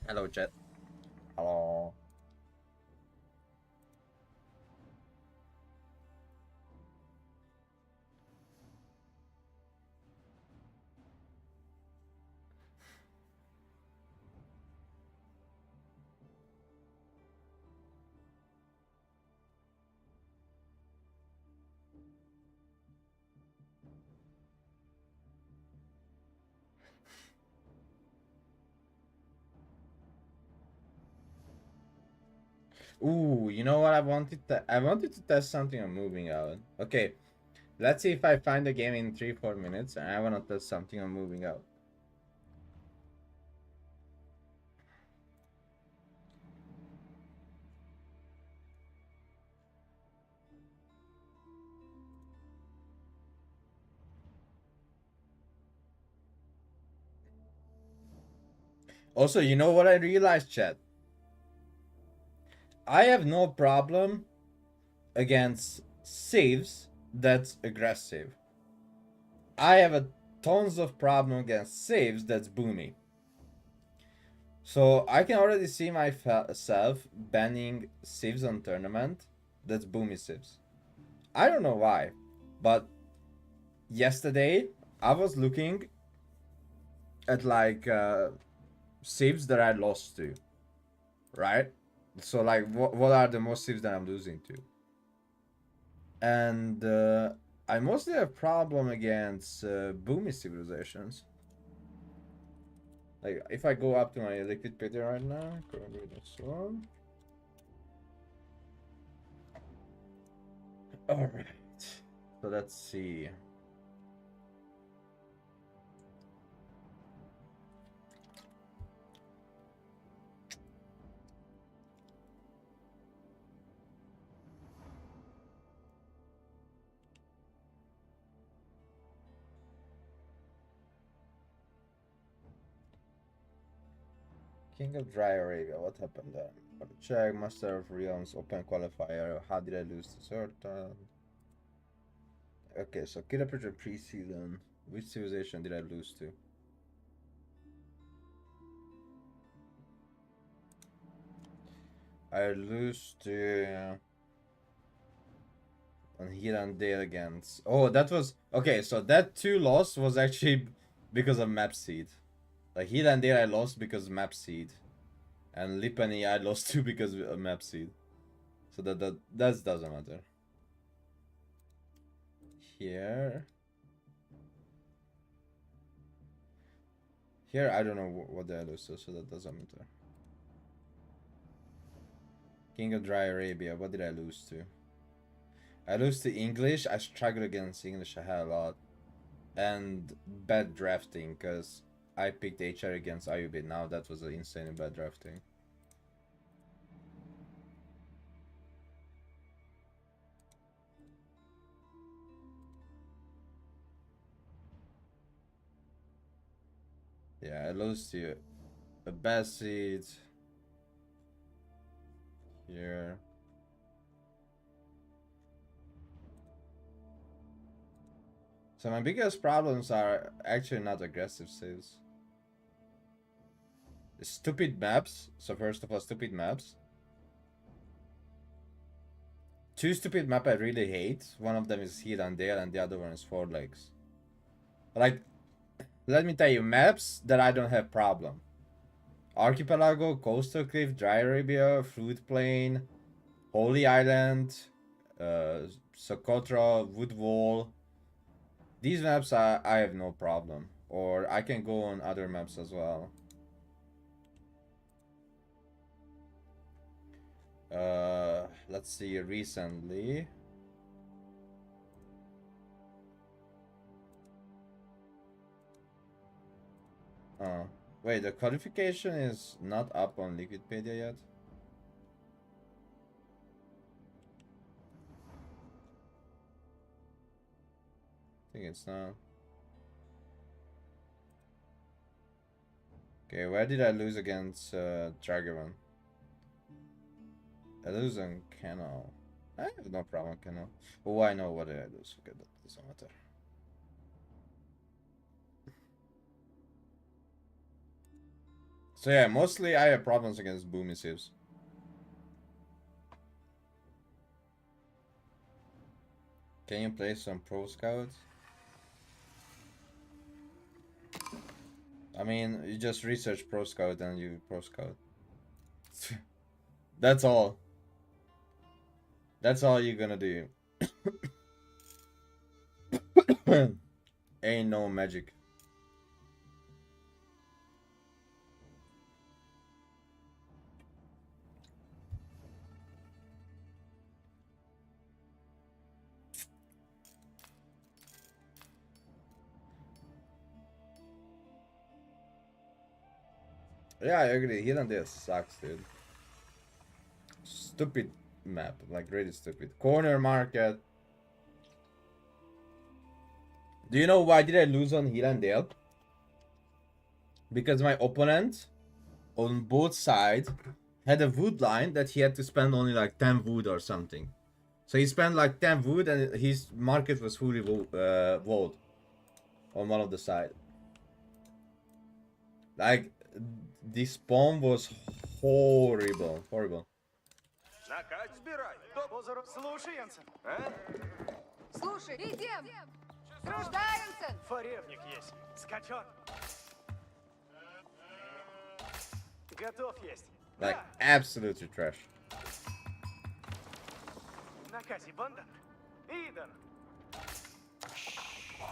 Hello, chat. Hello. Ooh, you know what I wanted to test something on moving out. Okay, let's see if I find the game in 3-4 minutes, and I want to test something on moving out. Also, you know what I realized, chat? I have no problem against saves that's aggressive. I have a tons of problem against saves that's boomy. So I can already see myself banning saves on tournament that's boomy saves. I don't know why, but yesterday I was looking at like saves that I lost to, right? So like what are the most saves that I'm losing to? And I mostly have problem against boomy civilizations. Like if I go up to my liquid pity right now, go do this one. Alright. So let's see. King of Dry Arabia, what happened there? Check, Master of Realms, Open Qualifier, how did I lose to Zertan? Okay, so Kid Aperture preseason. Which civilization did I lose to? I lose to on here and there against. Oh, that was okay. So that 2 loss was actually because of map seed. Like here and there I lost because of map seed, and Lipany I lost to because of map seed. So that doesn't matter. Here. Here I don't know what did I lose to, so that doesn't matter. King of Dry Arabia, what did I lose to? I lose to English. I struggle against English a hell a lot. And bad drafting, because I picked HR against Ayubi. Now that was an insane bad drafting. Yeah, I lost to a bad seed. Here. So my biggest problems are actually not aggressive saves. Stupid maps. So first of all, stupid maps. 2 stupid map I really hate. One of them is here and there, and the other one is 4 legs. Like, let me tell you, maps that I don't have problem. Archipelago, Coastal Cliff, Dry Arabia, Fruit Plain, Holy Island, Socotra, Wood Wall. These maps I have no problem. Or I can go on other maps as well. Let's see, recently. Wait, the qualification is not up on Liquipedia yet? I think it's not. Okay, where did I lose against Dragoman? I lose on Canal. I have no problem with Canal. Oh, I know what did I lose. Okay, that doesn't matter. So yeah, mostly I have problems against boomy civs. Can you play some pro scouts? I mean, you just research pro scout and you pro scout. That's all. That's all you're gonna do. Ain't no magic. Yeah, I agree. Hidden Deal sucks, dude. Stupid map, like really stupid. Corner market. Do you know why did I lose on Hidden Deal? Because my opponent on both sides had a wood line that he had to spend only like 10 wood or something. So he spent like 10 wood and his market was fully walled on one of the side. Like, this spawn was horrible. Horrible. Слушай, идем! Рождаемся! Форевник есть. Скачок. Готов есть. Like, absolutely trash. Накази банда. Идан.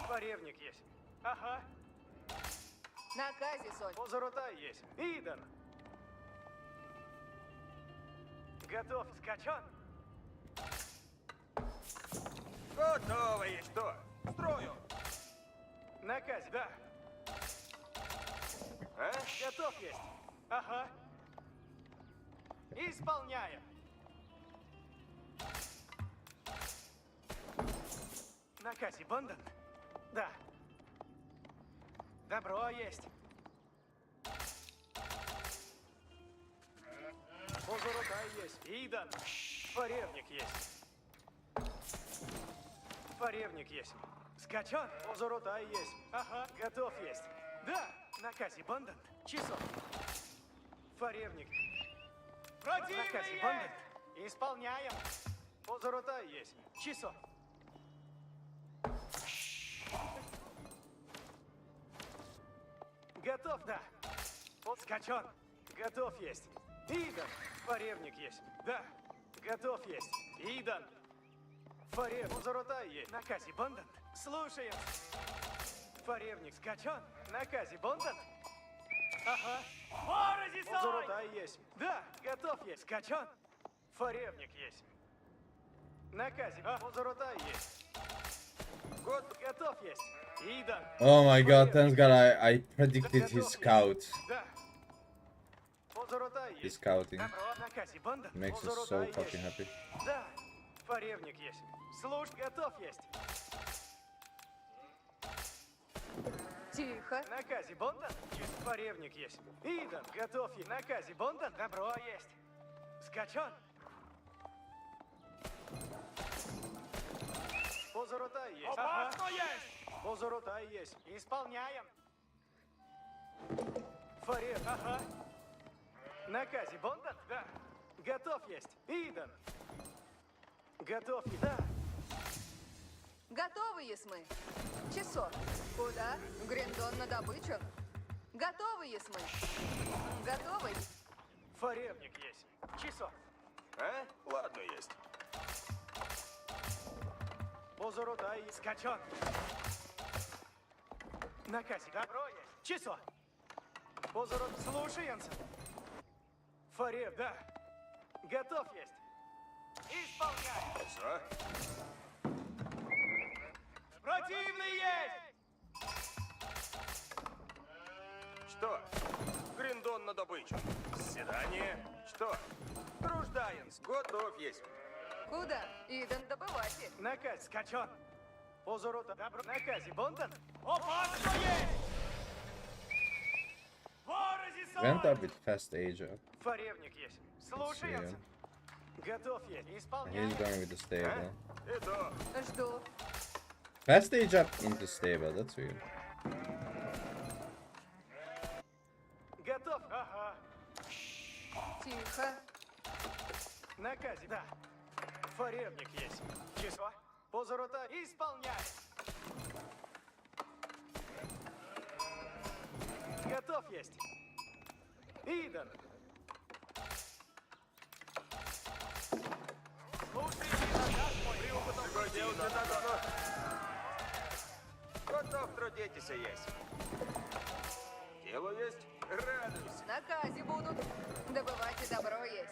Форевник есть. Ага. На казе, Соль. Позоротай есть. Идан. Готов. Скачок. Готово есть. Что? Строю. Накази, да. А? Готов есть. Ага. Исполняем. Накази банда? Да. Добро есть. Позоротай есть. Идан. Форевник есть. Форевник есть. Скачан. Позоротай есть. Ага. Готов есть. Да. Накази банда. Часов. Форевник. Накази банда. Исполняем. Позоротай есть. Часов. Готов, да. Подскачен. Готов есть. Идан. Форевник есть. Да. Готов есть. Идан. Форевник. Позоротай есть. Накази бондан. Слушаем. Форевник скачен. Накази бондан. Ага. Позоротай есть. Да. Готов есть. Скачен. Форевник есть. Накази. Позоротай есть. Готов есть. Идан. Oh my god, thanks god I predicted his scout. Да. Позоротай His есть. scouting Накази бондан. makes us so fucking happy. Да, форевник есть. Служб готов есть. Тихо. Накази Бондан, форевник есть. Идан, готов есть. Накази Бондан, добро есть. Скачан. Позоротай есть. Опасно есть. Позоротай есть. Исполняем. Форев, ага. Накази Бондан, да. Готов есть. Идан. Готов, да. Готовы есть мы. Часов. Куда? В Гриндон на добычу. Готовы есть мы. Готовы? Форевник есть. Часов. А? Ладно, есть. Позоротай скачан. Накази, добро есть. Часов. Позорот, слушаемся. Форев, да. Готов есть. Исполняй. Что? Противный есть! Что? Гриндон на добычу. Заседание. Что? Руждаенс. Готов есть. Куда? Идан добывайте. Наказ скачан. Позорота. Добро. Накази Бондан. Опасно есть! Went up with fast age up. Форевник есть. Слушаемся. Готов есть. And Исполняй. he's going with the stable. Иду. Жду. Fast age up into stable, that's weird. готов? Ага. Тихо. На казе, да. Форевник есть. Число. Поза рота. Исполняй. Готов есть. Идан. Слушайте наказ мой. Готов, трудитесь, есть. Дело есть, радуйся. На казе будут. Добывать и добро есть.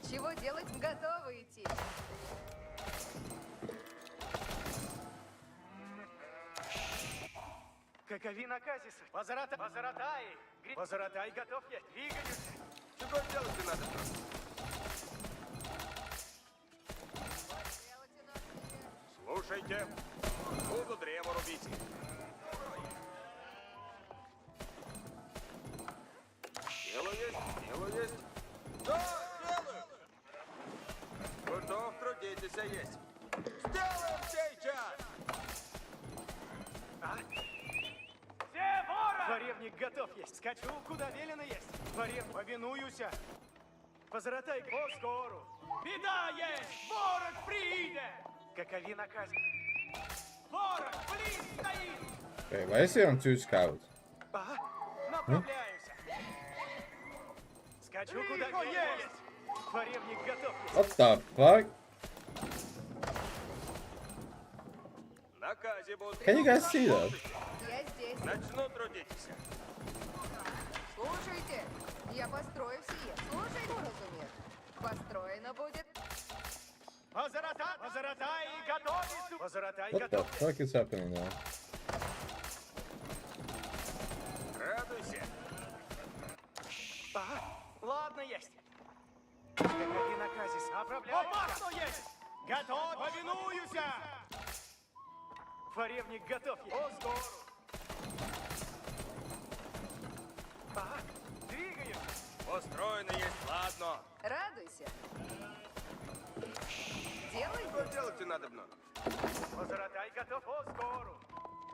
Чего делать? Готовы идти. Какови наказисы? Позаратай. Позаратай готов есть. Двигаюсь. Чего делать надо? Делайте нас. Слушайте, буду древо рубить. Дело есть. Да, делаю. Готов, трудитесь, есть. Сделаем сейчас. Все вора! Форевник готов есть. Скачу, куда велено есть. Форевник, повинуюся. Позаратай по скору. Беда есть! Ворог прииде! Какови наказ? Ворог, блин, стоит! Okay, why is he on 2 scout? Ага, направляюсь. Скачу, куда велено есть. Форевник готов есть. What the fuck? Наказе будут. Can you guys see that? Я здесь. Начну трудитесь. Слушайте. Я построю сие. Слушай, разумеет. Построено будет. Позаратай и готовись. Позаратай и What the готов. fuck is happening now? Радуйся. Ага, ладно, есть. Какови наказис? Направляйся. Опасно есть! Готов, повинуюся! Форевник готов есть. По скору. Ага, двигаюсь. Построено есть, ладно. Радуйся. Делай. Что делать надо мной? Позаратай готов. По скору.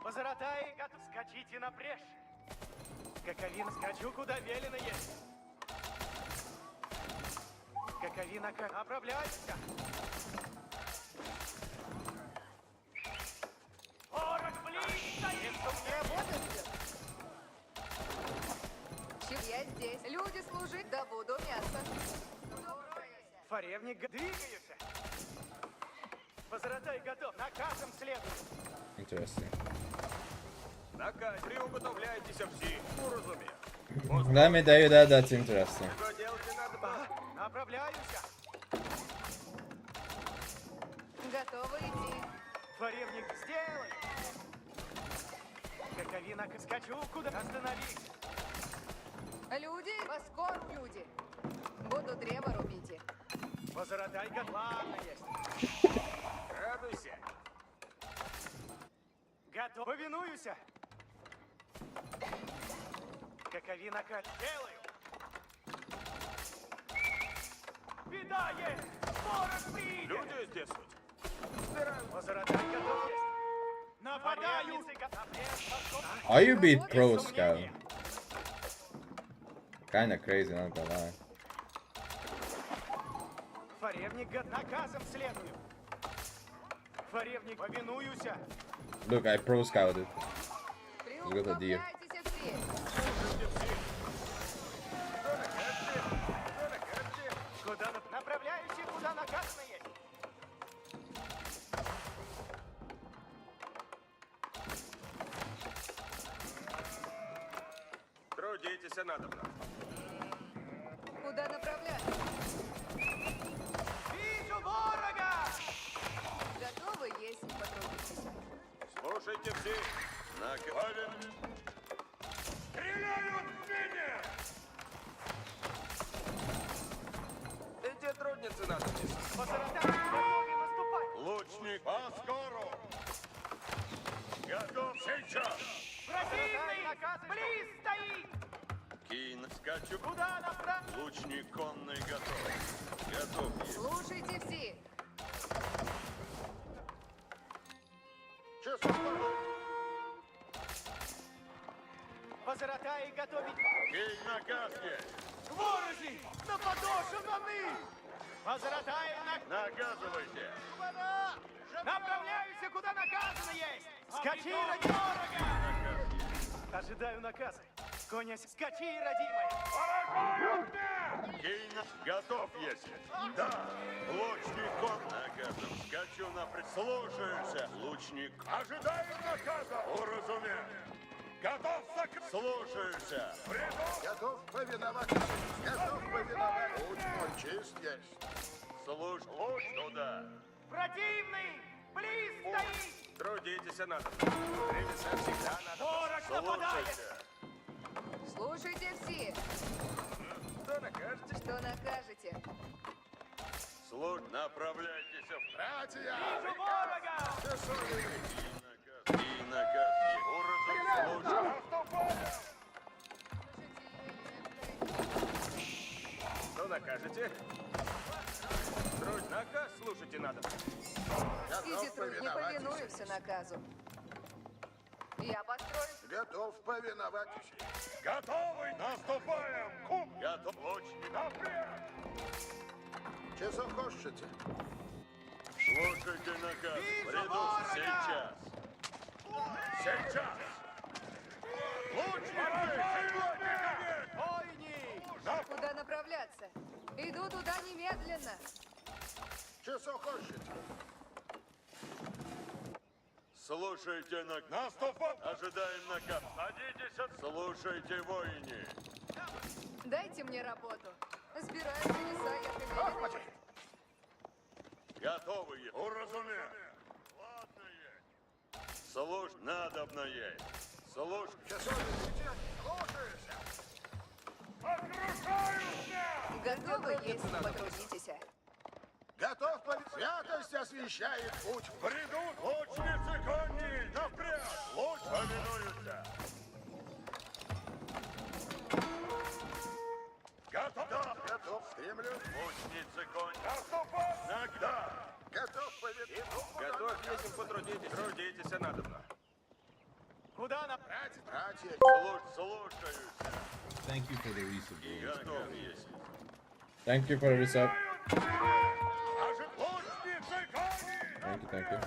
Позаратай готов. Скачите на брешь. Каковин скачу, куда велено есть. Каковина как? Направляйся. Ворог близко! Работа ждет. Я здесь. Люди служить, да буду мясо. Форевник, двигаюсь. Позаратай готов. Наказом следует. Interesting. Наказ, приуготовляйтесь все. Уразумею. Let me tell you that that's interesting. Что делать надо? Ага, направляюсь. Готовы идти. Форевник, сделай. Каковина, скачу, куда? Остановись. Люди, воскор, люди. Буду древо рубите. Позаратай готов. Ладно есть. Радуйся. Готов. Повинуюся. Каковина как? Делаю. Беда есть! Ворог приедет! Люди здесь хоть. Позаратай готов есть. Нападаю! Are you beat pro scout? Kinda crazy, not gonna lie. Форевник наказом следую. Форевник, повинуюся. Look, I pro scouted. Good idea. Приуготовляйтесь все. Куда направляюсь и куда наказано есть. Трудитесь надо мной. Куда направляться? Вижу ворога! Готовы есть, потрудитесь. Слушайте все. Наказе. Стреляют в меня! Эти трудницы надо мне. Позаратай, готовы наступать. Лучник, по-скору. Готов сейчас. Противный близ стоит. Кин, скачу. Куда направляться? Лучник конный готов. Готов есть. Слушайте все. Позаратай. Позаратай и готовить. Кинь наказ есть. Ворожи! На подошваны! Позаратай на... Наказывайте. Направляйся, куда наказано есть! Скачи, ради ворога! Ожидаю наказа. Коня, скачи, родимая! Кинь готов есть. Да. Лучник кон. Наказом. Скачу на слушаюся. Лучник. Ожидаем наказа. Уразумел. Готов слушаюся. Готов повиновать. Готов повиновать. Путь мой чист есть. Слушай. Луч туда. Противный! Близ стоит! Трудитесь надо. Древеса всегда надо. Ворог нападает! Слушайте. Слушайте все. Что накажете? Что накажете? Направляйтесь в Братья! Вижу ворога! и наказ. Уразумел. Что накажете? Труд наказ слушайте надо. Эти Готов труд не повиновать. повинуются наказу. Я построю. Готов повиновать. Готовы? Наступаем! Куб! Готов! Лучник! Напрямик! Часов хочете? Слушайте наказ. Вижу Приду ворога! сейчас! Сейчас! Лучники! Ойни! Куда направляться? Иду туда немедленно. Часов хочете? Слушайте наказ. Наступаем! Ожидаем наказ. Садитесь! Слушайте, воине! Дайте мне работу. Сбираю древеса, я Господи! Готовы? Уразумел! Ладно есть! Слушай, надобно есть! Слушай! Часов идите. Слушаюся. готовы, если потрудитесь. Готов повиновать. Святость освящает путь. Придут лучницы коней! Напрямик! Луч повинуются! Готов! Да, готов. Стремлюсь. Лучницы коней! Наступать! Нагда! Готов повиновать. Готов, если потрудитесь. Трудитесь, надобно. Куда на... Братья. Слушаюсь! Thank you for the resub, bro. Готов есть! Thank you for the resub. Лучницы коней! Thank you.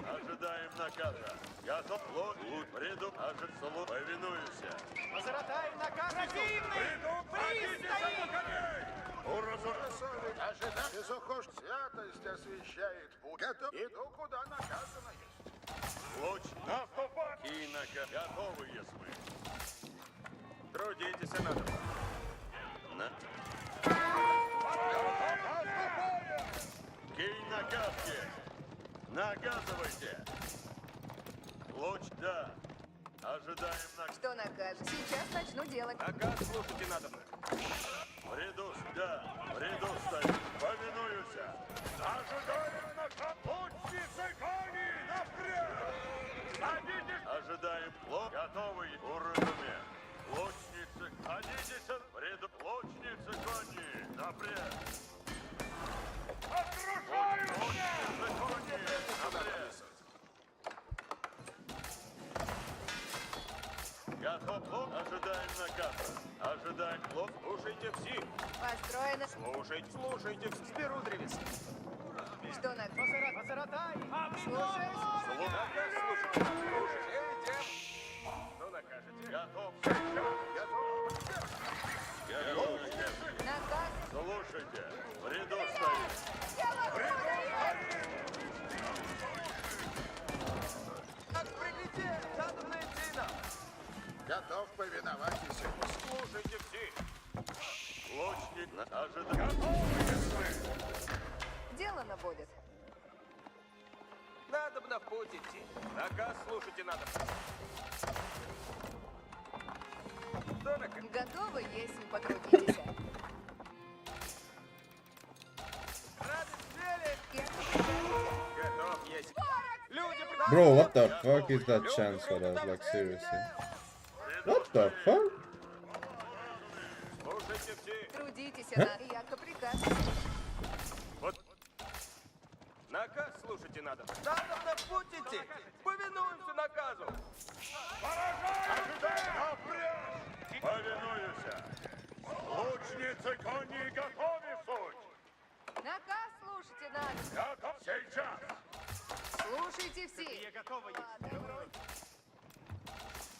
Ожидаем наказа. Готов. Луч. Приду. Ожидаю. Повинуюся. Позаратай наказ. Противный! Близ стоит! Уразумел. Ожидать. Часов хочете. Святость освящает путь. Готов. Иду, куда наказано есть. Луч. Наступать. И наказ. Готовы, если мы. Трудитесь, надобно. На. Кинь наказ есть. Наказывайте. Луч. Да. Ожидаем наказ. Что накажете? Сейчас начну делать. Наказ слушайте, надобно. Приду. Да. Приду стоит. Повинуюся. Ожидаем наказ. Лучницы коней напрямик. Садитесь. Ожидаем. Готовы. Уразумел. Лучницы. Садитесь. Приду. Лучницы коней напрямик. Окружаю! Лучницы коней напрямик. Готов. Ожидаем наказа. Ожидаем. Слушайте все. Построено. Слушайте. Сберу древес. Что накажете? Позаратай! Слушаюсь. Наказ слушайте. Слушайте. Что накажете? Готов. Готов. Наказ. Слушайте. В ряду стоит. Отпрыгните! Задумно идти нам! Готов повиновать. Слушайте все! Лучник ожидает. Готовы, Делано будет. Надобно в путь идти. Наказ слушайте надо. Что наказ? Готовы, если потрудитесь. Радость цели! Кем прикажете? Готов есть. Люди Bro, what the fuck is that chance for us? Like, seriously. What the fuck? Слушайте все! Трудитесь, ярко прикажете. Вот. Наказ слушайте надо. Надо в путь идти. Повинуемся наказу. Повинуюся. Лучницы коней готовы суть. Наказ слушайте надо. Готов сейчас. Слушайте все. Я готова есть.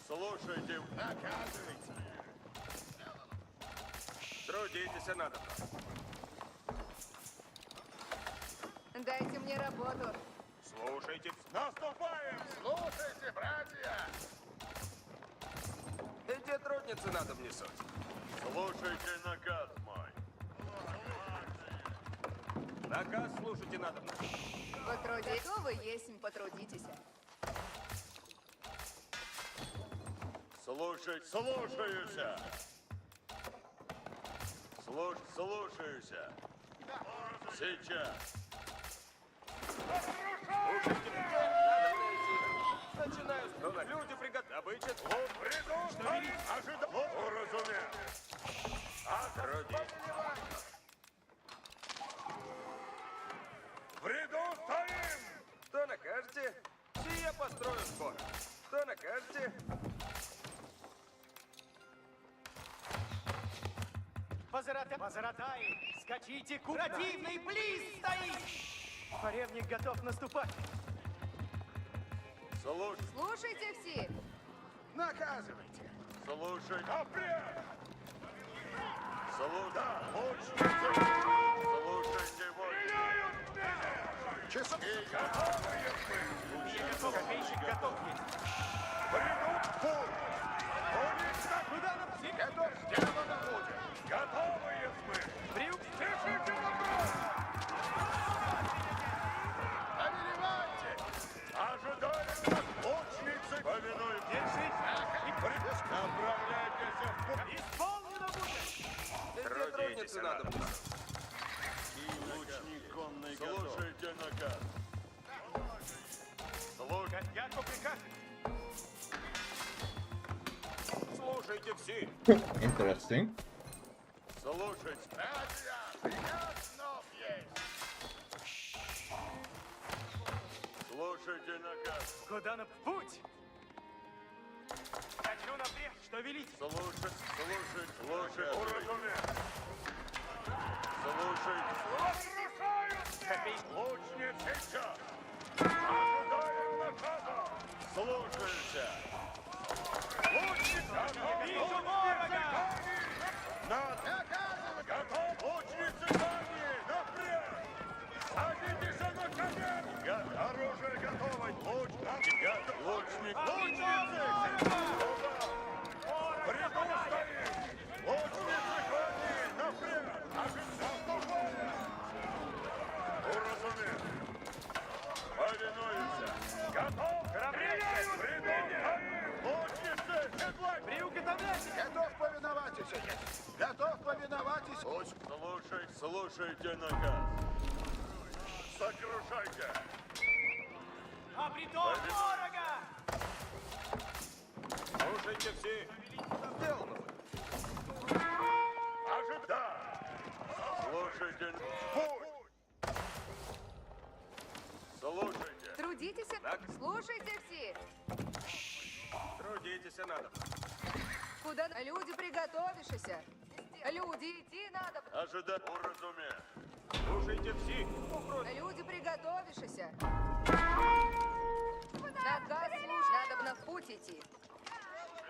Слушайте, наказывайте. Трудитесь надо. Дайте мне работу. Слушайте. Наступаем. Слушайте, братья. Где трудницы надо внесут? Слушайте наказ мой. Наказ слушайте надо. Потрудитесь. Готовы есть, потрудитесь. Слушать, слушаюся. Слушаюся. Сейчас. Начинаю. Люди приготовить. Уразумел. В ряду стоим! Что накажете? Сие построю скоро. Что накажете? Позаратай! Скачите, противный близ стоит! Поревник готов наступать. Слушайте все. Наказывайте. Слушай. Опрям! Да, лучницы! Слушайте, вот. Часов. И готовы мы. Копейщик готов есть. Придут путь. Куда нам все? Готов, сделано будет. Готовы мы. Брюк. Спешите на брод. Повелевайте. Ожидаем нас лучницы. Повинуем. Держись. Направляйтесь в путь. Исполнено будет. Где трудницы надо внесут? Лучник конный готов. Слушайте наказ. Как приказ. Слушайте все. Interesting. Слушать. Братья, приказ снов есть. Слушайте наказ. Куда на путь? Хочу напрямик. Что велите? Слушать. Уразумел. Слушать. Копейщик. Лучник сейчас. Ожидаем наказа. Слушайся. Лучник готов. Вижу ворога! Наказывать. Готов. Лучницы кони. Напрямик. Садитесь на коня. Оружие готово. Лучник. Лучницы. Приду стоит. Лучницы кони. Напрямик. Наступаем. Уразумел. Повинуемся. Готов. Корабли! Приду стоит. Лучницы. Седлай. Приготовляйтесь! Готов повиноваться. Готов повиноваться. Слушайте наказ. Сокрушайте. А притом ворога! Слушайте все. Сделано. Ожидай. Слушайте. Путь. Слушайте. Трудитесь. Так. Слушайте все. Трудитесь надо. Куда люди приготовившися. Люди идти надо. Ожидай. Уразумел. Слушайте все. Люди приготовившися. Наказ слушай. Надо на путь идти.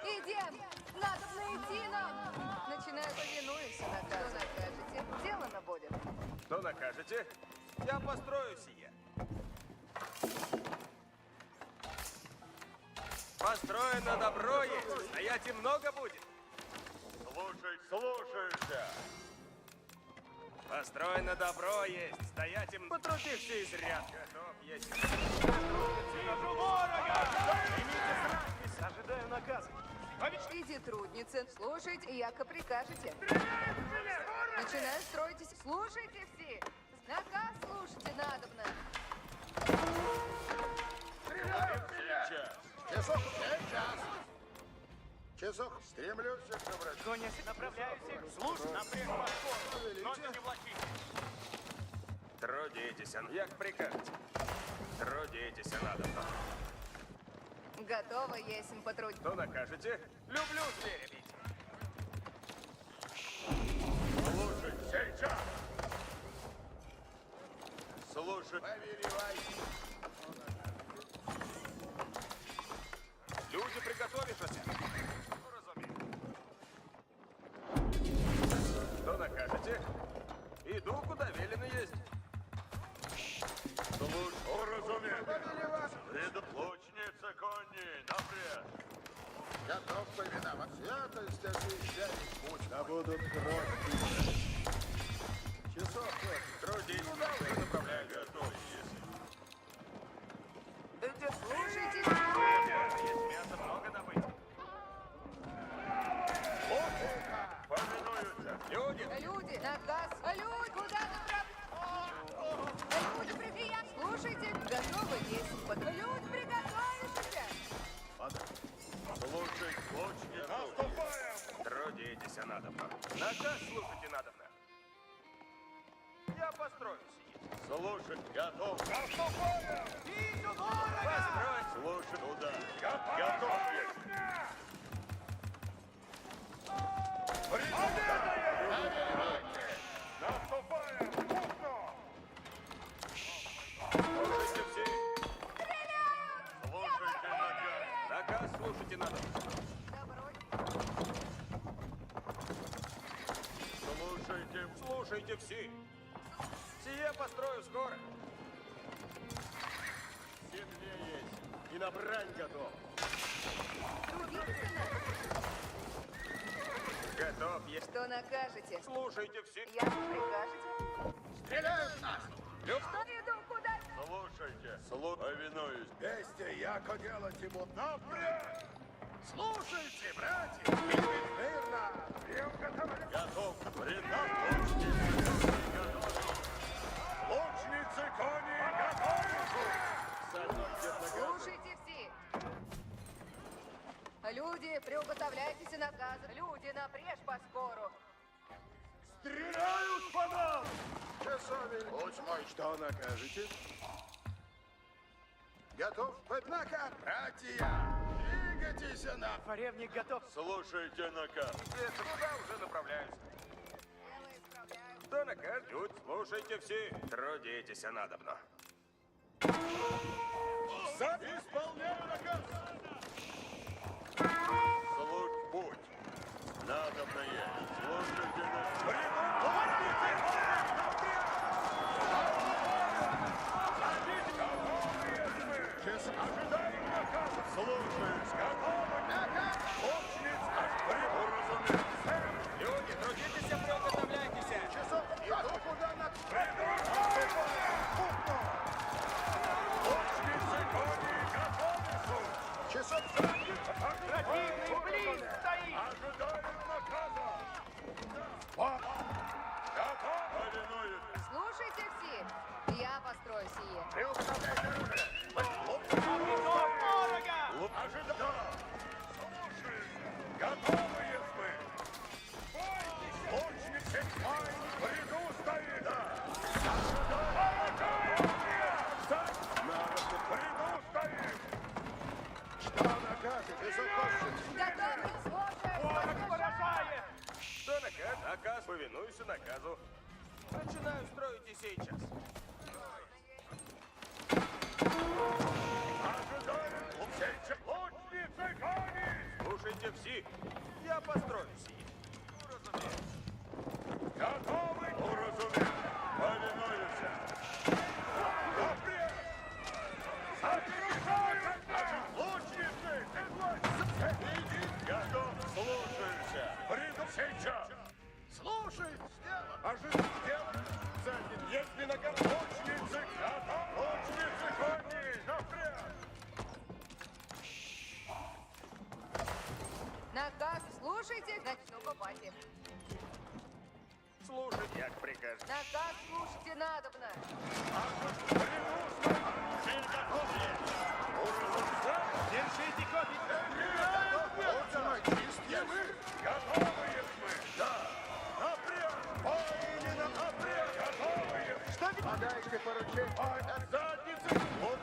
Идем. Надо идти нам. Начинаю повинуемся наказу. Что накажете? Делано будет. Что накажете? Я построю сие. Построено добро есть, стоять и много будет. Слушайся. Построено добро есть, стоять им потрудишься изрядно. Готов есть. Вижу ворога! Примите срань! Ожидаю наказа. Иди, трудницы. Слушайте, яко прикажете. Начинаю стройтесь. Слушайте все. Наказ слушайте надобно. Часок. Стремлюсь всех собрать. Коня, направляюсь их. Слушай, напрямик подход. Ноги не влачите. Трудитесь, як прикажете. Трудитесь, надобно. Готово, есмь патруль. Что накажете? Люблю зверя бить. Слушай, сейчас! Слушай, повелевай. Люди, приготовившись. Разумею. Что накажете? Иду, куда велено есть. Слушай, разумею. Лучница коней, напряг. Готов повиновать. Святость освящает путь. Да будут кровь. Часов хватит. Трудись, куда уже направляю. Готов, если. Идет, слушайте. Есть мясо много добыть. Повинуются. Люди, Люди, наказ. Люди, куда направляются? Люди, прибьем. Слушайте. Готово, есмь патруль. Люди, приготовившись. Слушай, лучница. Наступаем! трудитесь, надобно. Наказ слушайте, надобно. Я построю сидеть. Слушай, готов. Наступаем! Вижу ворога! Построить. Слушай, туда. Готов есть. Наступаем! Путно! Слушайте все. Слушайте, наказ. Наказ слушайте, надобно. Слушайте. Слушайте все. Сие построю скоро. Земле есть. И на брань готов. Трудитесь, надо. Готов есть. Что накажете? Слушайте все. Я прикажете? Стреляют нас! Что иду, куда? Слушайте. Повинуюсь. Вести, яко делать ему напряг. Слушайте, братья. Мирно. Готов. Предам лучницы. Лучницы кони готовы. Слушайте все. Люди, приуготовляйтесь наказы. Люди, напрежь по скору. Стреляют по нам! Часовень, будь мой, что накажете? Готов? Однако, братья, двигайтесь на... Форевник готов. Слушайте наказ. Все, куда уже направляюсь. Дело исправляю. Что накажут? Слушайте все. Трудитесь, надобно. Исполняю наказ! Слушай, путь. Надобно есть. Слушайте наказ. Ожидаем наказа. Слушаюсь. Готовы. Наказ. Лучниц. Разумеется. Люди, трудитесь, приуготовляйтесь. Часов. Иду куда на... Лучницы кони готовы. Часов. Противный блин стоит! Ожидаем наказа. Готов. Повинуюсь. Слушайте все. Я построю сие. Приуставляйте оружие. Идет ворога! Ожидаю. Слушай. Готовы есть мы. Лучницы мой в ряду стоит. В ряду стоит. Что накажет, безукошен? Готовы? Ворог Слушай. поражает! Что наказ? Наказ, повинуюсь наказу. Начинаю строить и сейчас. Ожидаем. Лучницы кони. Слушайте все. Я построю сие. Разумеется. Готовы? Уразумею. Повинуемся. Напряг! Опережают! Лучницы! Иди! Готов! Слушаемся! Приду сейчас! Слушай! Ожидать! Занят! Если на лучницы! Готов! Лучницы кони! Напряг! Наказ. Слушайте. Начну копать их. Слушать, як прикажете. Наказ слушайте надобно. Держите копий! Готовы есть мы! Да! Напряг! Воины на напряг! Готовы есть! Что? Подайте поручение! От задницы! Вот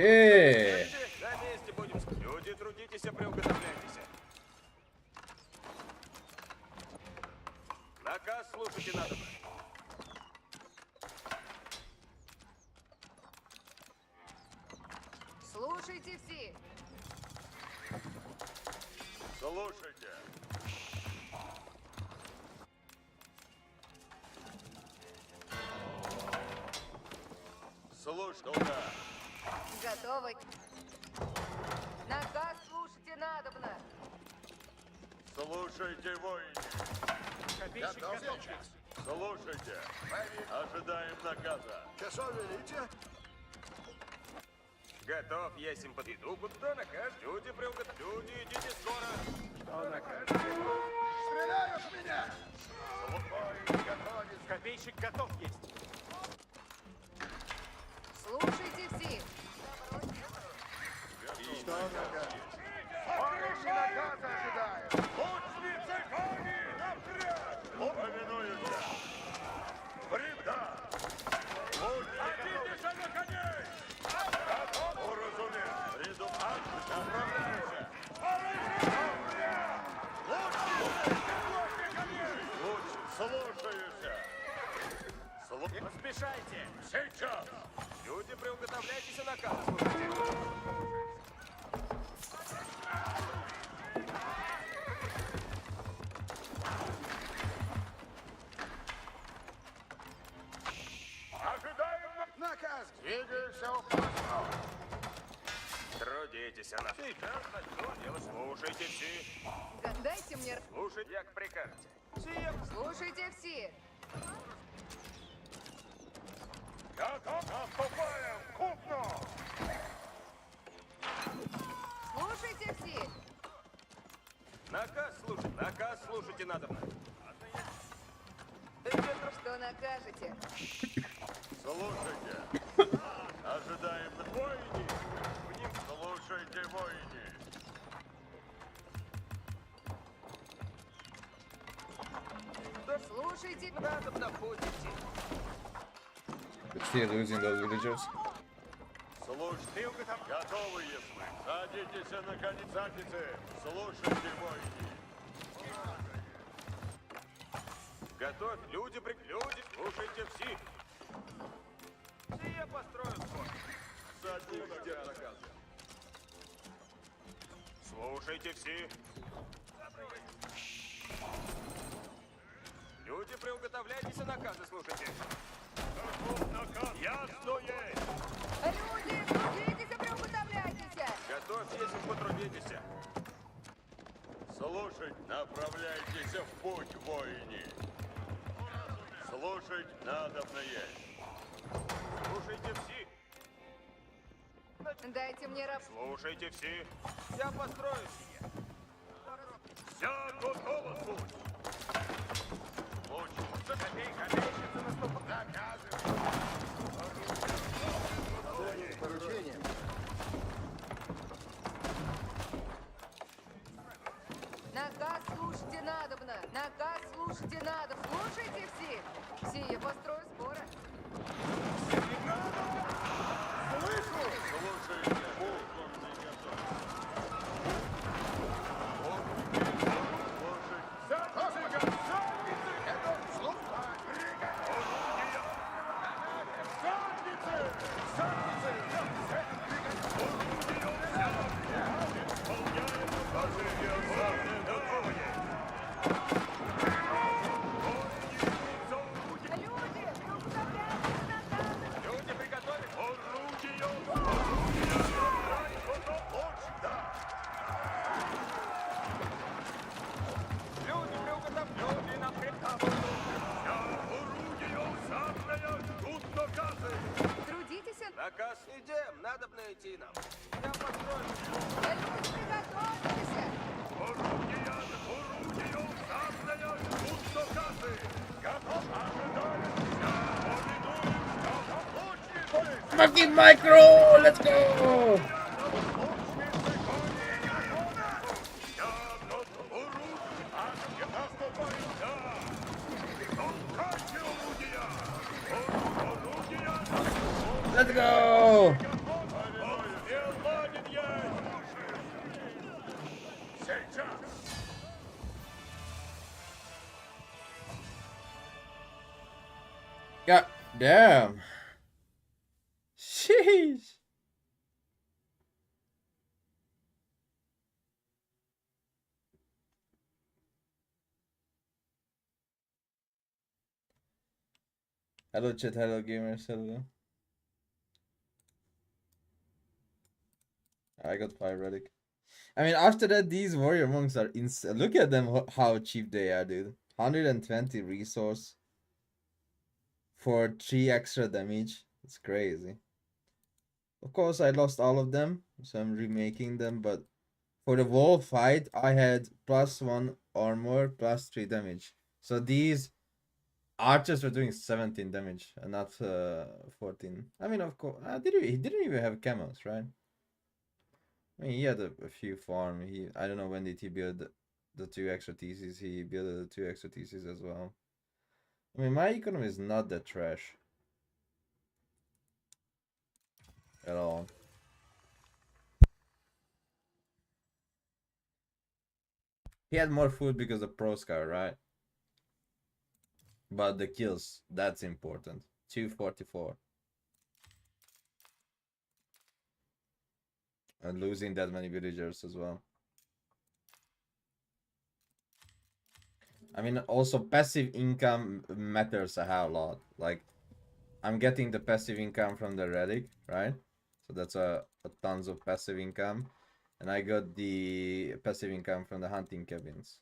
Окей. На месте будем. Люди, трудитесь, приуготовляйтесь. Наказ слушайте надо. Слушайте все. Слушайте. Слушай, Готовы. Наказ слушайте надобно. слушайте, воины. Копейщик Готов готов. сейчас. Слушайте. Ожидаем наказа. Часов велите? Готов, есть им подведу. Куда наказ? Люди, люди, идите скоро. Что накажет? Стреляют в меня! Воин готовится. Копейщик готов есть. Слушайте все. Что наказ? Повыше наказа ожидаем. Лучницы кони! Напряг! Повинуются! Вреда! Садитесь на коней! Готов уразуметь! Ряду направляйся! Лучше слушаюся! Поспешайте. Сейчас! Люди, приуготовляйтесь, наказ слушайте. Ожидаем наказ! Двигайся в посту! Трудитесь, она. Сейчас начнем дело. Слушайте все. Дайте мне... Слушайте, як прикажете. Слушайте все. Готов! Наступаем! Купно! Слушайте все. Наказ слушайте надо. Что накажете? Слушайте! Ожидаем воини! Слушайте, воини! Слушайте. Надо на путь идти. Still losing those villagers. Слушайте! Готовы, если! Садитесь на кони! Садитесь! Слушайте, воини! Готовь, люди, слушайте все. Все я построю скоро. Садитесь! Наказ! Слушайте все. Люди, приуготовляйтесь, наказы слушайте. Наказ! Ясно есть! Люди, трудитесь, приуготовляйтесь. Готовь, если потрудитесь. Слушать, направляйтесь в путь, воини! Слушать надобно есть! Слушайте все. Дайте мне раб. Слушайте все. Я построю себе. Вся готова суть! Лучница, копейщица наступает! Наказывай! Поручение! Наказ слушайте надобно. Наказ слушайте надо. Слушайте все. Все я построю скоро. Слушайте! Люди, приуготовляйтесь наказы. Люди, приготовить. Люди, приуготовить. Люди, напрямую. Трудитесь. Наказ. Идем, надо бы найти нам. Я построю. Люди, приготовьтесь. Fucking micro! Let's go! Let's go! God damn. Sheesh. Hello chat, hello gamers, hello. I got 5 relic. I mean, after that, these warrior monks are insane. Look at them, how cheap they are, dude. 120 resource for 3 extra damage. It's crazy. Of course, I lost all of them, so I'm remaking them. But for the wall fight, I had +1 armor, +3 damage. So these archers were doing 17 damage and not 14. I mean, of course, he didn't even have camos, right? I mean, he had a few farm. I don't know when did he build the 2 extra TCs. He built the 2 extra TCs as well. I mean, my economy is not that trash at all. He had more food because of Pro Scout, right? But the kills, that's important. 244. And losing that many villagers as well. I mean, also passive income matters a hell lot. Like, I'm getting the passive income from the relic, right? So that's a tons of passive income. And I got the passive income from the hunting cabins.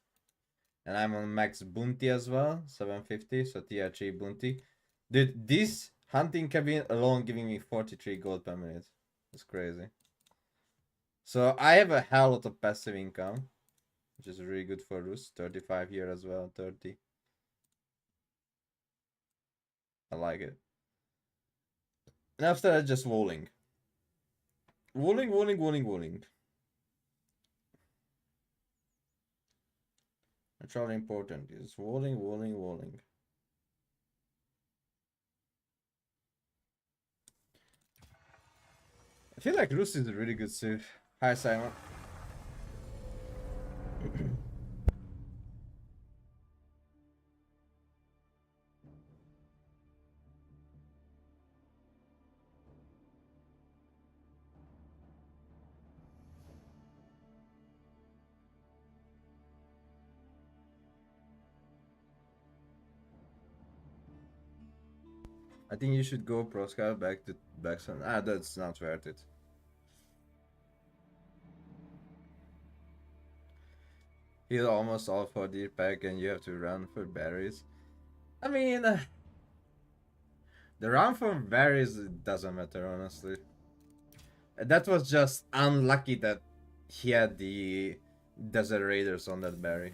And I'm on max bounty as well, 750, so tier 3 bounty. Dude, this hunting cabin alone giving me 43 gold per minute. It's crazy. So I have a hell lot of passive income, which is really good for Rus. 35 here as well, 30. I like it. And after that, just walling. Walling. That's all important. Is walling. I feel like Rus is a really good civ. Hi, Simon. I think you should go Pro Scout back to Blackstone. That's not worth it. He's almost all for deer pack and you have to run for berries. I mean, the run for berries doesn't matter, honestly. That was just unlucky that he had the Desert Raiders on that berry.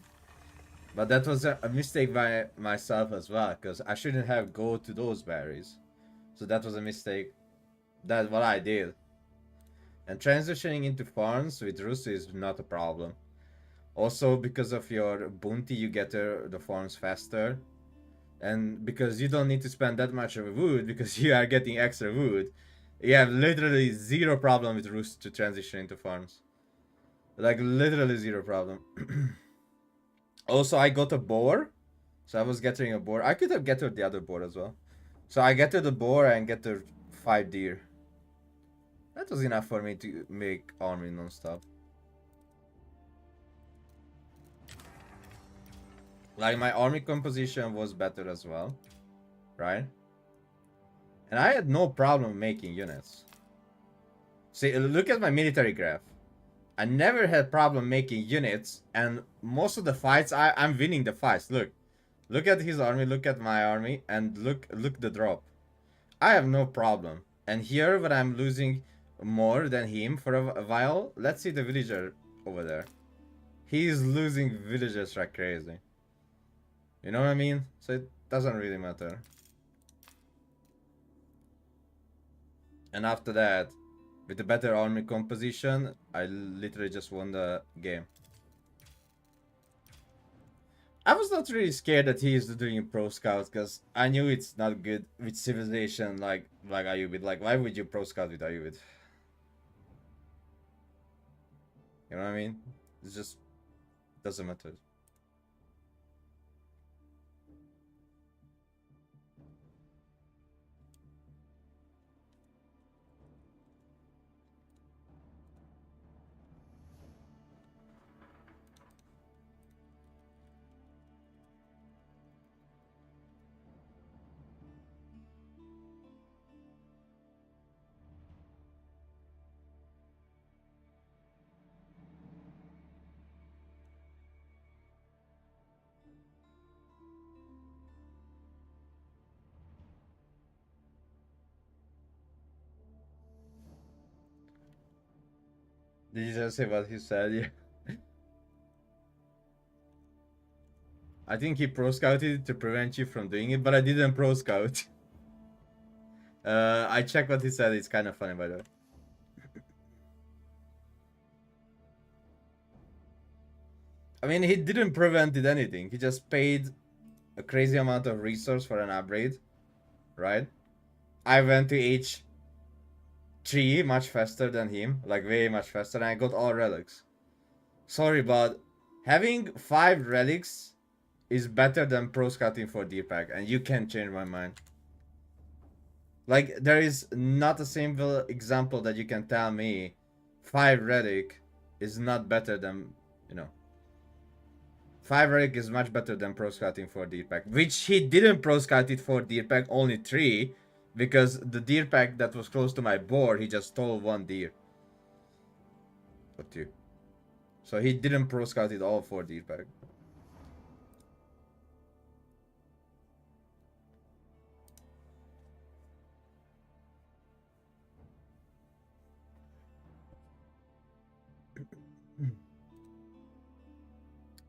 But that was a mistake by myself as well, because I shouldn't have go to those berries. So that was a mistake. That's what I did. And transitioning into farms with Rus is not a problem. Also, because of your bounty, you get the farms faster. And because you don't need to spend that much of wood, because you are getting extra wood, you have literally zero problem with Rus to transition into farms. Like, literally zero problem. Also, I got a boar. So I was getting a boar. I could have gathered the other boar as well. So I gathered the boar and gathered 5 deer. That was enough for me to make army non-stop. Like, my army composition was better as well. Right? And I had no problem making units. See, look at my military graph. I never had problem making units. And most of the fights, I'm winning the fights. Look at his army, look at my army. And look the drop. I have no problem. And here, when I'm losing more than him for a while, let's see the villager over there. He's losing villagers like crazy. You know what I mean? So it doesn't really matter. And after that, with the better army composition, I literally just won the game. I was not really scared that he is doing Pro Scout, because I knew it's not good with civilization like Ayubit. Like, why would you Pro Scout with Ayubit? You know what I mean? It just doesn't matter. Did you just say what he said? Yeah. I think he pro scouted to prevent you from doing it, but I didn't pro scout. I checked what he said. It's kind of funny, by the way. I mean, he didn't prevent anything. He just paid a crazy amount of resource for an upgrade, right? I went to H3 much faster than him, like way much faster, and I got all relics. Sorry, but having 5 relics is better than pro scouting for D-Pack, and you can't change my mind. Like, there is not a single example that you can tell me 5 relic is not better than, you know. 5 relic is much better than pro scouting for D-Pack, which he didn't pro scout it for D-Pack, only 3, because the deer pack that was close to my board, he just stole 1 deer. Or 2. So he didn't pro scout it all for deer pack.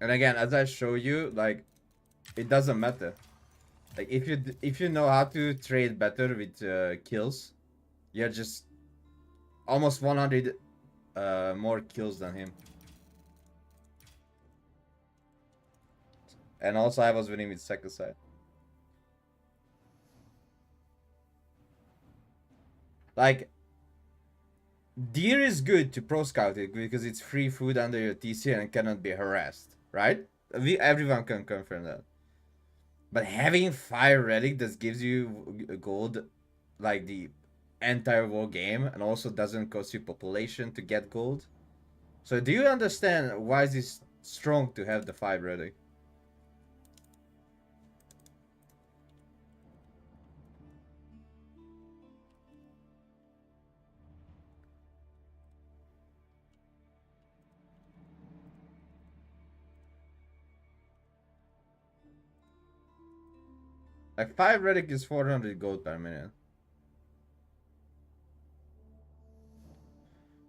And again, as I show you, like, it doesn't matter. Like, if you know how to trade better with kills, you're just almost 100 more kills than him. And also, I was winning with second side. Like, deer is good to pro scout it because it's free food under your TC and cannot be harassed, right? Everyone can confirm that. But having 5 relic that gives you gold like the entire war game and also doesn't cost you population to get gold. So do you understand why is this strong to have the 5 relic? Like 5 relic is 400 gold per minute.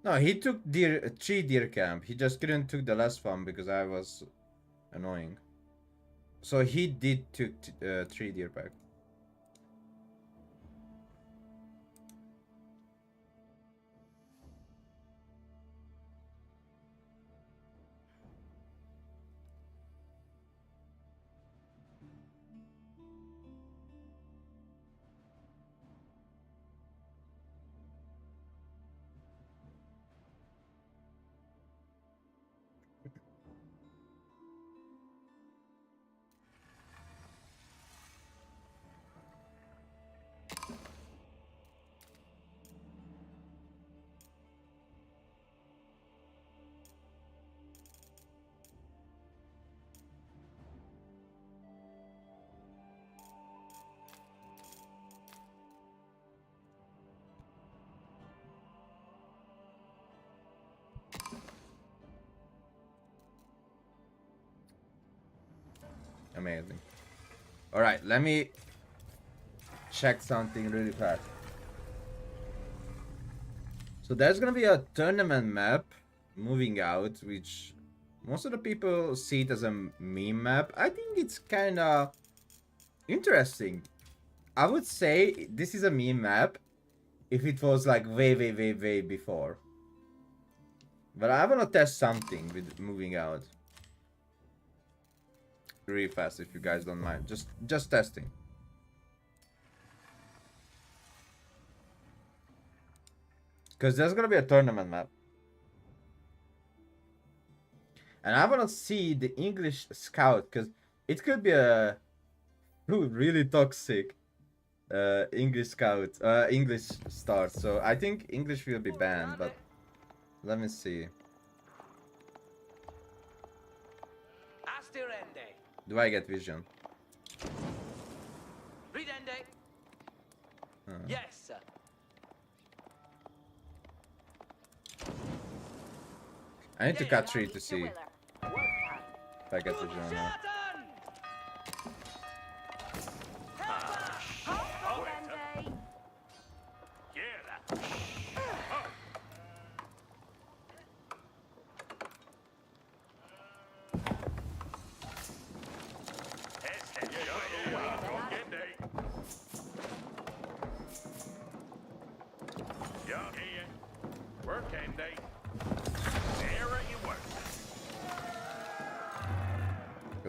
No, he took 3 deer camp. He just couldn't took the last one because I was annoying. So he did took 3 deer pack. Amazing. Alright, let me check something really fast. So there's gonna be a tournament map moving out, which most of the people see it as a meme map. I think it's kinda interesting. I would say this is a meme map if it was like way before. But I wanna test something with moving out. Really fast if you guys don't mind. Just testing. Because there's gonna be a tournament map. And I wanna see the English scout, because it could be a really toxic English scout, English start. So I think English will be banned, but let me see. Do I get vision? Yes. I need to cut 3 to see if I get vision or not.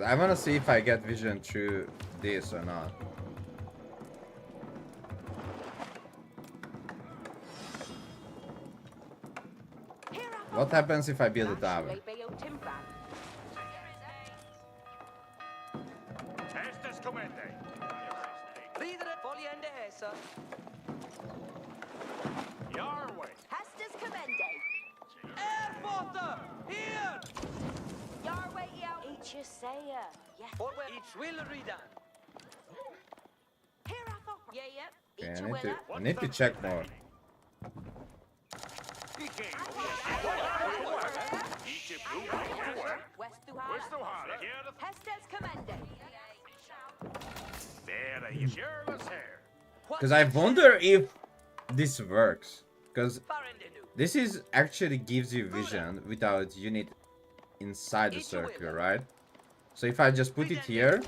I want to see if I get vision through this or not. What happens if I build a tower? Okay, I need to check more. Because I wonder if this works. Because this is actually gives you vision without unit inside the circle, right? So if I just put it here,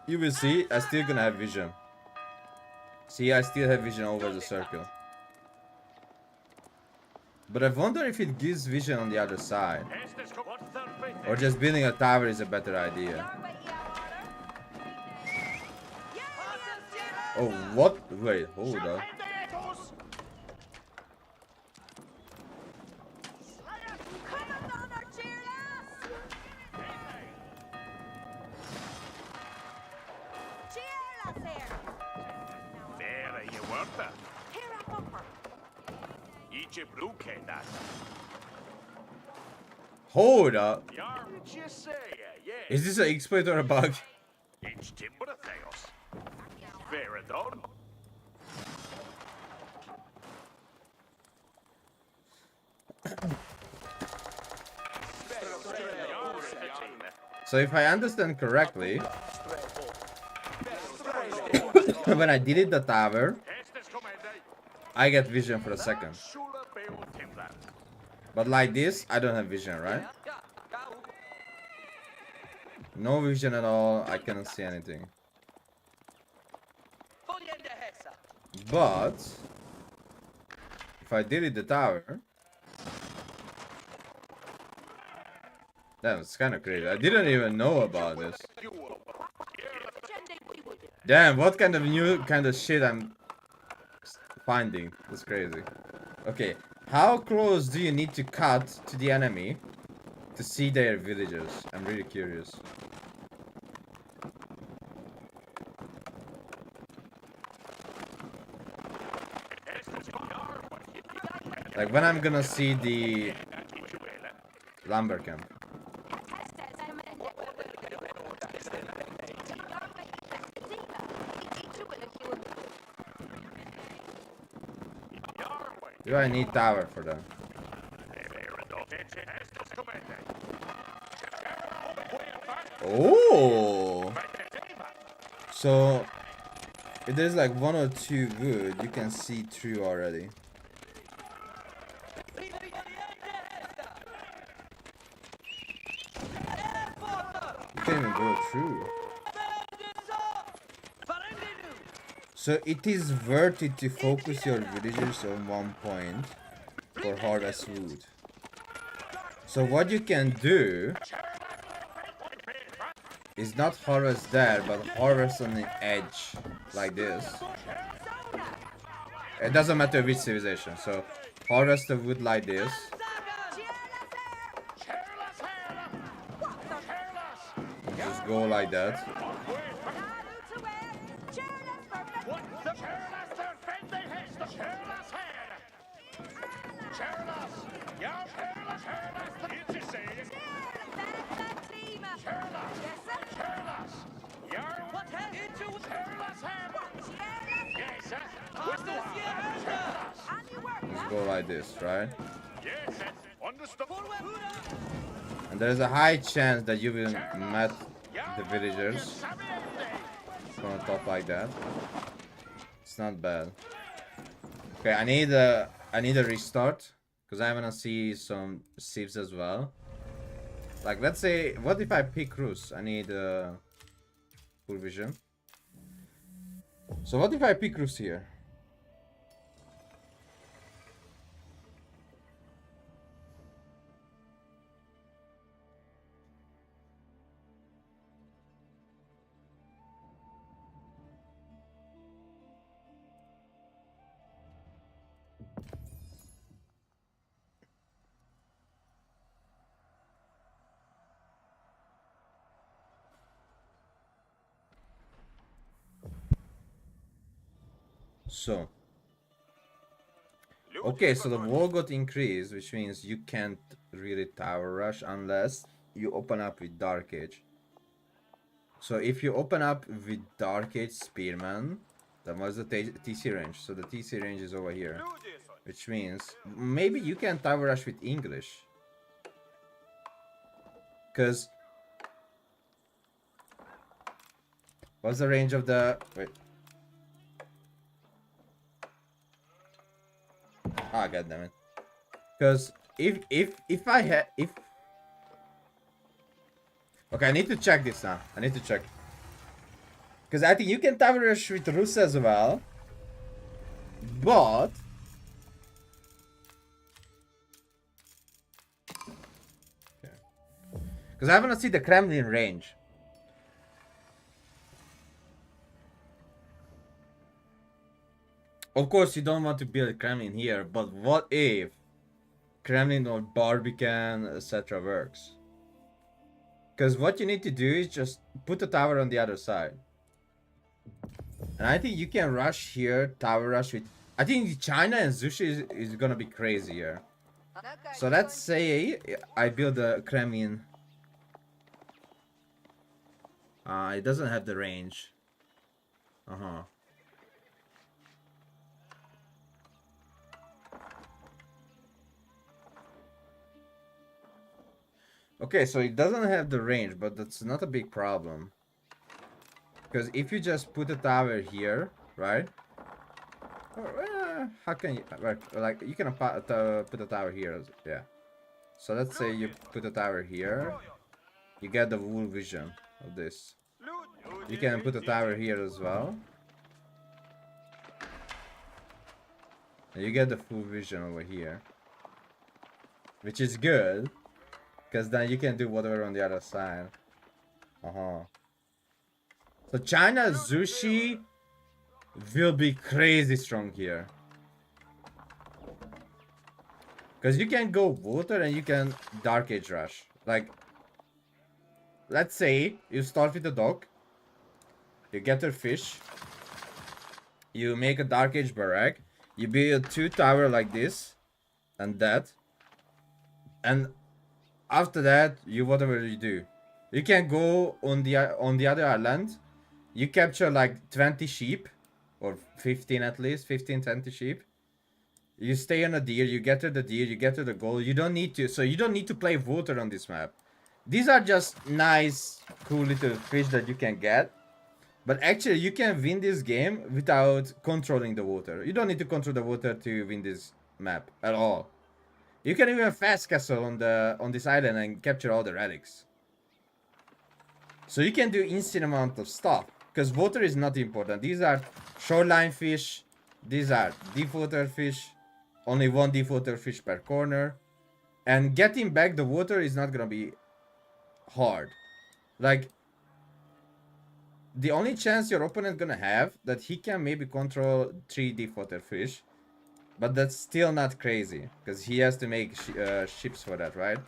you will see I still gonna have vision. See, I still have vision over the circle. But I wonder if it gives vision on the other side. Or just building a tower is a better idea. Oh, what? Wait, hold up. Hold up. Is this an exploit or a bug? So if I understand correctly, when I delete the tower, I get vision for a second. But like this, I don't have vision, right? No vision at all, I cannot see anything. But if I delete the tower, damn, it's kind of crazy. I didn't even know about this. Damn, what kind of new kind of shit I'm finding? That's crazy. Okay, how close do you need to cut to the enemy to see their villagers? I'm really curious. Like when I'm gonna see the lumber camp. Do I need tower for that? Oh! So if there's like one or two wood, you can see through already. You can't even go through. So it is worth it to focus your villagers on one point for harvest wood. So what you can do is not harvest there, but harvest on the edge, like this. It doesn't matter which civilization, so harvest the wood like this. Just go like that. Just go like this, right? And there's a high chance that you will meet the villagers from the top like that. It's not bad. Okay, I need a restart because I wanna see some civs as well. Like, let's say, what if I pick Rus? I need full vision. So what if I pick Rus here? So, okay, so the wall got increased, which means you can't really tower rush unless you open up with Dark Age. So if you open up with Dark Age Spearman, then what's the TC range? So the TC range is over here, which means maybe you can tower rush with English. Because what's the range of the... Wait. Ah, goddammit. Because if I had... Okay, I need to check this now. I need to check. Because I think you can tower rush with Rus as well. But... Because I want to see the Kremlin range. Of course, you don't want to build Kremlin here, but what if Kremlin or Barbican, etc. works? Because what you need to do is just put a tower on the other side. And I think you can rush here, tower rush with... I think China and Zushi is gonna be crazy here. So let's say I build a Kremlin. It doesn't have the range. Okay, so it doesn't have the range, but that's not a big problem. Because if you just put a tower here, right? How can you... Like, you can put a tower here, yeah. So let's say you put a tower here. You get the full vision of this. You can put a tower here as well. And you get the full vision over here. Which is good. Because then you can do whatever on the other side. So China Zushi will be crazy strong here. Because you can go water and you can Dark Age rush. Like, let's say you start with a dock. You get your fish. You make a Dark Age barrack. You build 2 towers like this. And that. And after that, whatever you do. You can go on the other island. You capture like 20 sheep. Or 15 at least. 15, 20 sheep. You stay on a deer. You get to the deer. You get to the goal. You don't need to. So you don't need to play water on this map. These are just nice, cool little fish that you can get. But actually, you can win this game without controlling the water. You don't need to control the water to win this map at all. You can even fast castle on this island and capture all the relics. So you can do insane amount of stuff. Because water is not important. These are shoreline fish. These are deep water fish. Only 1 deep water fish per corner. And getting back the water is not gonna be hard. Like, the only chance your opponent gonna have that he can maybe control 3 deep water fish. But that's still not crazy. Because he has to make ships for that, right?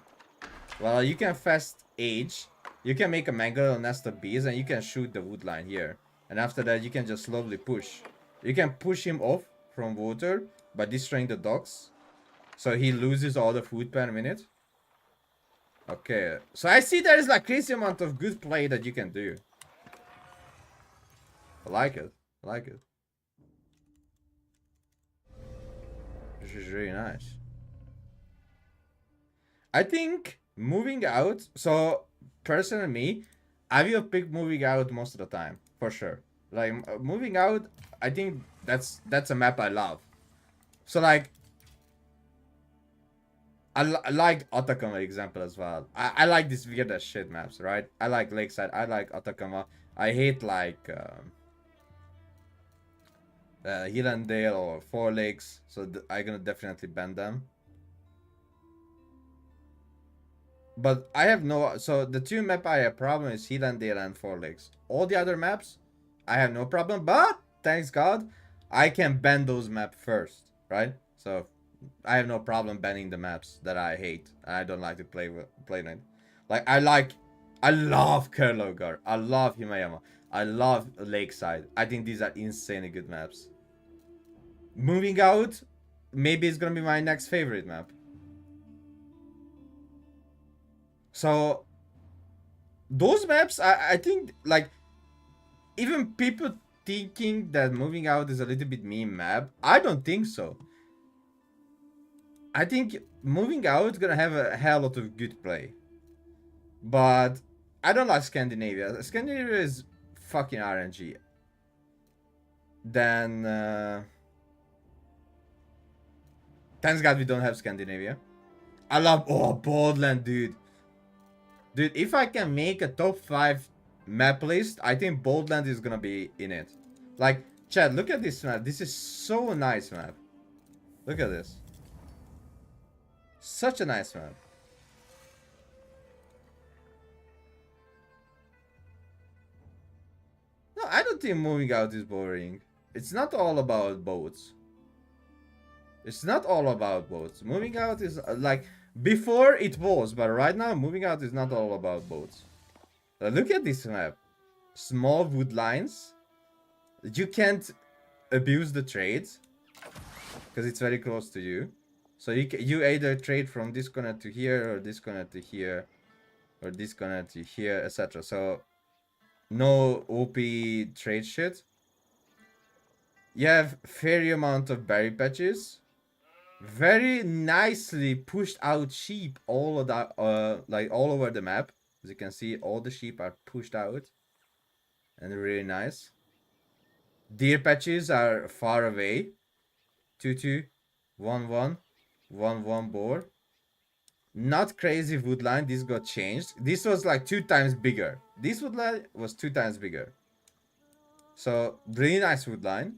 Well, you can fast age. You can make a mangle nest of bees and you can shoot the wood line here. And after that, you can just slowly push. You can push him off from water by destroying the docks. So he loses all the food per minute. Okay. So I see there is like crazy amount of good play that you can do. I like it. I like it. This is really nice. I think moving out. So personally, me, I will pick moving out most of the time for sure. Like moving out, I think that's a map I love. So like, I like Atacama example as well. I like these weird as shit maps, right? I like Lakeside. I like Atacama. I hate like Hillandale or Four Lakes. So I'm gonna definitely ban them. But I have no... So the two map I have problem is Hillandale and Four Lakes. All the other maps, I have no problem. But thanks God, I can ban those maps first, right? So I have no problem banning the maps that I hate. I don't like to play them. Like I love Kerlogar. I love Himayama. I love Lakeside. I think these are insanely good maps. Moving out, maybe it's gonna be my next favorite map. So those maps, I think, like, even people thinking that moving out is a little bit meme map, I don't think so. I think moving out is gonna have a hell lot of good play. But I don't like Scandinavia. Scandinavia is fucking RNG. Then thanks God we don't have Scandinavia. I love Boldland, dude. Dude, if I can make a top 5 map list, I think Boldland is gonna be in it. Like, Chad, look at this map. This is so nice map. Look at this. Such a nice map. No, I don't think moving out is boring. It's not all about boats. It's not all about boats. Moving out is like... Before it was, but right now moving out is not all about boats. Look at this map. Small wood lines. You can't abuse the trades because it's very close to you. So you either trade from this corner to here, or this corner to here, or this corner to here, etc. So no OP trade shit. You have fair amount of berry patches. Very nicely pushed out sheep all of that, like all over the map. As you can see, all the sheep are pushed out, and really nice. Deer patches are far away. 2-2, 1-1, 1-1 boar. Not crazy woodline. This got changed. This was like 2 times bigger. This woodline was 2 times bigger. So really nice woodline.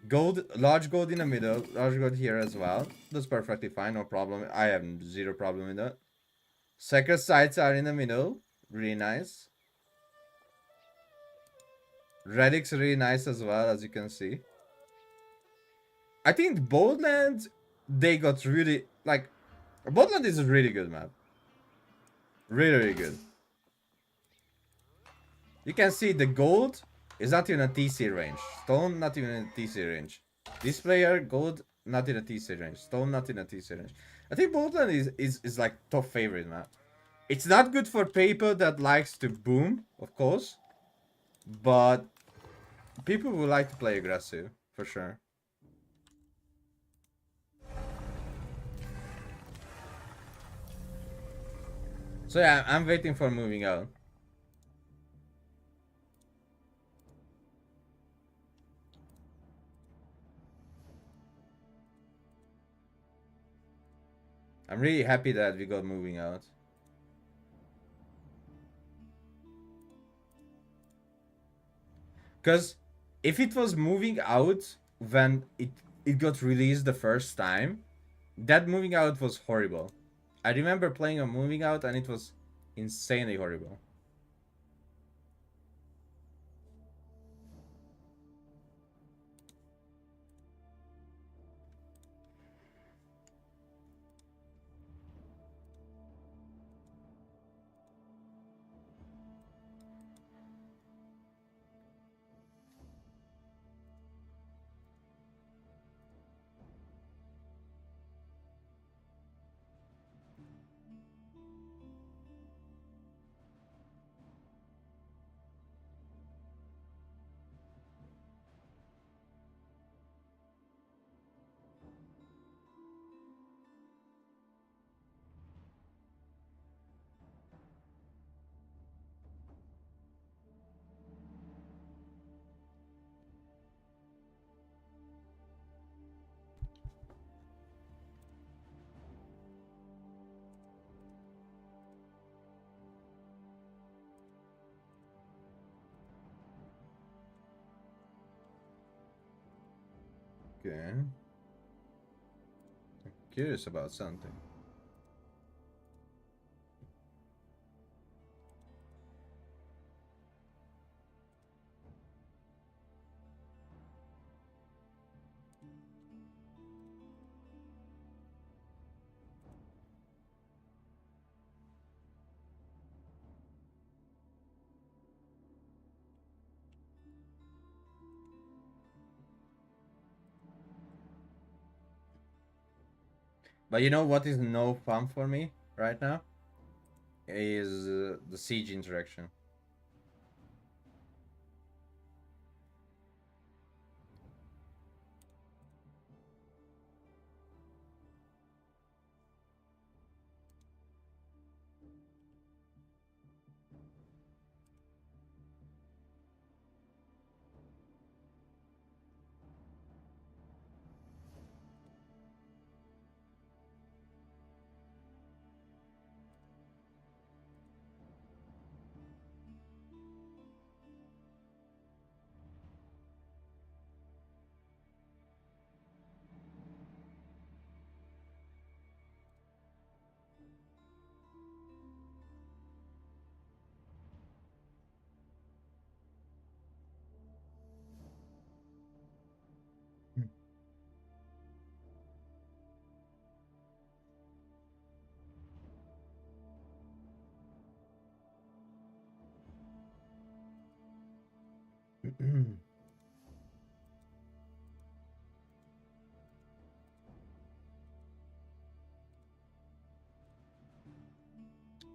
Gold, large gold in the middle, large gold here as well. That's perfectly fine, no problem. I have zero problem with that. Sacred sites are in the middle, really nice. Relics really nice as well, as you can see. I think Boldland, they got really, like, Boldland is a really good map. Really, really good. You can see the gold is not even a TC range. Stone, not even in a TC range. This player, gold, not in a TC range. Stone, not in a TC range. I think Boldland is like top favorite map. It's not good for people that likes to boom, of course. But people who like to play aggressive, for sure. So yeah, I'm waiting for moving out. I'm really happy that we got moving out. Because if it was moving out when it got released the first time, that moving out was horrible. I remember playing a moving out and it was insanely horrible. Okay. I'm curious about something. But you know what is no fun for me right now? Is the siege interaction.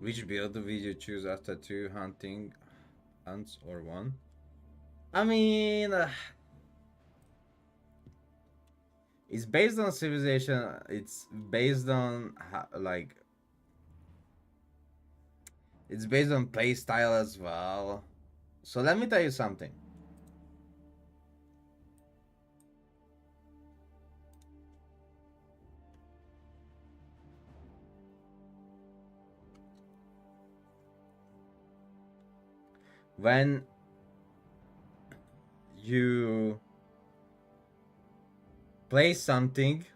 Which build would you choose after 2 hunting hunts or 1? I mean, it's based on civilization. It's based on like it's based on play style as well. So let me tell you something. When you play something,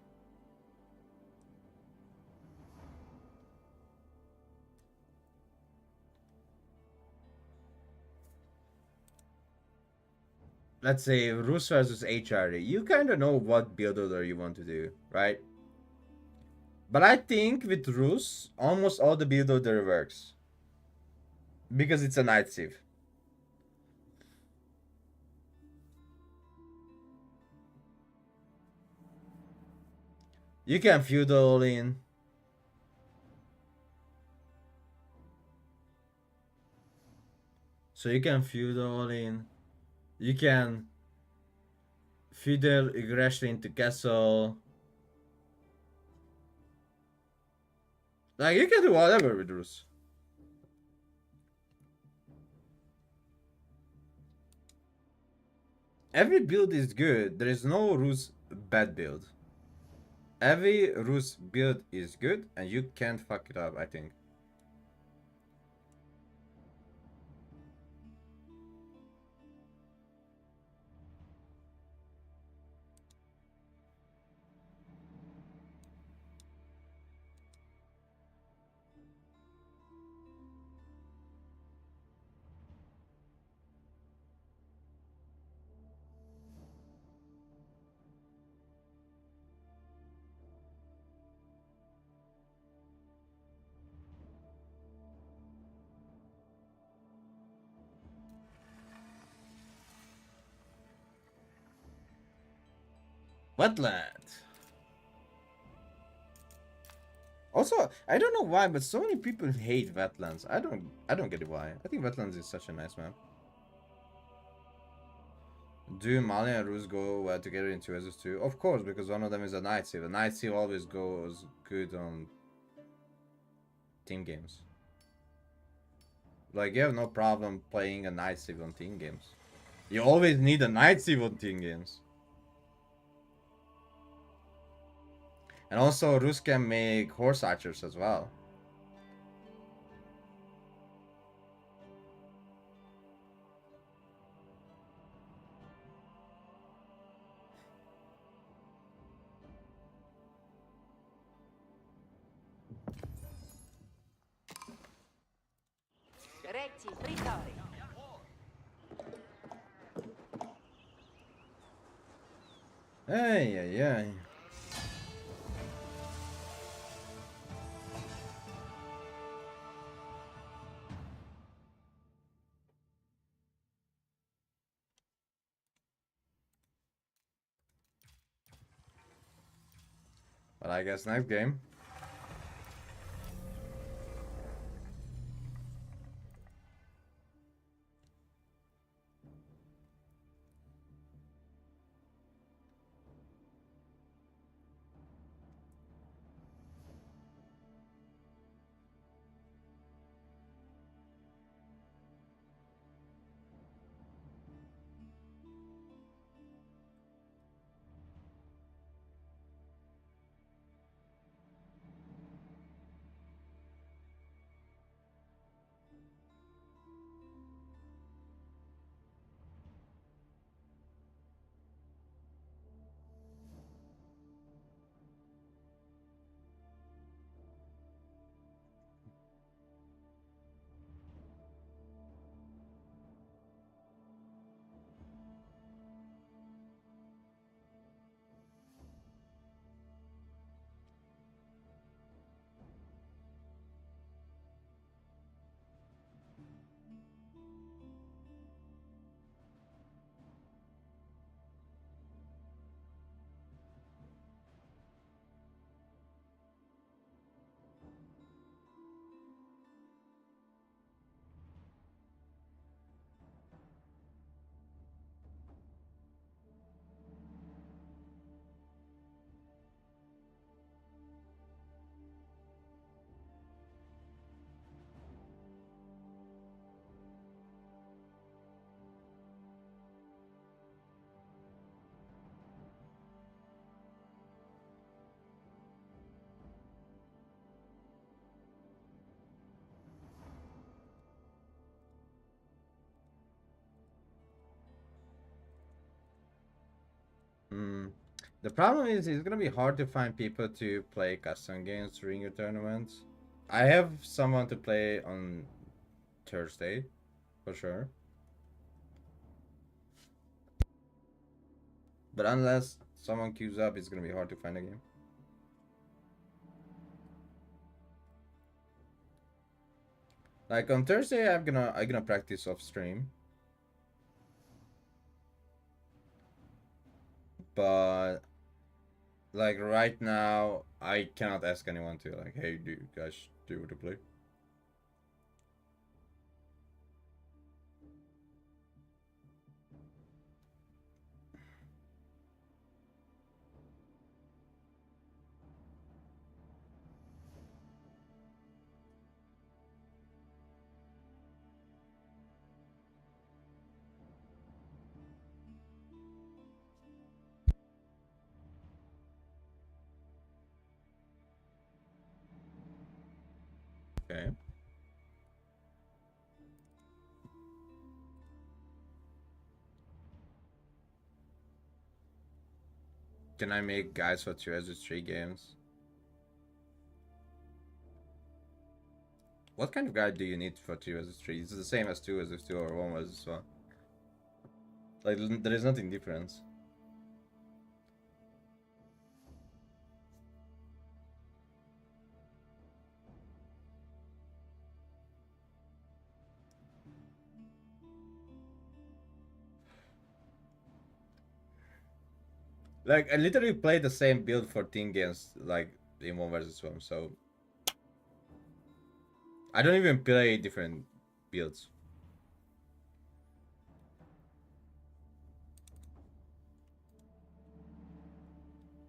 let's say Rus versus HRD, you kind of know what build order you want to do, right? But I think with Rus, almost all the build order works because it's a night civ. You can feudal in. So you can feudal in. You can feudal aggression into castle. Like you can do whatever with Rus. Every build is good. There is no Rus bad build. Every Rus build is good and you can't fuck it up, I think. Wetland. Also, I don't know why, but so many people hate wetlands. I don't get it why. I think wetlands is such a nice map. Do Mali and Rus go well together in 2 vs 2? Of course, because one of them is a night sieve. A night sieve always goes good on team games. Like you have no problem playing a night sieve on team games. You always need a night sieve on team games. And also, Rus can make horse archers as well. Tretji, pritori. Ay, ay, ay. But I guess next game. The problem is it's gonna be hard to find people to play custom games during your tournaments. I have someone to play on Thursday, for sure. But unless someone queues up, it's gonna be hard to find a game. Like on Thursday, I'm gonna practice off stream. But like right now, I cannot ask anyone to like, hey, do you guys do to play? Okay. Can I make guys for 2 as 3 games? What kind of guide do you need for 2 as 3? Is it the same as 2 as 2 or 1 as 1? Like, there is nothing different. Like, I literally played the same build for 10 games, like, in 1 versus 1, so... I don't even play different builds.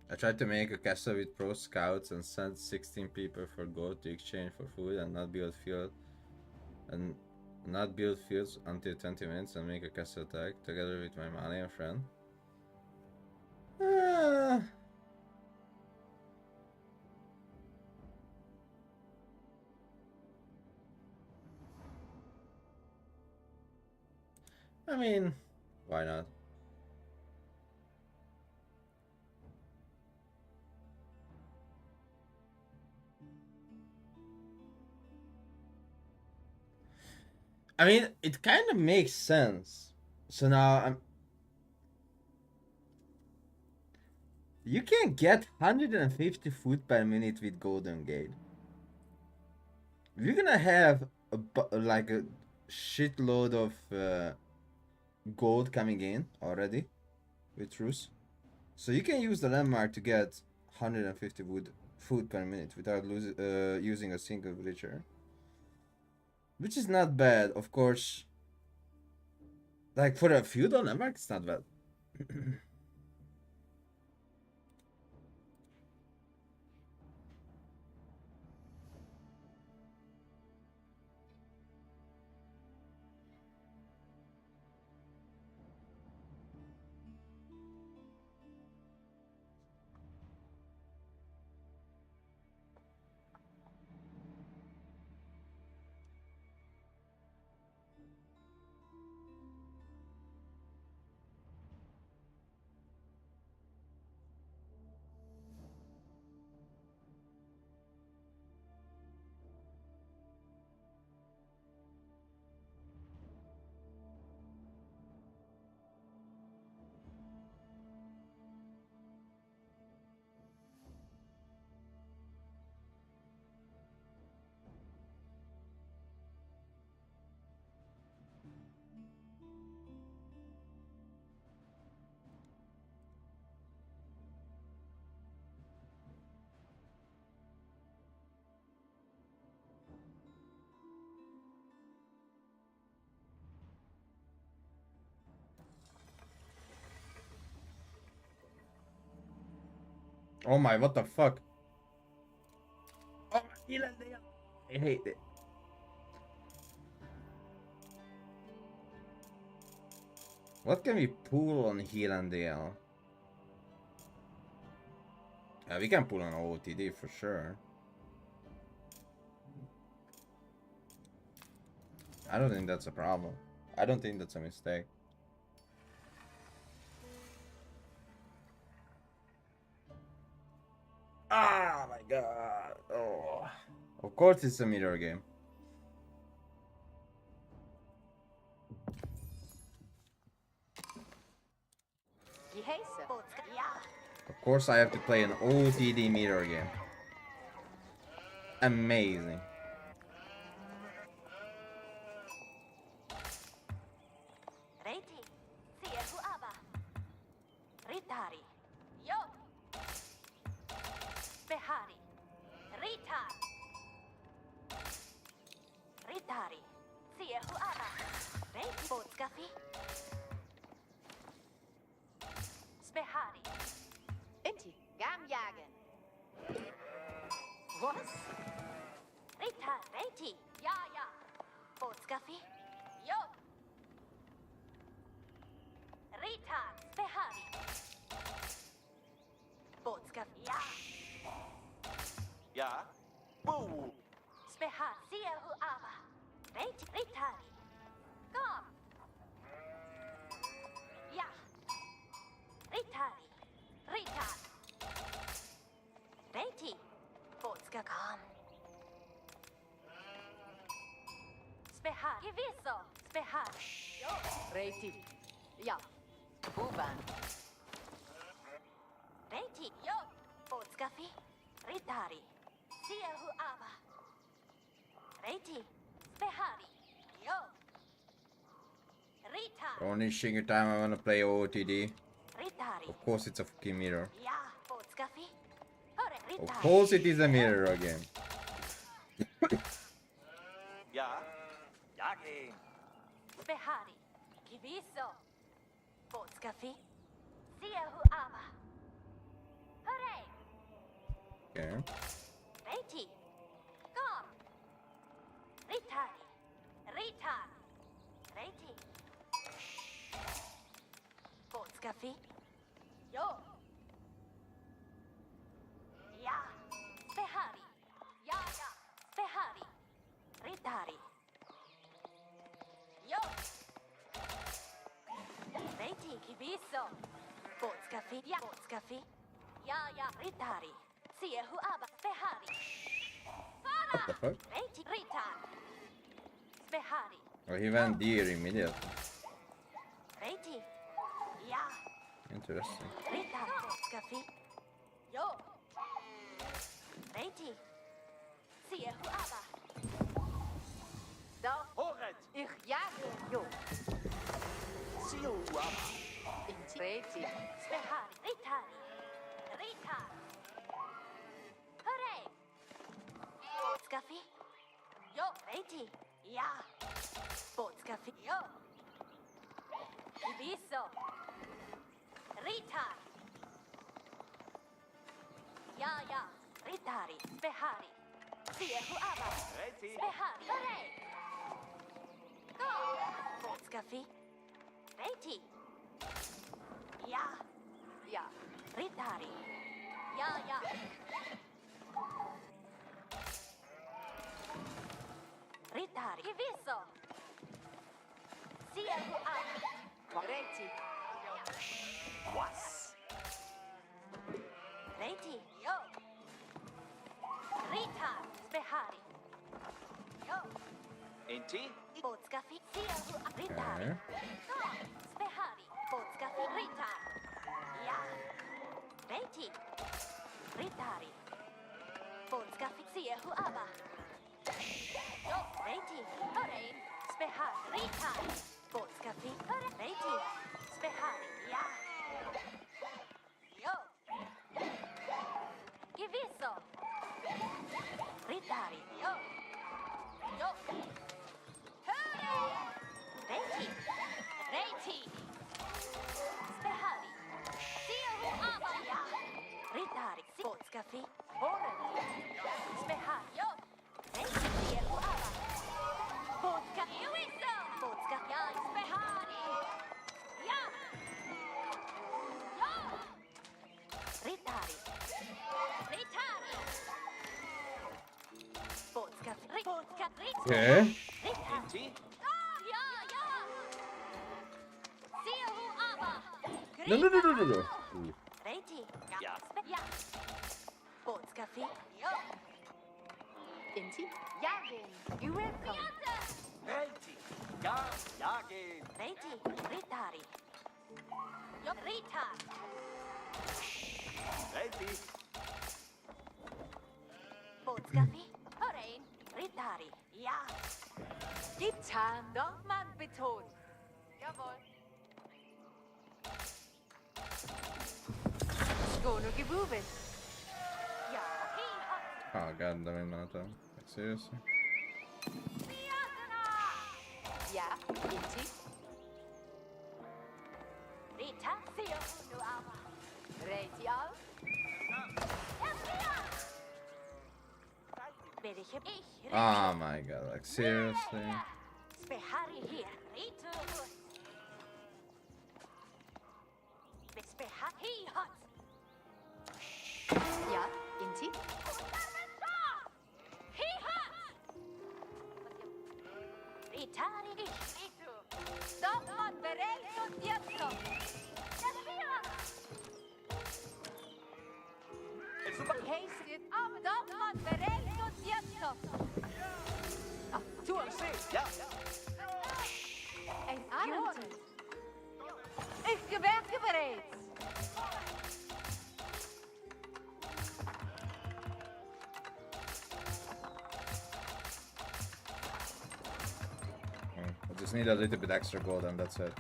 I tried to make a castle with pro scouts and sent 16 people for gold to exchange for food and not build field and not build fields until 20 minutes and make a castle attack together with my Malian friend. I mean, why not? I mean, it kind of makes sense. So now you can get 150 food per minute with Golden Gate. We're gonna have like a shitload of gold coming in already with truce. So you can use the landmark to get 150 food per minute without using a single villager. Which is not bad, of course. Like for a feudal landmark, it's not bad. Oh my, what the fuck? Oh, I hate it. What can we pull on Healandale? We can pull on OTD for sure. I don't think that's a problem. I don't think that's a mistake. Ah, my god. Oh. Of course it's a mirror game. Of course I have to play an OTD mirror game. Amazing. Ja? Boom! Reiti. Ja. Buban. Only single time I wanna play OTD. Of course it's a fucking mirror. Of course it is a mirror again. Ja? Ja, gehen. Okay. What the fuck? Oh, he went deer immediately. Ready? Ja. Interesting. Rita. Skaffi. Jo. Ready? Siehe aber. Da, Horet! ich jage. Jo. Inti. Reti. Spehari. Ritari. Rita. Hooray! Skaffi. Jo. Ready? Ja. Skaffi. Jo. Ibiso. Rita. Ja. Ritari. Spehari. Siehe aber. Ready! Spehari. Hooray! Go. Skaffi. Ready? Ja. Ja. Ritari. Ja. Ritari. Ibiso. Siehe aber. Reti. Was? Ready? Jo. Rita. Spehari. Jo. Inti? Skaffi. Siehe Ritari. Okay. Go. Spehari. Skaffi. Rita. Ja. Ready? Ritari. Skaffi. Siehe aber. Jo. Ready? Hooray. Spehari. Rita. Skaffi. Ready? Spehari. Ja. Jo. Gewisso. Ritari. Jo. Hooray! Reiti. Spehari. Siehu aber. Ja. Ritari. Skaffi. Horen. Spehari. Jo. Reiti. Siehu aber. Skaffi. Gewisso. Skaffi. Ja. Spehari. Ja. Jo. Ritari. Ritari. Skaffi. Skaffi. Okay. Ritari. Inti? Ja. Siehu aber. No. Ready? Ja. Ja. Skaffi. Jo. Inti. Jagen. You welcome. Ready! Ja, jagen! Ready? Ritari. Jo. Rita. Ready! Skaffi. Hooray. Ritari. Ja. Getan. Doch, man betont. Jawohl. Skåne gebuben. Ja. Hi. Oh god damn it, Manata. Like, seriously? Ja. Inti. Rita. Siehu nu aber. Reti al. Ich. Oh my god, like seriously? Spehari hier. Ritu. Spehari hot. Ja. Inti. He hot. Ritari. Ich. Ritu. Doch, man bereit und jetzt noch. Hasted. Aber doch, man bereit und jetzt noch. Ah, du hast Ja! ein Ademzug. Ich gewerke bereits. I just need a little bit extra gold and that's it.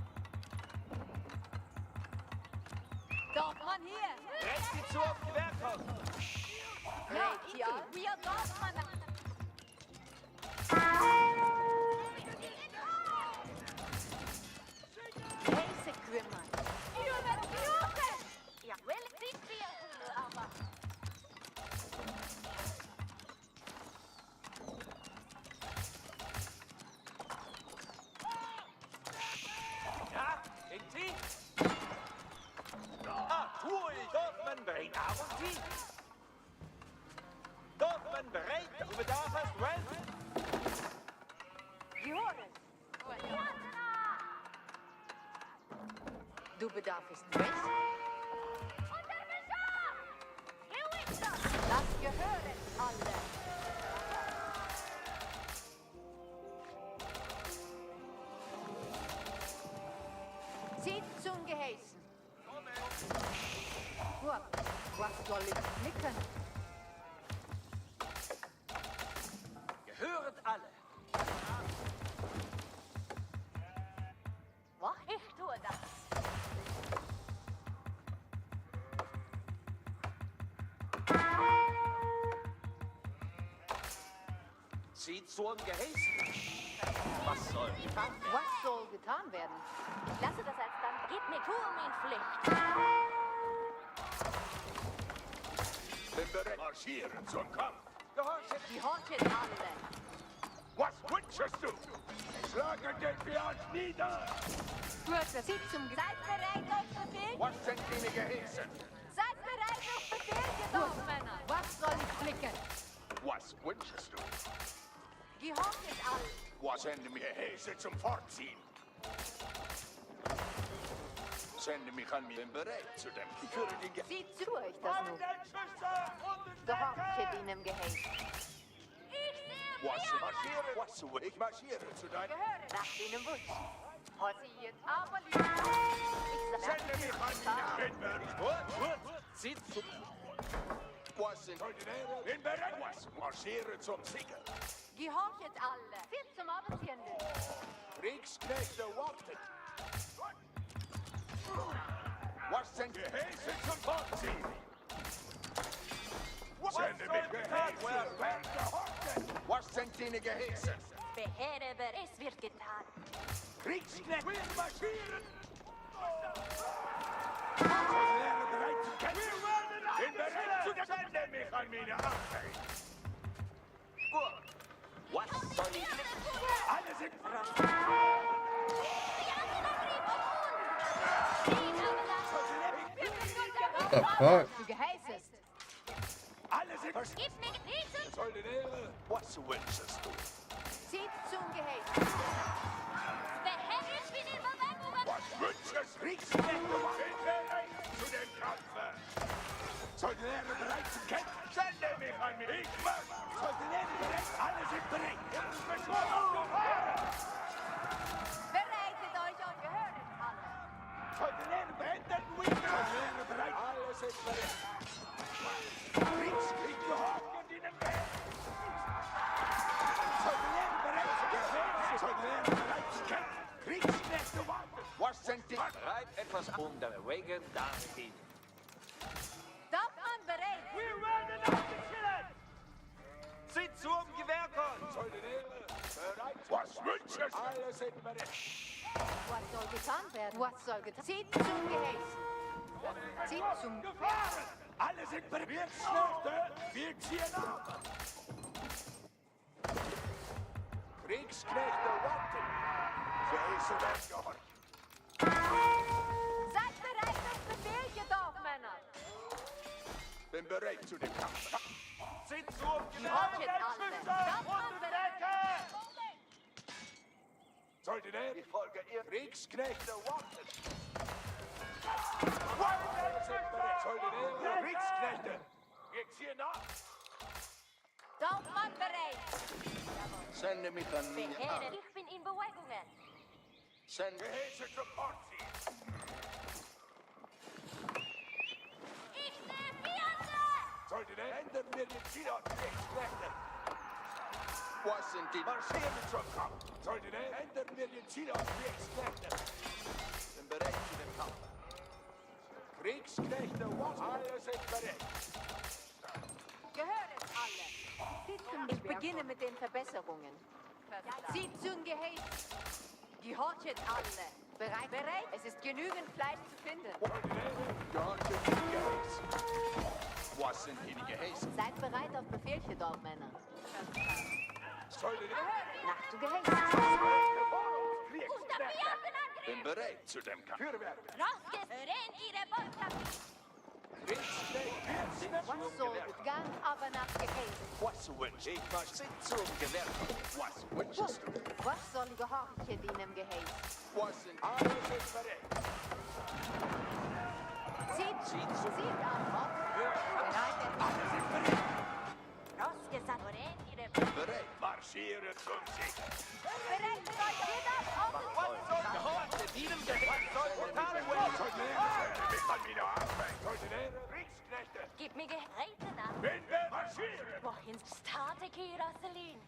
Doch, man hier. Recht zu auf Gewehrkopf! Reti al. Wir doch, man. Hase Grimmer. Ja. Well, sieht wir aber. Ja, Inti? Hui, Dortmund bereit, Aronti? Dortmund bereit, hoe bedarf het wel? Joris. Du bedarfst nicht. Das gehören alle. geheißen. Gut, was soll ich flicken? Gehöret alle. Was? Ich tue das. Zieht zum Geheißen. Was soll getan werden? Was soll getan werden? Ich lasse das als dann. Gib mir Turm in Pflicht. Bin bereit. Marschieren zum Kampf. Gehorchet. Gehorchet alle. Was wünschest du? Schlage den Björn nieder. Gut, zieht zum Seid bereit auf Befehl. Was sind deine Geheißen? Seid bereit auf Befehl, ihr Dorfmänner. Was soll ich flicken? Was wünschest du? Gehorchet alle. Was sende mir Häse zum Fortziehen? Sende mich an mir bereit zu dem. Ich höre die Ge Sieht zu euch das nun. Gehorchet ihnen geheißen. Was marschiere? Was will ich marschiere zu deinem? Gehöret nach ihnen Wunsch. Horziert, aber lieber. Ich sag, Sende mich an mir bereit. Zieht zum. Was sind bin bereit? Was marschiere zum Sieger? Gehorchet alle. Zieht zum Arbeitshimmel. Kriegsknechte warten. Was sind Geheißen zum Fortziehen? Sende mich Geheißen. Wer gehortet? Was sind deine Geheißen? Beherre, es wird getan. Kriegsknechte wir marschieren. Bereit zu kämpfen. Bin bereit zu sende mich an meine Arbeit. Gut. Was soll ich flicken? Alle sind The fuck? Du geheißest. Alle sind Gib mir diesen. Soldinäre. Was wünschest du? Zieht zum Geheißen. Beherre, ich bin in Bewegung. Was wünschest Kriegsknechte? Bin bereit zu dem Kampfe. Soldinäre bereit zu kämpfen. Sende mich an mich. Ich mach. Soldinäre bereit. Alle sind bereit. Bereitet euch und gehöret alle. Soldinäre beenden wir. Soldinäre bereit. Alle sind bereit. Kriegskrieg gehorcht ihnen weg. Soldinäre bereit zu kämpfen. Soldinäre bereit zu kämpfen. Kriegsknechte warten. Was sind die? Bereit etwas unterwegs dahin. Dorfmann bereit. Wir werden abgeschillt. Zieht zum Gewehrkorn. Soldinäre bereit. Was wünschest du? Alle sind bereit. Was soll getan werden? Was soll getan? Zieht zum Geheißen. Zieht zum Gefahren! Alle sind bereit. Wir Knechte, wir ziehen ab. Kriegsknechte warten. Geheißen werden gehorcht. Seid bereit auf Befehl, ihr Dorfmänner. Bin bereit zu dem Kampf. Zieht zum Gehorchet alle. Dorfmann bereit. Soldinäre, ich folge ihr. Kriegsknechte warten. Soldinäre, Kriegsknechte. Wir ziehen ab. Dorfmann bereit. Sende mich an meine Beherre, Arme. ich bin in Bewegungen. Sende Geheißen zum Fortziehen. Ich sehe Fiande. Soldinäre, ändern wir den Ziel auf Kriegsknechte. Was sind die? Marschieren zum Kampf. Soldinäre, ändern wir den Ziel auf Kriegsknechte. Bin bereit zu dem Kampf. Kriegsknechte, was? Alle sind bereit. Gehöret alle. Ich beginne mit den Verbesserungen. Zieht zum Geheißen. Gehorchet alle. Bereit? Bereit? Es ist genügend Fleisch zu finden. Gehorchet die Geheißen. Was sind die Geheißen? Seid bereit auf Befehl, ihr Dorfmänner. Soldinäre, Nach du Geheißen. Unter Fiandenangriff. bin bereit zu dem Kampf. Fürwerk. Raskes, renn ihre Bolzapfen. Kriegsknechte, Was soll gegangen, aber nach Geheißen. was wünschst du? Ich mach sie zum Gewehr. Was wünschest du? Was soll gehorchen ihnen Geheißen? Was sind alle sind bereit? Zieht an. Bereit? Alle sind bereit. Raskes, renn ihre Bereit. Marschiere zum Sieg. Bereit, Leute, geht ab. Auf den Was soll gehorcht? Ihnen gehört. Was soll getan werden? an meine Arbeit. Soldatäre, Kriegsknechte. Gib mir Geräte nach. Bin wir marschieren. Wohin starte Kiraselin?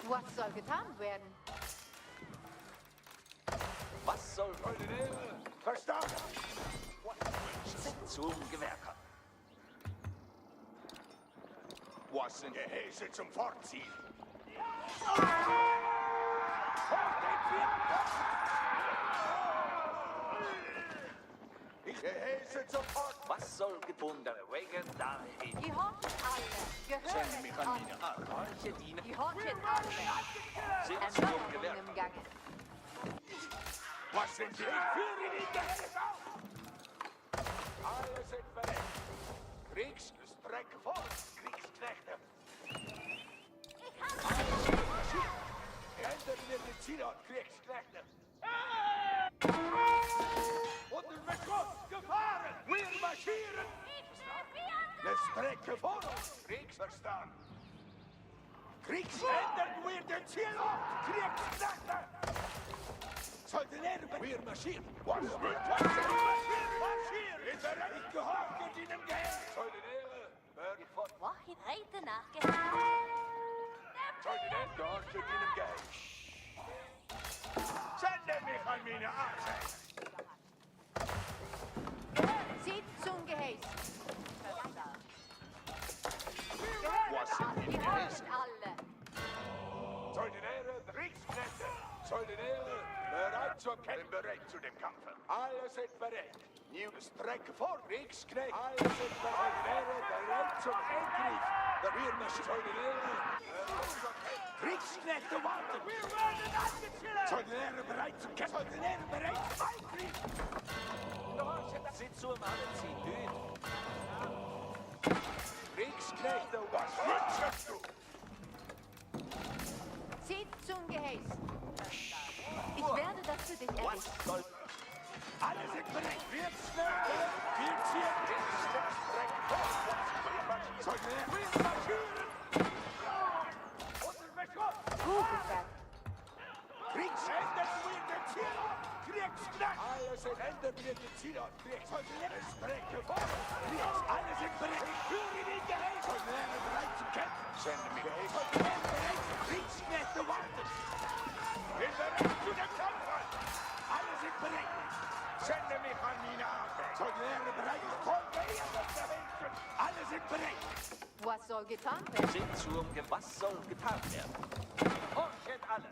Was soll getan werden? Was soll Soldatäre, verstanden. zum Gewerker? Was sind Gehäuse zum Fortziehen? Ich Gehäuse zum Fort. Was soll getan wegen dahin? Die Horten alle. Sende mich Gehören an meine alle. Arme. Solche Diener Die Horten alle. sind zum Erneuerung Gewerker. im Gange. Was sind die? Ich führe die Gehäuse auf. Alle sind verreckt. Kriegsstreck vor uns, Kriegsknechte. Ändern wir den Zielort, Kriegsknechte. Unter Beschuss, gefahren! Wir marschieren! Eine Strecke vor uns, Kriegsverstand. Ändern wir den Zielort, Kriegsknechte! Soldatäre, wir marschieren! Was wird das? Marschieren! Ich gehorche deinem Gehäuse! Soldatäre, Wohin Räte nach Soldatäre, gehorche deinem Gehäuse! Sende mich an meine Arbeit! Zieht zum Gehäß. Was sind die Die Gehäuse? Horten alle. Soldatäre, Kriegsknechte! Soldatäre, bereit zur Kämpfe! Bereit zu dem Kampfe! Alle sind bereit! New Strecke vor! Kriegsknechte! Alle sind bereit! Soldatäre, bereit zum Angriff! Wir marschieren! Soldatäre, bereit zur Kämpfe! Kriegsknechte warten! Wir werden angezählt! Soldatäre, bereit zum Kämpfen! Soldatäre, bereit zum Angriff! Sind zum Anziehen, Hüt. Kriegsknechte, was wünschst du? Zieht zum Gehäß. Ich werde das für dich Was errichten. soll Alle sind bereit! Wir schnell! Wir ziehen den Strecke vor! Soldatäre, wir marschieren! Unter Beschuss! Gut gesagt. Kriegsende wir den Zielort! Kriegsknecht! Alle sind ändern wir den Zielort! Soldatäre, Strecke vor uns! Alle sind bereit! Ich führe den Gehäuse! Soldatäre, bereit zum Kämpfen! Sende mich Gehäuse! Soldatäre, bereit! Kriegsknechte warten! Bin bereit zu dem Kampf! Alle sind bereit! Sende mich an meine Arbeit! Soldatäre, bereit! Ich folge ihren Befehlen! Alle sind bereit! Was soll getan werden? sind zum Was soll getan werden? Horchet alle.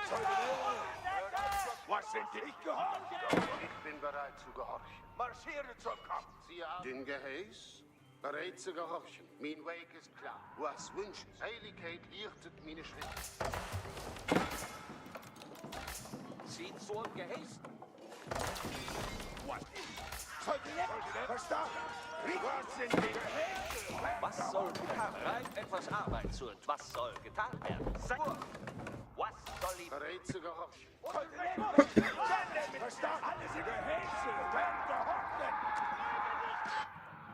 Soldatäre! Was sind die? Ich gehorche! Ich bin bereit zu gehorchen. Marschiere zum Kampf! Sie haben den Geheiß bereit zu gehorchen. Mein Weg ist klar. Was wünscht? Heiligkeit lichtet meine Schritte. Sind zum Gehäß. Was? Soldatäre! Verstanden! Was sind die Gehäuse? Was soll getan werden? Etwas Arbeit zu und was soll getan werden? Sag, was soll ich? Bereit zu gehorchen. Verstanden! Alle sind Gehäuse! Werden gehorchen!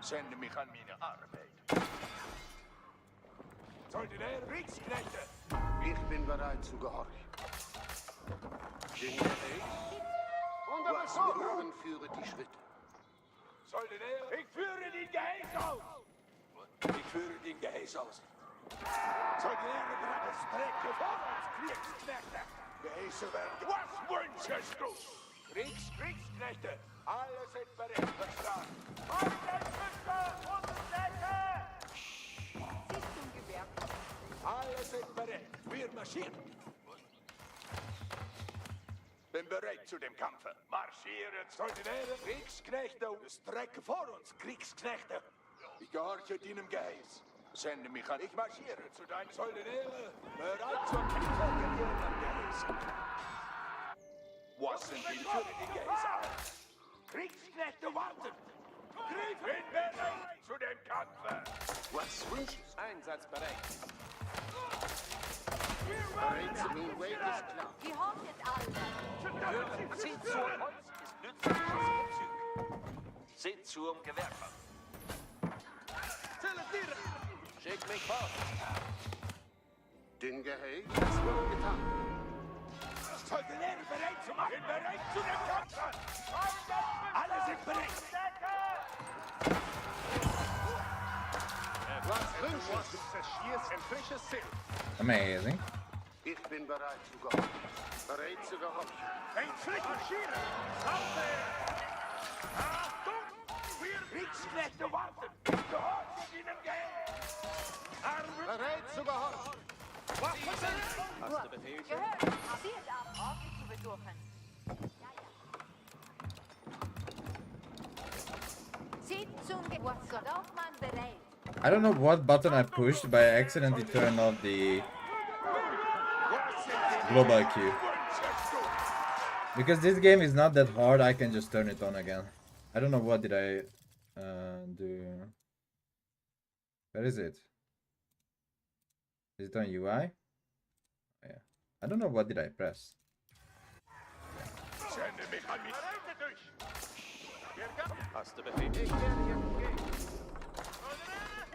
Sende mich an meine Arbeit. Soldatäre, Kriegsknechte! Ich bin bereit zu gehorchen. Den Geheiß. Was Willen führe die Schritte. Soldatäre, ich führe den Gehäuse aus! Ich führe den Gehäuse aus. Soldatäre, bereit, Strecke vor uns, Kriegsknechte! Gehäuse werden... Was wünschst du? Kriegsknechte! Alle sind bereit, verstanden! Zieht zum Gewehr. Alle sind bereit. Wir marschieren. Bin bereit zu dem Kampfe. Marschieren, Soldatäre, Kriegsknechte. Strecke vor uns, Kriegsknechte. Ich gehorche deinem Geheiß. Sende mich an. Ich marschiere zu deinen Soldatäre. Bereit zur Kämpfe gegen ihren Geheiß. Was sind die für die Geheiße? Kriegsknechte warten. Bin bereit zu dem Kampfe. Was wünscht? Einsatzbereit. Bereit zu mein Weg ist klar. Die Horten alle. Hören, sind zum Holz ist nützlich das Gezug. Sind zum Gewerker. Schick mich fort. Den Geheiß. Was wird getan? Soldeniere bereit zum Machen. Bereit zu dem Kampf. Alle sind bereit. Was wünschst du? Amazing. Ich bin bereit zu gehorchen. Bereit zu gehorchen. Ein Flick marschieren! Laufe! Achtung! Wir Kriegsknechte warten. Gehorchen ihnen gehen. Bereit zu gehorchen. Hast du Befehl? Gehört. Zielt ab. Ordentlich zu bedurchen. Zieht zum Geburtstag. Dorfmann bereit. I don't know what button I pushed, but I accidentally turned off the global queue. Because this game is not that hard, I can just turn it on again. I don't know what did I do. Where is it? Is it on UI? Yeah. I don't know what did I press. Sende mich an mich. Hast du Befehl? Ich werde jetzt gehen.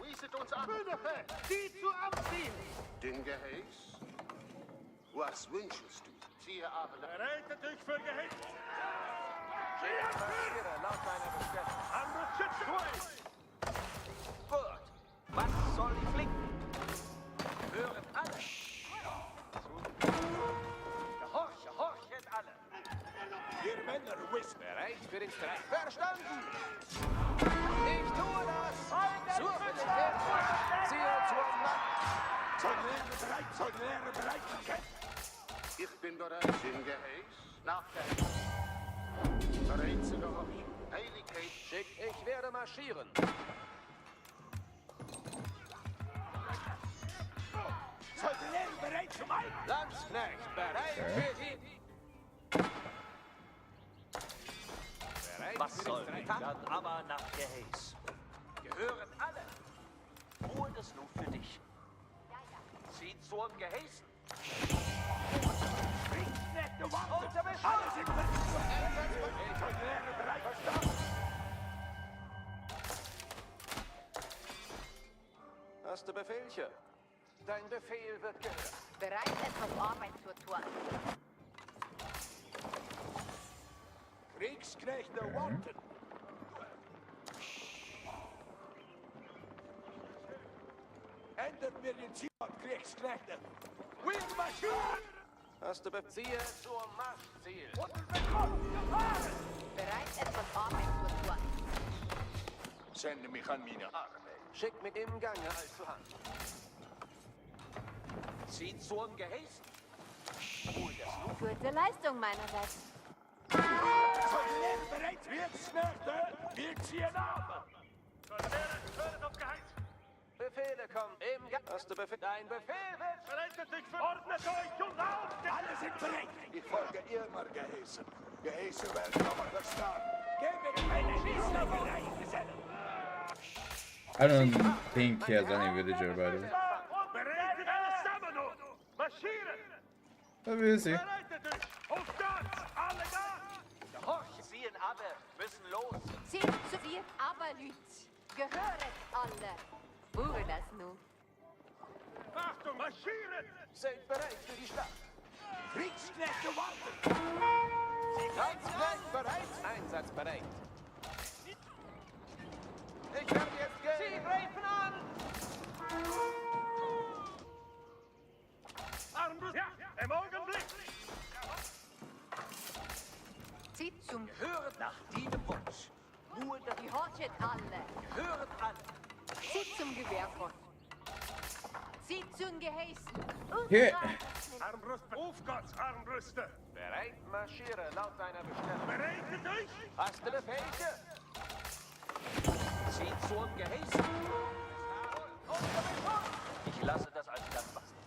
Wieset uns an. die zu abziehen! Den Geheiß? Was wünschst du? Ziehe aber nach. Bereitet euch für Geheiß! Marschiere laut deiner Bestellung. Andere Schütze! Gut. Was soll ich flicken? Hören alle. Gehorchet alle. Ihr Männer wissen. Bereit für den Streik. Verstanden. Ich tue das. Zur Militär. Ziehe zum Land. Soldeniere bereit. Soldeniere bereit zum Kämpfen. Ich bin bereit. Den Geheiß? Nach Geheiß. Bereit zu gehorchen. Heiligkeit. Schick, ich werde marschieren. Soldeniere bereit zum Ein. Landsknecht, bereit für die... Bereit was soll getan, aber nach Geheiß. Gehören alle. Ruhe das nur für dich. Zieht zum Geheißen. Kriegsknechte warten. Unter Beschuss. Alle sind bereit. Soldeniere bereit. Verstanden. Hast du Befehlchen? Dein Befehl wird gehört. Bereit, etwas Arbeit zu tun. Kriegsknechte warten. Ändern wir den Ziel, Kriegsknechte. Wir marschieren. Hast du Befehl zum Marschziel? Bereit, etwas Arbeit zu tun. Sende mich an meine Arme. Schick mit im Gange allzu Hand. Zieht zum Geheißen. Hol das Luft. Gute Leistung meinerseits. Soldeniere bereit. Kriegsknechte, wir ziehen ab. Hört auf Geheiß! Befehle kommen im Gange. Hast du Befehl? Dein Befehl wird... Bereitet euch für... Ordnet euch und auf! Alle sind bereit. Ich folge immer Geheißen. Geheißen werden aber verstanden. Gebe keine Schießerei, Gesellen. I don't think he has any villager, by the way. Bereitet alles zusammen noch! Marschieren! But we'll see. Bereitet euch! Auf das! Alle da! Horch, ziehen alle. Müssen los. Zieht zu viel, aber Lüt. Gehöret alle. Ruhe das nun. Achtung, marschieren! Seid bereit für die Schlacht. Kriegsknechte warten. Landsknecht bereit. Einsatzbereit. Ich werde jetzt gehen. Sie greifen an. Armbrust! Ja, im Augenblick! Zieht zum Höret nach deinem Wunsch. Nur das Gehorchet alle. Höret an. Zieht zum Gewehrfort. Zieht zum Geheißen. Hier. Armbrust! Aufgott, Armbrüste! Bereit, marschiere laut deiner Bestellung. Bereitet euch! Hast du Befehle? Zieht zum Geheißen. Ich lasse das als Landmassen.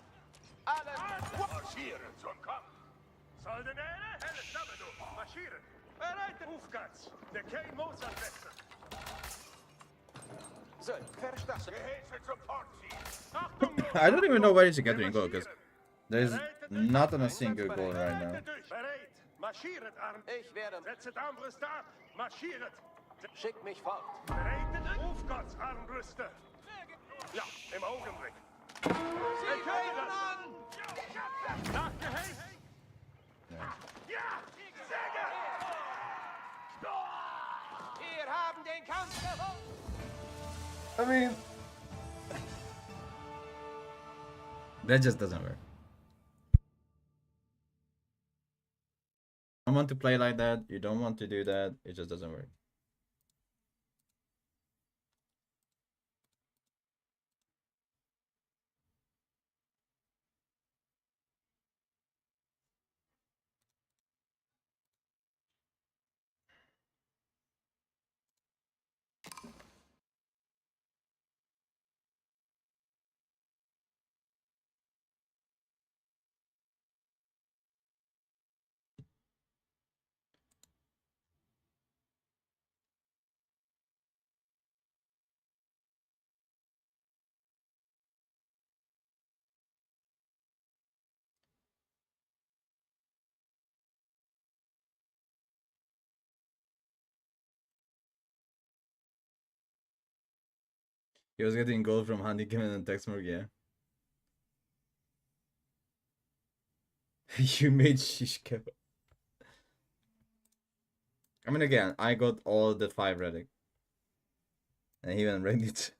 Alle Marschieren zum Kampf! Soldeniere, helle Stamme du! Marschieren! Bereitet Aufgott! Der Kein muss ansetzen! so, verstanden. Geheißen zum Fortziehen! Achtung! I don't even know where is the gathering goal, because there's not on a single goal right now. Bereitet euch! Bereit! Marschiert, Arm! Ich werde... Setzet Armbrüste ab! Marschiert! Schick mich fort. Bereitet Aufgott, Armbrüste! Ja, im Augenblick! Sie greifen an! Nach Geheiß! I mean, that just doesn't work. You don't want to play like that. You don't want to do that. It just doesn't work. He was getting gold from Handicap and Texmurg, yeah. You made shish kebab. I mean, again, I got all the 5 relic. And he went Regnitz.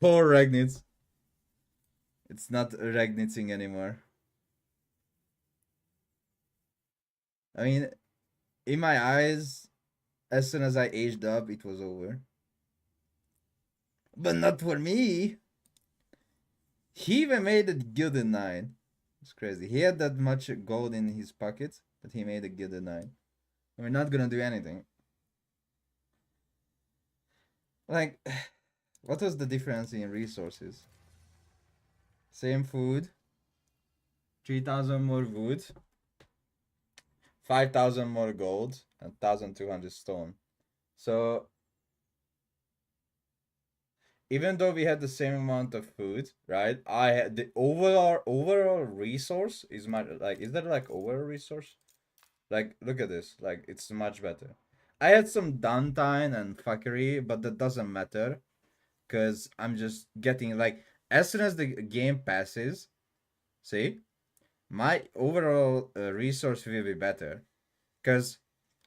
Poor Regnitz. It's not Regnitzing anymore. I mean, in my eyes, as soon as I aged up, it was over. But not for me. He even made a Gilded 9. It's crazy. He had that much gold in his pockets that he made a Gilded 9. We're not gonna do anything. Like, what was the difference in resources? Same food. 3,000 more wood. 5,000 more gold. And 1,200 stone. So, even though we had the same amount of food, right? I had the overall resource is much like, is that like overall resource? Like, look at this. Like, it's much better. I had some downtime and fuckery, but that doesn't matter. Because I'm just getting, like, as soon as the game passes, see? My overall resource will be better. Because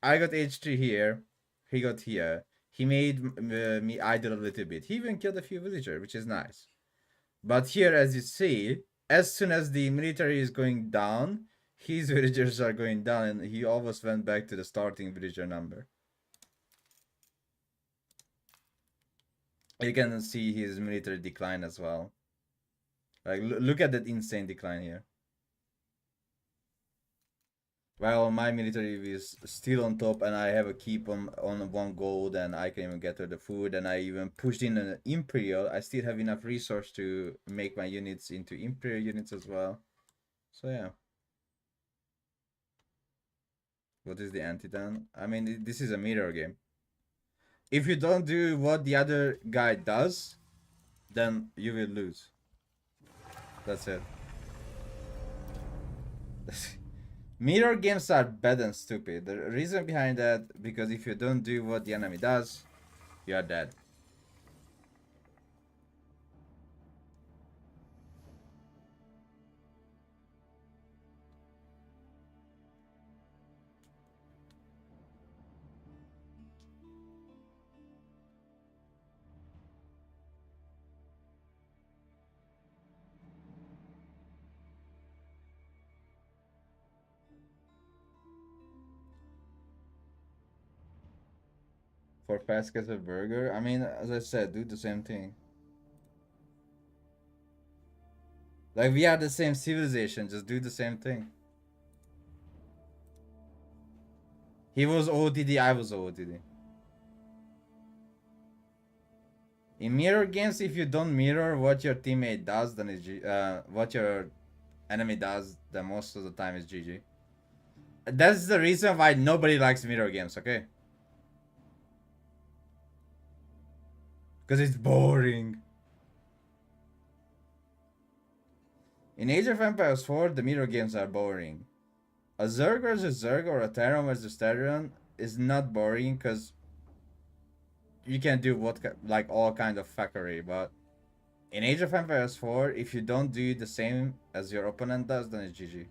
I got H3 here. He got here. He made me idle a little bit. He even killed a few villagers, which is nice. But here, as you see, as soon as the military is going down, his villagers are going down, and he almost went back to the starting villager number. You can see his military decline as well. Like, look at that insane decline here. Well, my military is still on top, and I have a keep on 1 gold, and I can even get her the food, and I even pushed in an Imperial. I still have enough resource to make my units into Imperial units as well. So yeah. What is the anti-dan? I mean, this is a mirror game. If you don't do what the other guy does, then you will lose. That's it. Mirror games are bad and stupid. The reason behind that, because if you don't do what the enemy does, you are dead. For fast casual burger, I mean, as I said, do the same thing. Like, we are the same civilization, just do the same thing. He was OTD, I was OTD. In mirror games, if you don't mirror what your teammate does, then it's what your enemy does, then most of the time is GG. That's the reason why nobody likes mirror games, okay? Because it's boring. In Age of Empires 4, the mirror games are boring. A Zerg versus Zerg or a Terran versus Terran is not boring because you can do what like all kind of fuckery, but in Age of Empires 4, if you don't do the same as your opponent does, then it's GG.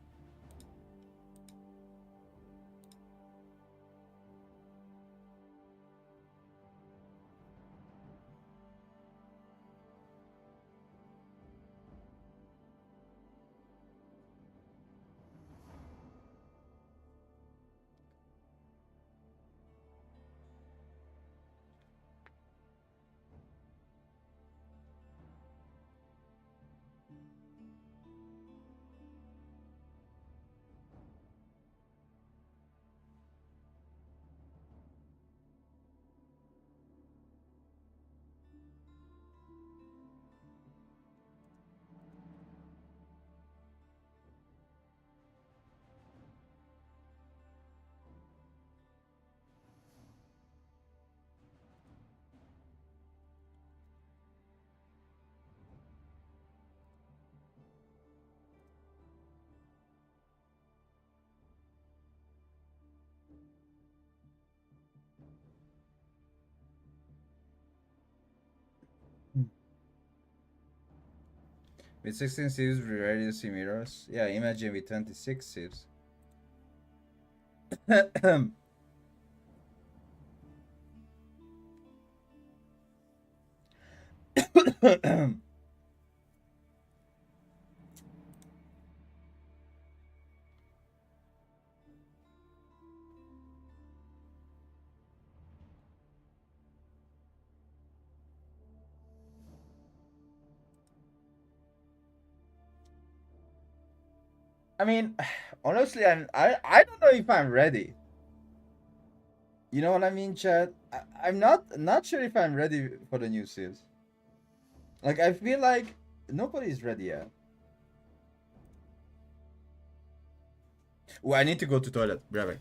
With 16 sieves, we rarely see mirrors. Yeah, imagine with 26 sieves. I mean, honestly, I don't know if I'm ready. You know what I mean, Chad? I'm not sure if I'm ready for the new series. Like, I feel like nobody's ready yet. Well, I need to go to toilet. Be right back.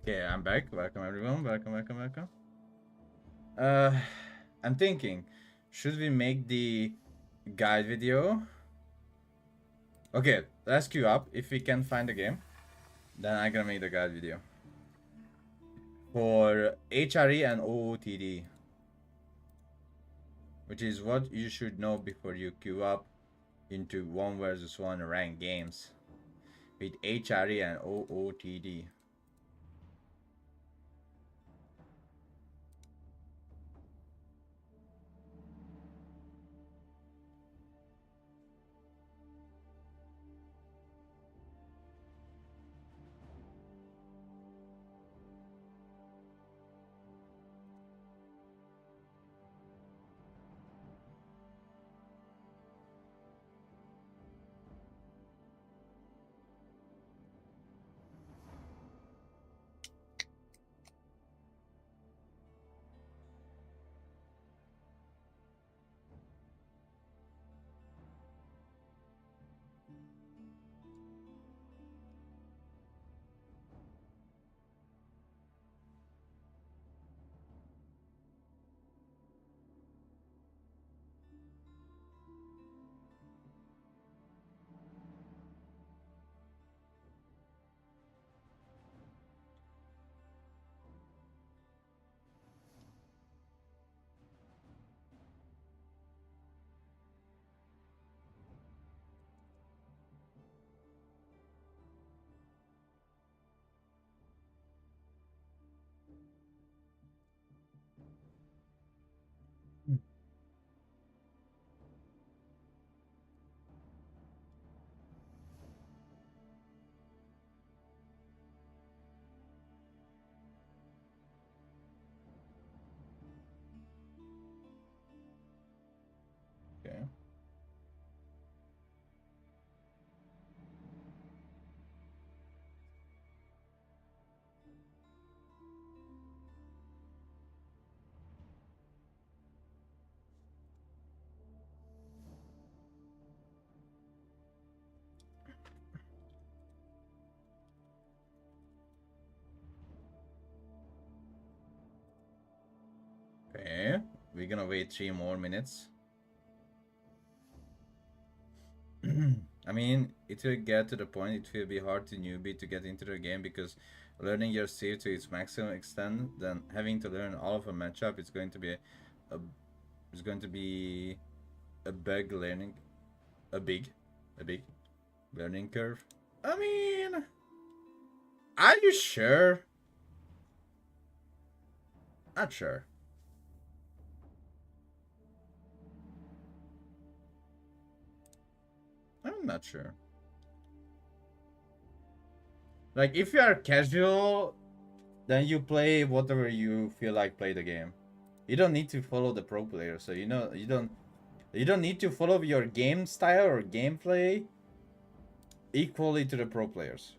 Okay, I'm back. Welcome everyone. Welcome. I'm thinking, should we make the guide video? Okay, let's queue up. If we can find the game, then I'm gonna make the guide video for HRE and OOTD, which is what you should know before you queue up into 1 versus 1 ranked games with HRE and OOTD. Okay. Okay, we're gonna wait 3 more minutes. I mean, it will get to the point, it will be hard to newbie to get into the game because learning your civ to its maximum extent, then having to learn all of a matchup, it's going to be a big learning, a big learning curve. I mean, are you sure? Not sure. I'm not sure. Like, if you are casual, then you play whatever you feel like play the game. You don't need to follow the pro player, so you know you don't need to follow your game style or gameplay equally to the pro players.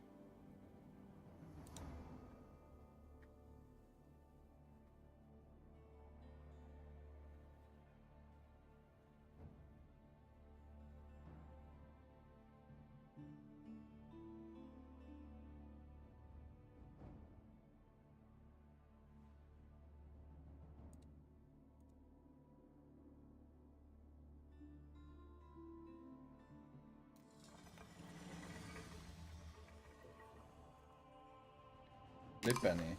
Penny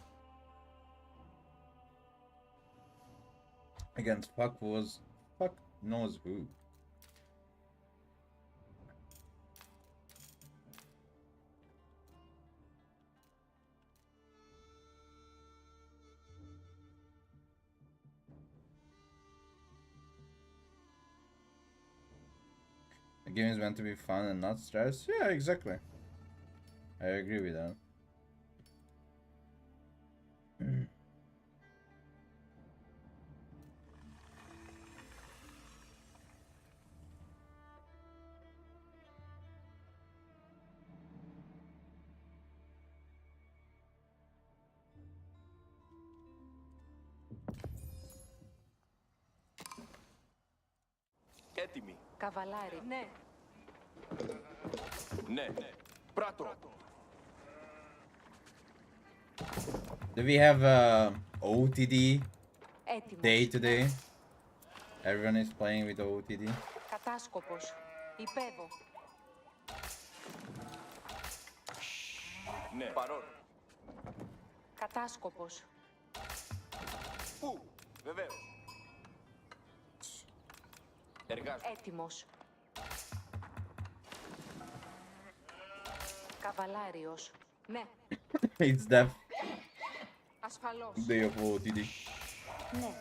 against fuck knows who. The game is meant to be fun and not stress. Yeah, exactly. I agree with that. Έτοιμοι. Καβαλάρι. Ναι. Ναι. Πράτο. Do we have OTD Έτοιμος. day today? Everyone is playing with OTD. Κατάσκοπος. Υπέβω. Ναι. Παρόν. Κατάσκοπος. Πού? Βεβαίως. Εργάζομαι. Έτοιμος. Καβαλάριος. Ναι. It's the Ασφαλώς. day of OTD. Ναι.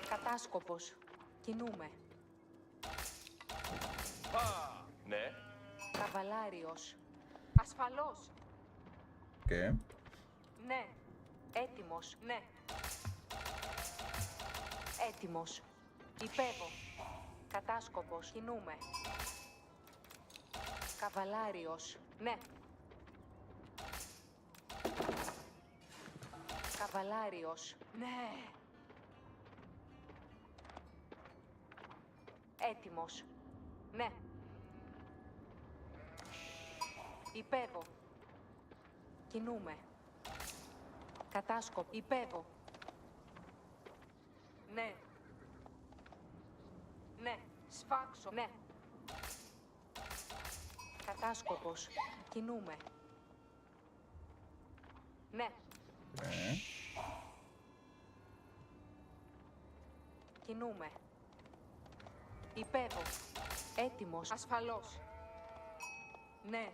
Κατάσκοπος. Κινούμε. Ναι. Καβαλάριος. Ασφαλώς. Okay. Ναι. Έτοιμος. Ναι. Έτοιμος. Υπέβω. Κατάσκοπος. Κινούμε. Καβαλάριος. Ναι. Καβαλάριος. Ναι. Έτοιμος. Ναι. Υπέβω. Κινούμε. Κατάσκοπο. Υπέβω. Ναι. Ναι. Σφάξω. Ναι. Κατάσκοπος. Κινούμε. Ναι. Okay. Κινούμε. Υπέβω. Έτοιμος. Ασφαλώς. Ναι.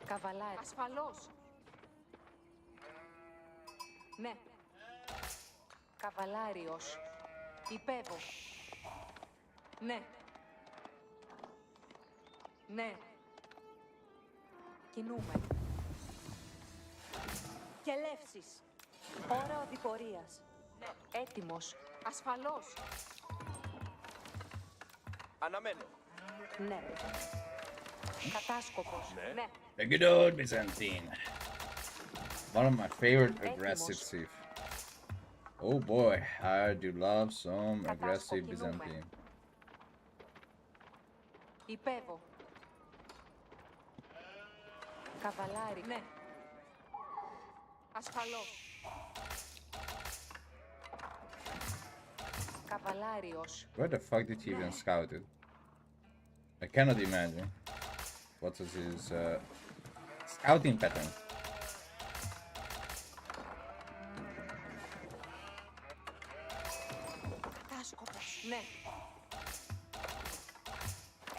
Καβαλάρι. Ασφαλώς. Ναι. Καβαλάριος. Υπέβω. Ναι. Ναι. Κινούμε. Κελεύσεις. Ώρα οδηπορίας. Ναι. Έτοιμος. Ασφαλώς. Αναμένω. Ναι. Κατάσκοπος. Ναι. The good old Byzantine. One of my favorite aggressive civ. Oh boy, I do love some aggressive Byzantine. Υπέβω. Καβαλάρι. Ναι. Ασφαλώς. Καβαλάριος. Where the fuck did he even scout it? I cannot imagine. What was his scouting pattern? Κατάσκοπος. Ναι.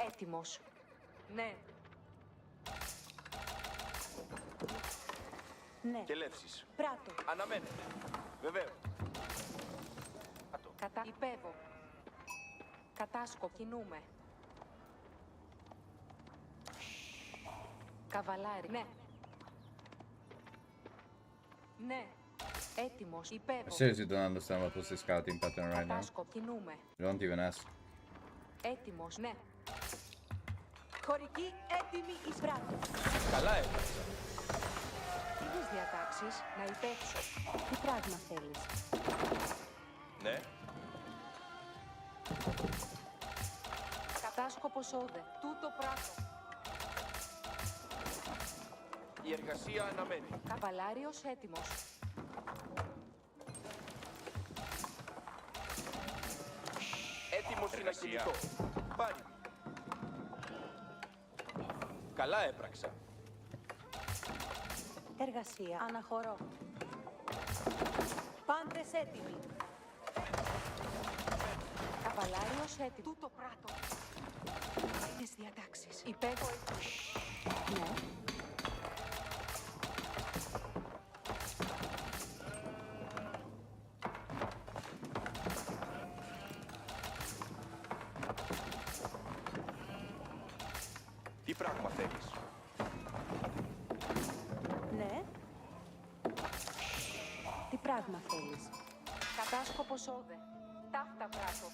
Έτοιμος. Ναι. Ναι. Κελεύσεις. Πράτο. Αναμένω. Βεβαίως. Κατά. Υπέβω. Κατάσκοπο. Κινούμε. Καβαλάρι. Ναι. Ναι. Έτοιμος. I Υπέβω. seriously don't understand what was his scouting pattern right now. Κατάσκοπο. Κινούμε. Don't even ask. Έτοιμος. Ναι. Χωρική έτοιμη εις πράτο. Καλά έπαιξα. Ίδιες διατάξεις να υπέψω. Τι πράγμα θέλεις? Ναι. Κατάσκοπος όδε. Τούτο πράτο. Η εργασία αναμένει. Καβαλάριος έτοιμος. Έτοιμος είναι κινητό. Πάρει. Καλά έπραξα. Εργασία. Αναχωρώ. Πάντες έτοιμοι. Καβαλάριος έτοιμος. Τούτο πράτο. Ίδιες διατάξεις. Υπέβω έτοιμος. Ναι. Τι πράγμα θέλεις? Ναι. Τι πράγμα θέλεις? Κατάσκοπος όδε. Ταύτα πράτο.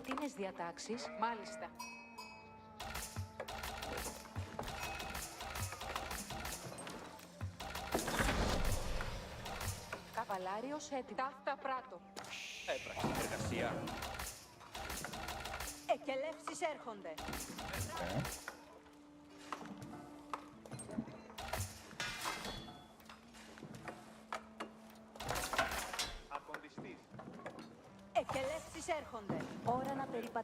Τίνες διατάξεις. Μάλιστα. Καβαλάριος έτοιμος. Ταύτα πράτο. Έπραξα. Εργασία. Εκελεύσεις έρχονται. Okay.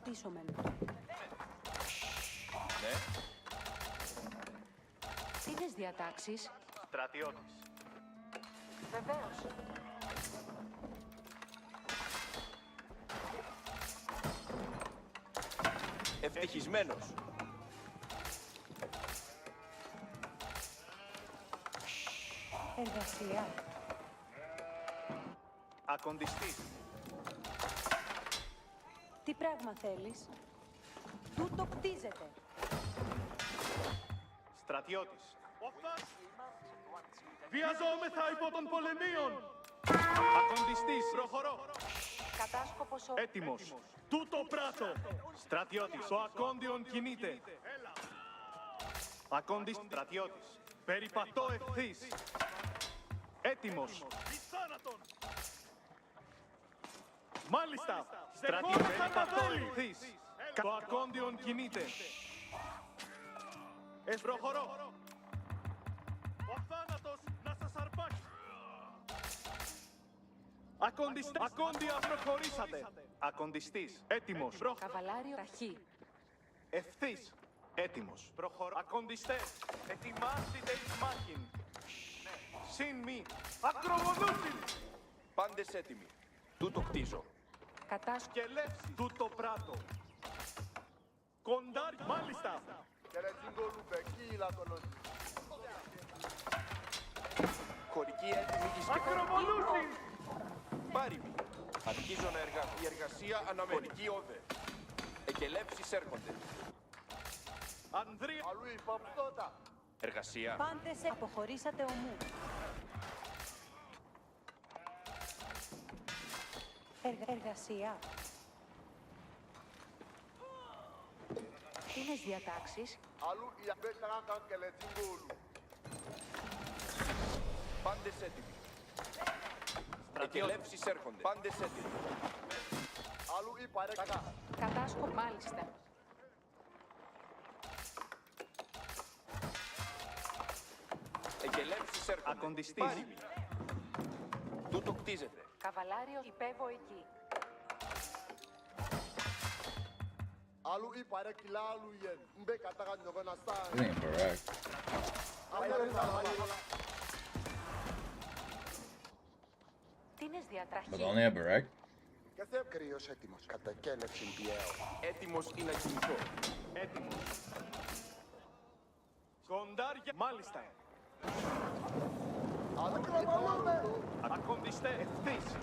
πατήσω μεν. Ναι. Τίνες διατάξεις? Στρατιώτης. Βεβαίως. Ευτυχισμένος. Εργασία. Ακοντιστής. Τι πράγμα θέλεις? Τούτο κτίζεται. Στρατιώτης. Βιαζόμεθα υπό των πολεμίων. Ακοντιστής. Προχωρώ. Κατάσκοπος ο... Έτοιμος. Τούτο πράτο. Στρατιώτης. Το ακόντιον κινείται. Ακόντις. Στρατιώτης. Περιπατώ ευθύς. Έτοιμος. Μάλιστα. Στρατιώτης. Περιπατώ ευθύς. Το ακόντιον κινείται. Προχωρώ. Ο θάνατος να σας αρπάξει. Ακόντια προχωρήσατε. Ακοντιστής. Έτοιμος. Καβαλάριο ταχύ. Ευθύς. Έτοιμος. Προχωρώ. Ακοντιστές. Ετοιμάστητε εις μάχην. Συν μη. Ακροβολούσιν. Πάντες έτοιμοι. Τούτο κτίζω. Κατάσκοπος. Και λεύση. Τούτο πράτο. Κοντάρι. Μάλιστα. Χωρική έτοιμη εις Ακροβολούσιν. Πάριμη. Αρχίζω να εργάζω. Η εργασία αναμένει. Χωρική όδε. Εκελεύσεις έρχονται. Ανδρία. Εργασία. Πάντες αποχωρήσατε ομού. Εργασία. Τίνες διατάξεις? Πάντες έτοιμοι. Εκελεύσεις έρχονται. Πάντες έτοιμοι. Κατάσκοπος. Μάλιστα. Εκελεύσεις έρχονται. Ακοντιστής. Πάριμη. Τούτο κτίζεται. Καβαλάριο υπέβω εκεί. Isn't it correct? Τίνες διατραχή? But only a barrack? Κρύος έτοιμος. Κατά εκέλευση πιέω. Έτοιμος ή να κινηθώ. Έτοιμος. Κοντάρια. Μάλιστα. Ακοντιστέ. Ευθύς.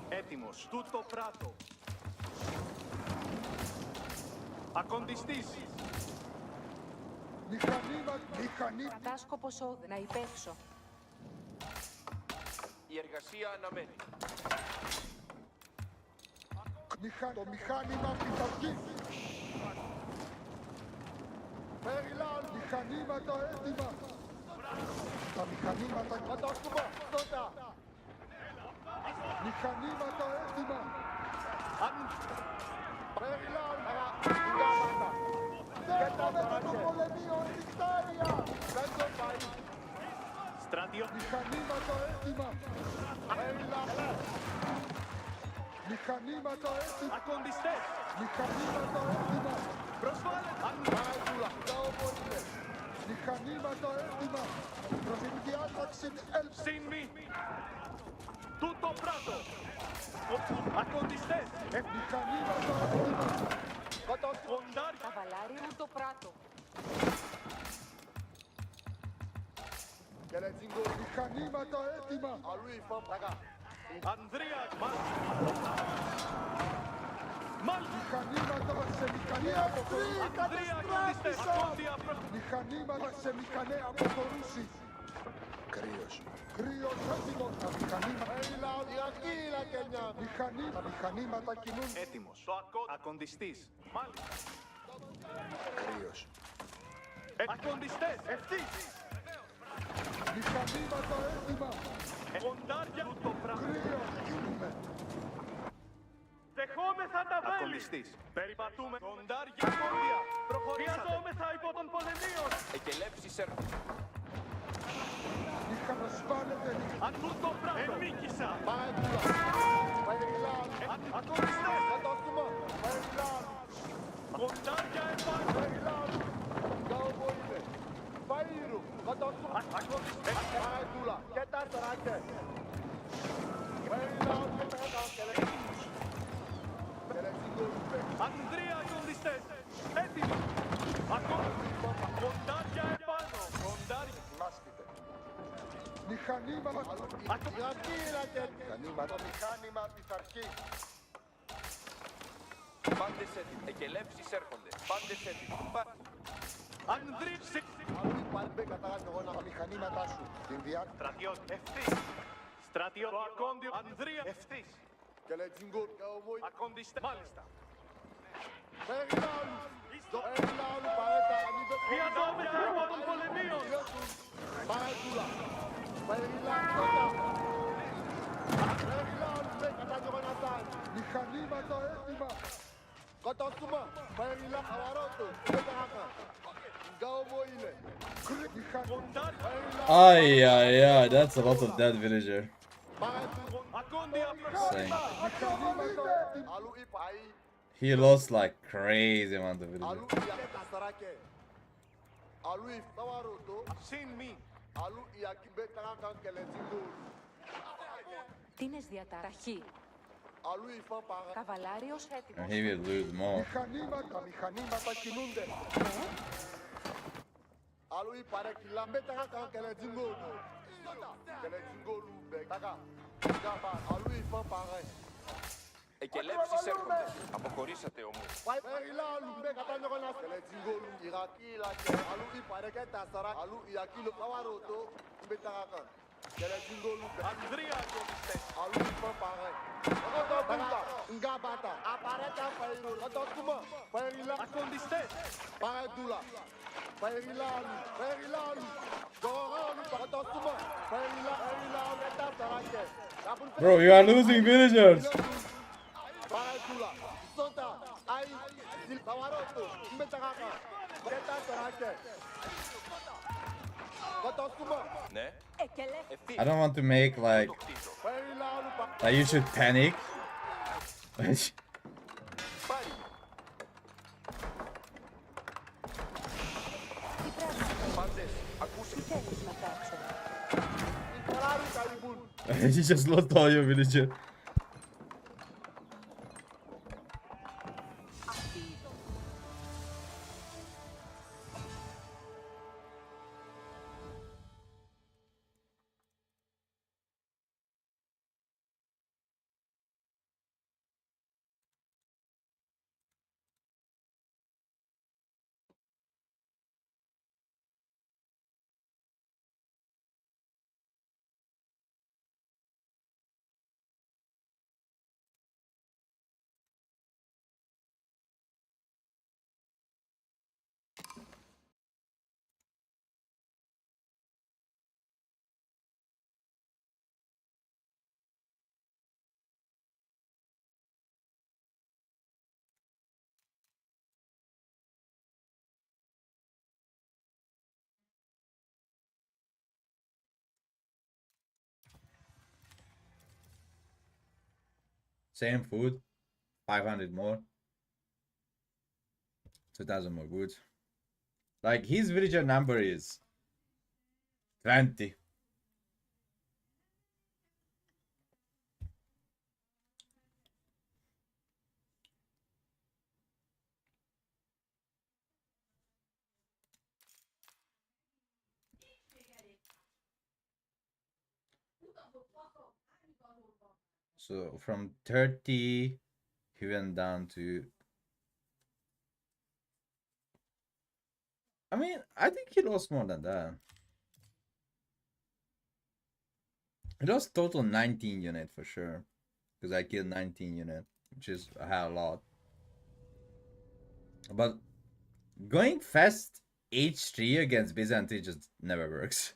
Έτοιμος. Τούτο πράτο. Ακοντιστής. Κατάσκοπος ο... να υπέξω. Η εργασία αναμένει. Το μηχάνημα πειθαρχεί. Μηχανήματα έτοιμα. Τα μηχανήματα κατάσκοπα. Μηχανήματα έτοιμα. Δέχομαι το πολεμίο νυχτάρια. Στρατιώ. Μηχανήματα έτοιμα. Μηχανήματα έτοιμα. Ακοντιστές. Μηχανήματα έτοιμα. Προσβάλλεται. Μηχανήματα έτοιμα. Προς την διάταξη έλψη. Συν μη. Τούτο πράτο. Ακοντιστές. Μηχανήματα έτοιμα. Κοντάρι. Καβαλάριο το πράτο. Μηχανήματα έτοιμα. Ανδρία. Μάλ. Μηχανήματα σε μηχανή αποχωρούση. Ανδρία. Ακοντιστές. Ακόντια. Μηχανήματα σε μηχανή αποχωρούση. Κρύος. Κρύος έτοιμος. Τα μηχανήματα. Μηχανήματα κινούν. Έτοιμος. Ακοντιστής. Μάλιστα. Κρύος. Ακοντιστές. Ευθύς. Μηχανήματα έτοιμα. Κοντάρια. Τούτο πράτο. Κρύος κινούμε. Δεχόμεθα τα βέλη. Ακοντιστής. Περιπατούμε. Κοντάρια. Ακόντια. Προχωρήσατε. Βιαζόμεθα υπό των πολεμίων. Εκελεύσεις έρχονται. tutto pronto. E Mikisa. A conquistare. Contarga e Andrea con distesa. Ettimo. Contarga e pano. Contarga. Μηχάνημα πειθαρχεί. Πάντες έτοιμοι. Εκελεύσεις έρχονται. Πάντες έτοιμοι. Andrea. Αλλού πάλι κατάγανε εγώ τα μηχανήματά σου. Την διάρκεια. Στρατιώτη. Ευθύς. Στρατιώτη. Το ακόντιο. Ανδρία. Ευθύς. Και λετζιγκόρ. Ακόντιστε. Μάλιστα. Περιλάλου. Περιλάλου παρέτα. Βιαζόμαστε θέμα των πολεμίων. Παρέτουλα. Περιλάλου. Περιλάλου. Δεν κατάγανε να κάνει. Μηχανήματα έτοιμα. Κατάστημα. Περιλάλου. Χαβαρότο. Δεν τα άκα. Γκάωμο είναι. Ay, ay, ay, that's a lot of dead villager. Insane. Αλλού είπα. He lost like crazy amount of Αλλού villager. η ακέτασταράκε. Αλλού η φαβαρότο. Συν μη. Αλλού η ακυμπέταρακα και λετζιγκόρ. Τίνες διαταραχή. Αλλού η φαπαγα. Καβαλάριος And έτοιμος. he will lose more. Μηχανήματα κινούνται. Αλλού η παρέκυλα μπέταρακα και λετζιγκόρ. Και λετζιγκόρ μπέκακα. Αλλού η φαπαγα. Εκελεύσεις έρχονται. Αποχωρήσατε όμως. Περιλάλου μπέκατα νιώνα. Και λετζιγκόρ. Ιρακίλα και αλλού η παρέκετασταρα. Αλλού η ακύλο φαβαρότο μπέταρακα. Και λετζιγκόρ. Ανδρία con distesa. Αλλού η φαπαγα. Γκάμπατα. Απαρέτα φαϊρού. Κατόκουμα. Περιλάλου. Con distesa. Παρέτουλα. Περιλάλου. Περιλάλου. Δωρόλου. Κατόκουμα. Περιλάλου. Ετάσταράκε. Bro, you are losing villagers. Παρέτουλα. Σόντα. Αι. Σιλπαβαρότο. Μπεταγάκα. Ετάσταράκε. Κατόκουμα. Ναι. Εκελεύσεις. Ευθύς. I don't want to make like Το κτίζω. Περιλάλου. that you should panic. Πάρει. Τι πράγμα Πάντες. Ακούσε. τι θέλεις να πράξω. Παράρου καλυμπούν. You just lost all your villager. Same food, 500 more, 2000 more goods. Like his villager number is 20. So from 30, he went down to. I mean, I think he lost more than that. He lost total 19 unit for sure. Because I killed 19 unit, which is a hell of a lot. But going fast H3 against Byzantine just never works.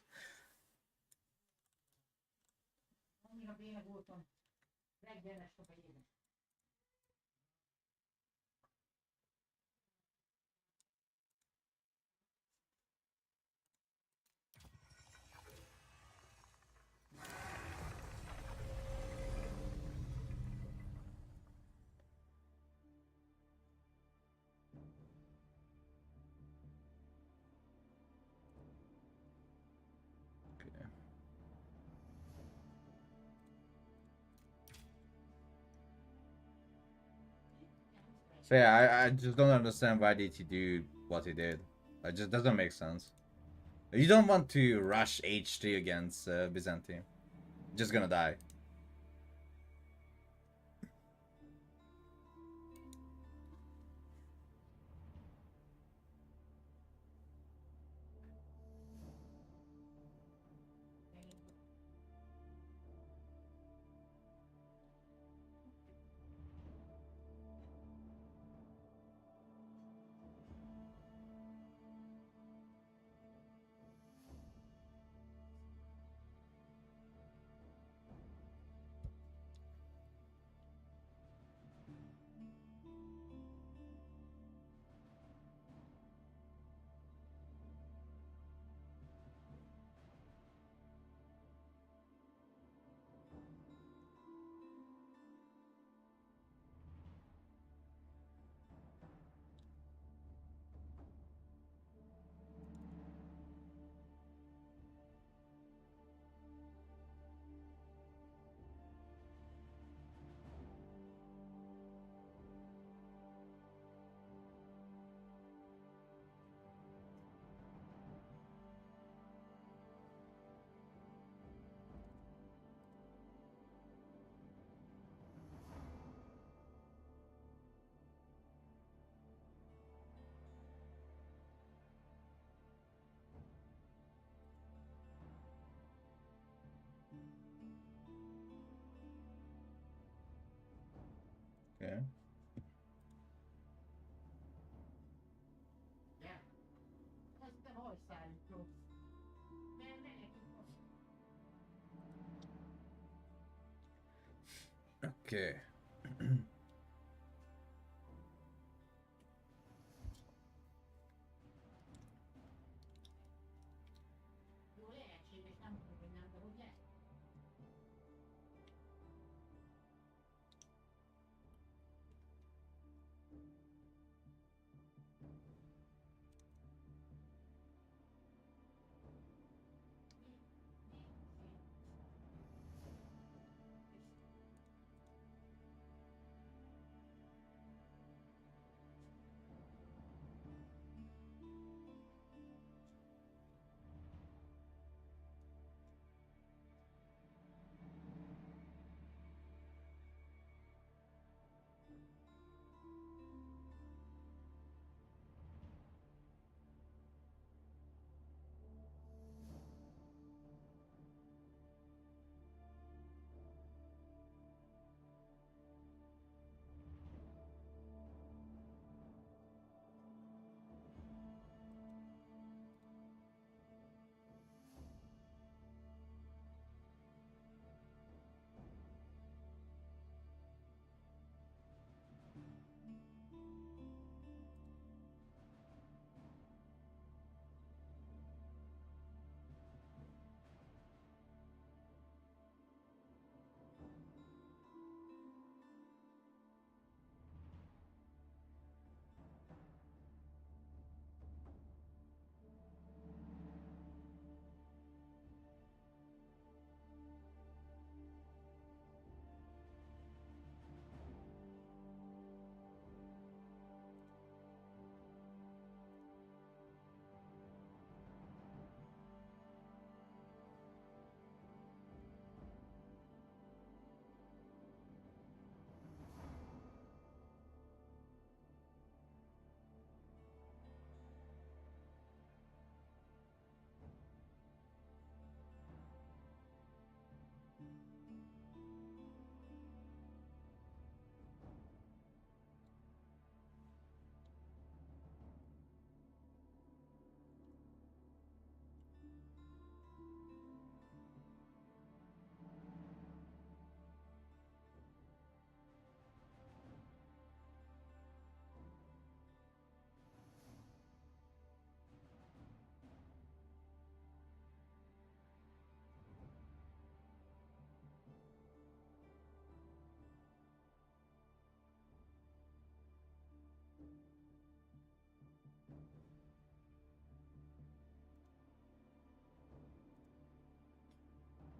So yeah, I just don't understand why did he do what he did. It just doesn't make sense. You don't want to rush H3 against Byzantine. Just gonna die. Okay. Okay.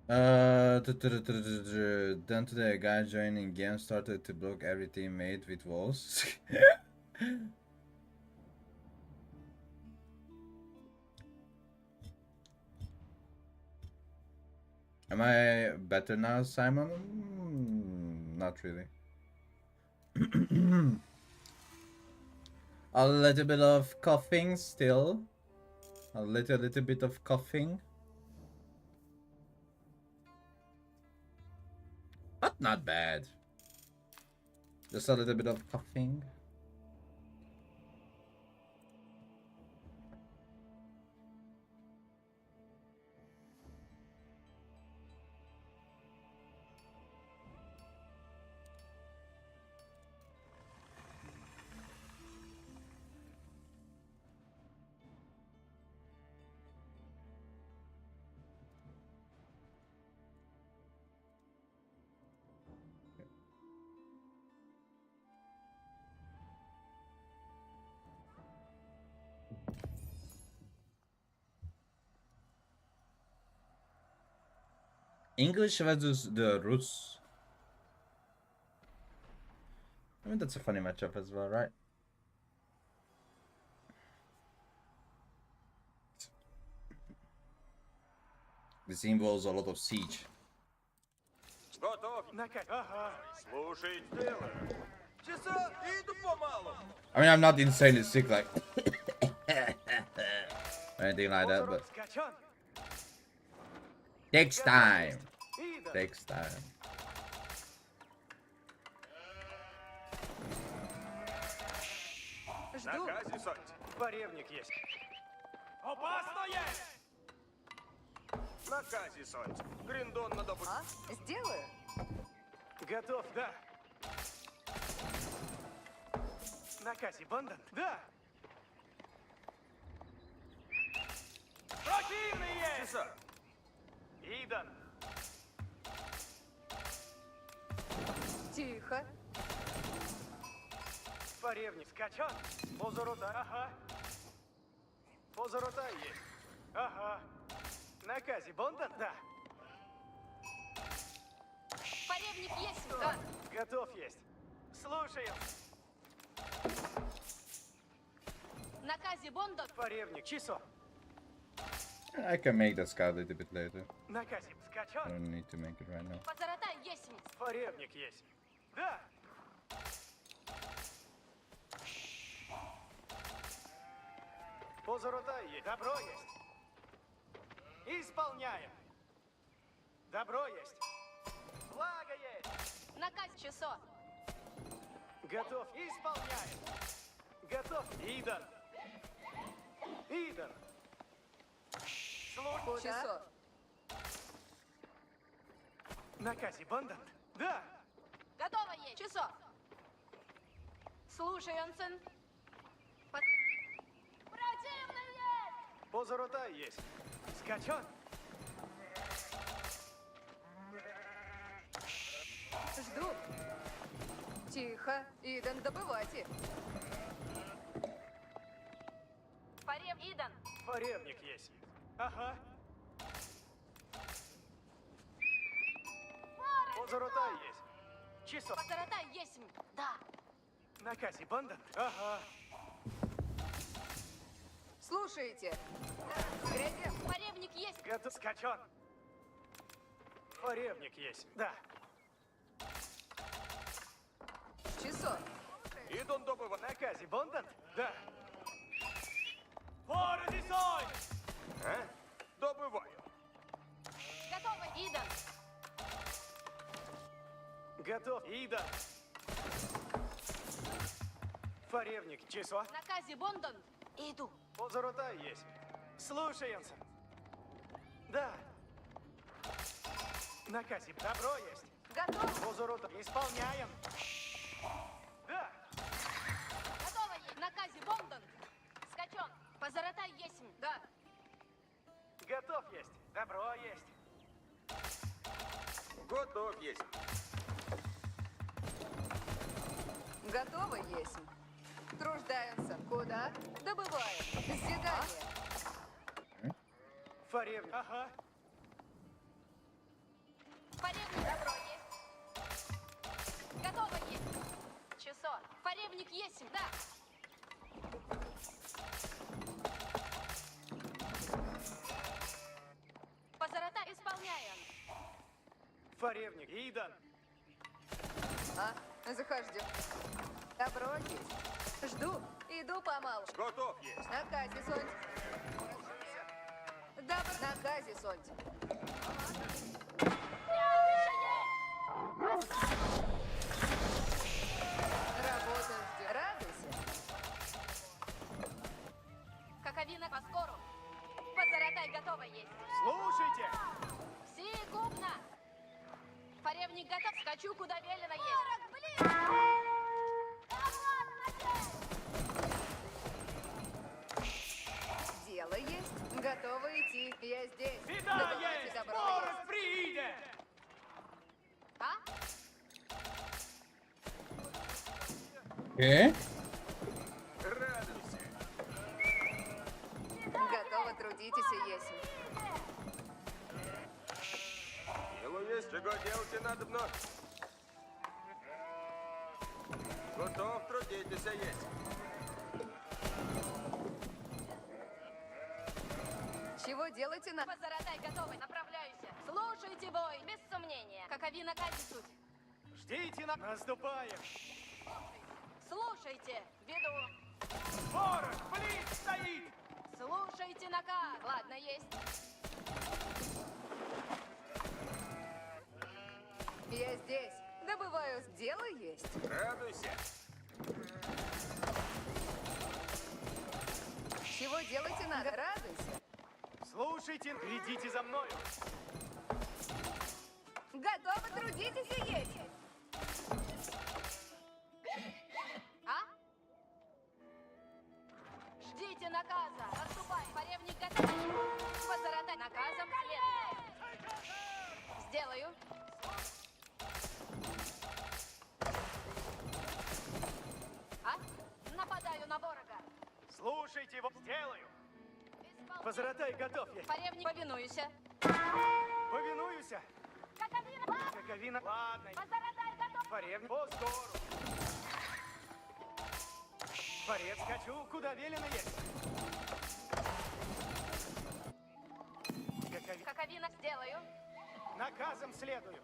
Then today a guy joining game started to block every teammate with walls. Am I better now, Simon? Not really. A little bit of coughing still. A little bit of coughing. But not bad. Just a little bit of coughing. English versus the Rus. I mean, that's a funny matchup as well, right? This involves a lot of siege. Готов. Ага. Слушай, дело. Часа иду помалу. I mean, I'm not insanely sick like anything like that, but Скачан. takes time. Ида. Takes time. Жду. Наказе соть. Поревник есть. Опасно есть! Наказе соть. Гриндон надо будет. А? Сделаю. Готов, да. Наказе бандант, да. Противный есть! Часа. Идан. Тихо. Поревник скачан. Позорота, ага. Позорота есть. Ага. Наказе бандант, да. Поревник есть. Да. Готов есть. Слушаем. Наказе Бондон. Поревник, часо. I can make that scout a little bit later. Наказе I скачан. don't need to make it right now. Позорота есть. Поревник есть. Да. Позорота есть. Добро есть. Исполняем. Добро есть. Благо есть. Наказ часо. Готов. Исполняем. Готов. Идан. Идан. Слушай. Часо. Наказе бандант. Да. Готово есть. Часо. Слушаемся. Противный есть. Позорота есть. Скачан. Жду. Тихо. Идан, добывайте. Порев Идан. Поревник есть. Ага. Позорота есть. Часо. Позорота есть. Да. Наказе бандант. Ага. Слушайте. Грязем. Поревник есть. Готов. Скачан. Поревник есть. Да. Часо. Идон добыва. Наказе бандант. Да. Поразисой! А? Добываю. Готово Идан. Готов. Ида. Поревник. Часо. Наказе Бондон. Иду. Позорота есть. Слушаемся. Да. Наказе. Добро есть. Готов. Позорота. Исполняем. Да. Готово есть. Наказе Бондон. Скачон. Позорота есть. Да. Готов есть. Добро есть. Готов есть. Готово есть. Труждаемся. Куда? Добываем. Сдедание. Поревник. Ага. есть, да. Позорота исполняем. Фаревник, Идан. А? Захожу. Добро есть. Жду. Иду помалу. Готов есть. На казе, Сонь. Добро. На казе, Сонь. Работа ждет. Радуйся. Каковина по скору. Позоротай готова есть. Слушайте. Все губно. Фаревник готов. Скачу, куда велено есть. Дело есть. Готова идти. Я здесь. Беда Добывайте есть. добро Ворог прииде. А? Радуйся. Готово, трудитесь и есть. Дело есть. Чего делать надобно? Готов, трудитесь есть. Чего делаете на... Позоротай готовы. Направляюсь. Слушайте бой. Без сомнения. Каковина кази суть. Ждите на... Наступаем. Слушайте. Веду. Ворог, блин, стоит. Слушайте наказ. Ладно, есть. Я здесь. Добываю. Дело есть. Радуйся. Чего делаете надо? Радуйся. Слушайте, глядите за мною. Готовы, трудитесь и есть. А? Ждите наказа. Отступай. Фаревник готов. Позоротай наказом след. Сделаю. А? Нападаю на ворога. Слушайте, вот сделаю. Исполняю. Позоротай готов есть. Фаревник, повинуйся. Повинуюся. Каковина. Каковина. Ладно. Позоротай готов. Фаревник. По скору. Фарец, скачу, куда велено есть. Каковина сделаю. Наказом следую.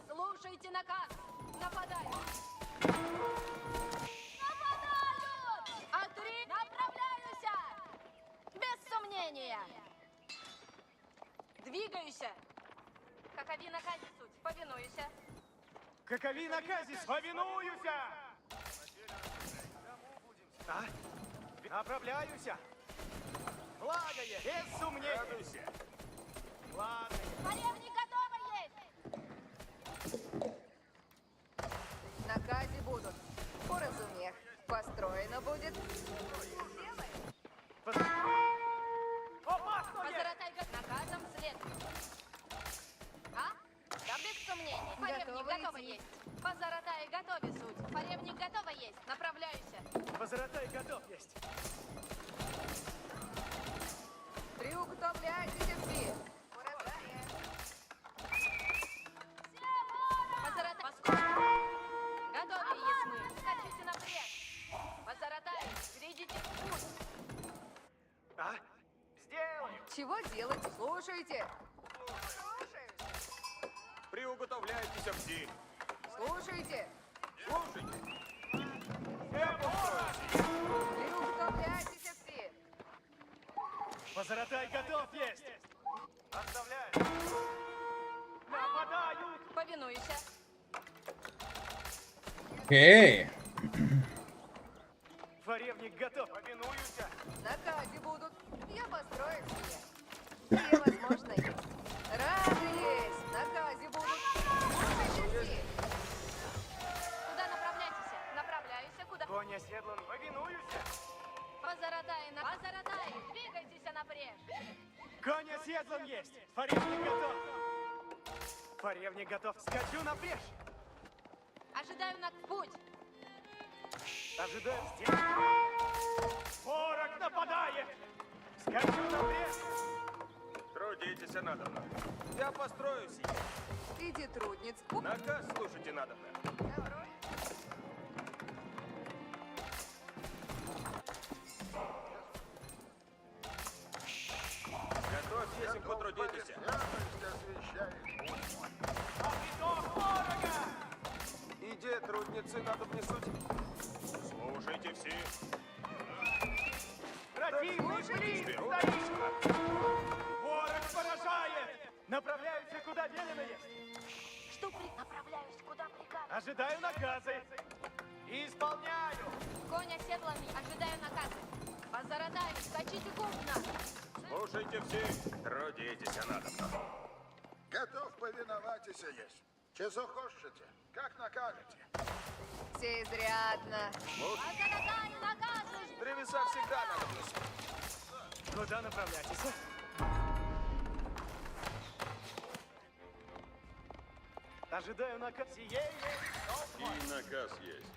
Слушайте наказ. Нападаю. Нападают! Атри, направляюсь! Без сомнения. Двигаюсь. Каковина кази суть. Повинуюсь. Каковина казис, повинуюся! А? Направляюся. Благое, без сомнений. Радуйся. Ладно. Фаревник готова есть. На казе будут. Поразумех. Построено будет. Опасно есть! Позоротай наказом след. А? Да без сомнений. Фаревник Готова готова идти. есть. Позоротай готове суть. Фаревник готова есть. Направляюсь. Позоротай готов есть. Приуготовляйтесь все. Позоротай. Поскольку. Готовы есть мы. Скачите напред. Позоротай. Видите путь. А? Сделаю. Чего делать? Слушайте. Приуготовляйтесь все. Слушайте. Слушайте. Приуготовляйтесь все. Позоротай готов есть. Оставляю. Нападают. Повинуйся. Окей. Фаревник готов. Повинуюся. На казе будут. Я построю себе. Все возможно есть. Рады есть. На казе будут. Слушайте все. Куда направляйтесь? Направляюсь. Куда? Конь оседлан. Повинуюся. Позоротай. Позоротай. Двигайтесь напред. Конь оседлан есть. Фаревник готов. Фаревник готов. Скачу на брешь. Ожидаю на путь. Ожидаю здесь. Ворог нападает. Скачу на брешь. Трудитесь Трудитесь надобно. Я построю сие. Иди, трудниц. Наказ слушайте надобно. Готовь, если потрудитесь. Святость освящает путь мой. Иди, трудницы, надо внесуть. Слушайте все. Противный блин Беру. стоит! Ворог поражает! Направляюсь, куда велено есть. Что направляюсь, куда приказ? Ожидаю наказы. Исполняю. Конь оседланный, ожидаю наказа. Позарадай, скачите гумно. Слушайте все. Трудитесь надобно. Готов повиноваться есть. Че захочете, как накажете. Все изрядно. Позарадай, наказы. Древеса всегда надо вносить. Куда направляйтесь? Ожидаю наказ. Сие есть. И наказ есть.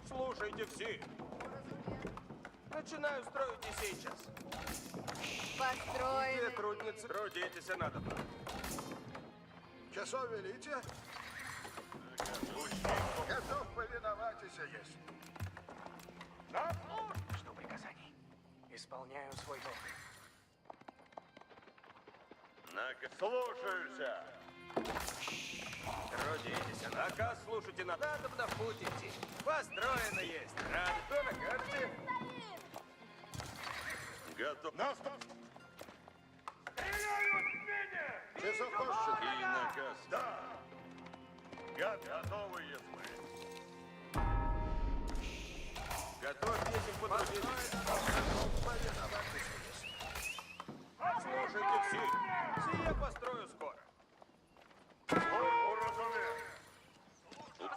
Слушайте все. Начинаю строить и сейчас. Где Построены. трудницы? Трудитесь надобно. Часов велите? Готов повиноваться есть. Жду приказаний. Исполняю свой долг. Слушаюся. Трудитесь. Наказ слушайте надобно в путь идти. Построено есть. Рады, кто накажете? Готов. Че захочете. И наказ. Да. Готовы есть мы. Готовь, если потрудитесь. Повиноваться есть. Слушайте все. Сие построю скоро.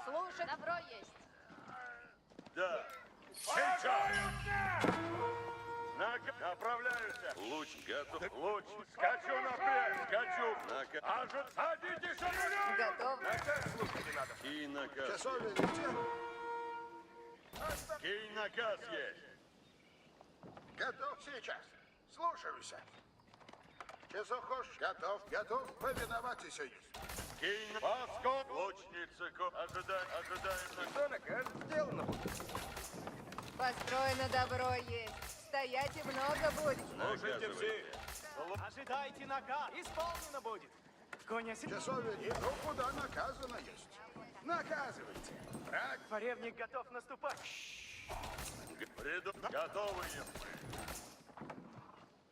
Слушай, добро есть. Да. Сейчас. Направляюсь. Луч готов. Луч. Скачу напрямик. Скачу. Садитесь на меня. Готов. Наказ слушайте надо. И наказ. Часов велите? Кинь наказ есть. Готов сейчас. Слушаюсь. Че захочешь. Готов повиноваться есть. Кинь. Паскот. Лучница. Ожидаем. Что наказ? Сделано будет. Построено добро есть. Стоять и много будет. Слушайте все. Ожидайте наказ. Исполнено будет. Конь оседланный. Часов велите? Ну, куда наказано есть. Наказывайте. Враг, поревник готов наступать. Готовы.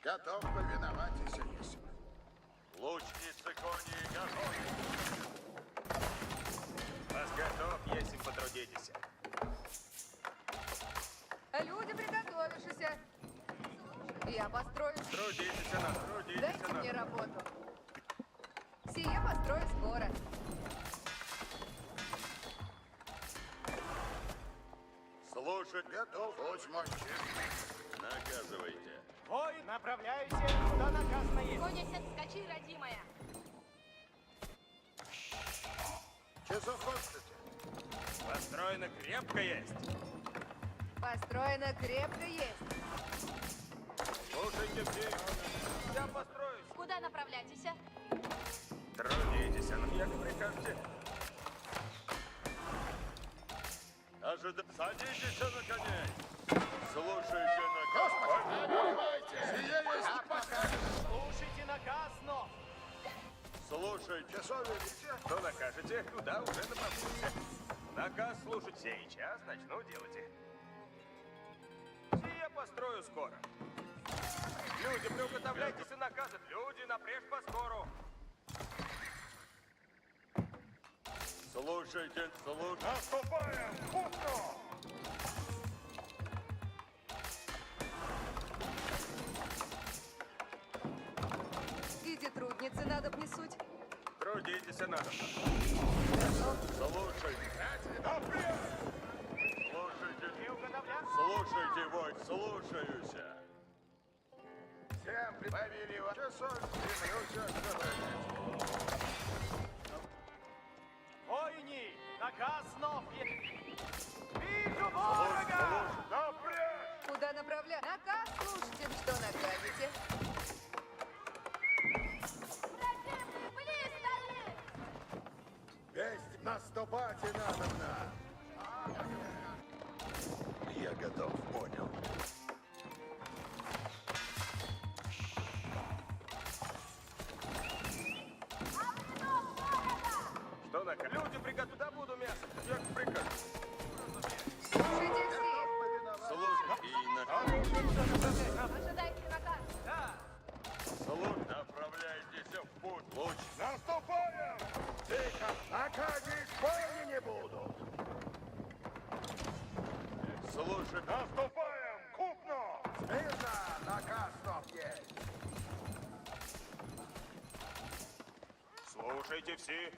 Готов повиноваться есть. Лучницы, кони готовы. Вас готов, если потрудитесь. Люди, приготовившиеся. Я построю. Трудитесь надо. Дайте мне работу. Сие построю скоро. Слушать. Готов. Путь мой честный. Наказывайте. Воин, направляюсь, куда наказано есть. Конь осед, скачи, родимая. Че захочете. Построено крепко есть. Построено крепко есть. Слушайте все. Я построюсь. Куда направляйтесь? Трудитесь, як прикажете. Садитесь на коней. Слушайте наказ. Сие есть показ. Слушайте наказ, но. Слушайте. Часов велите? Что накажете, туда уже направляйся. Наказ слушать сейчас начну делать. Сие построю скоро. Люди, приготовляйтесь и наказать. Люди, напрежь поскору. Слушайте, Наступаем! Путно! Иди, трудницы, надо внесуть. Трудитесь, надо. Готов. Слушайте. Напрямик! Слушайте. Не уготовляться. Слушайте, вой, слушаюсь. Всем повелевать. Часов стремлюся сохранять. Воини, наказ нов. Вижу ворога! Напрямик! Куда направлять? Наказ слушайте, что накажете. есть. Слушайте все.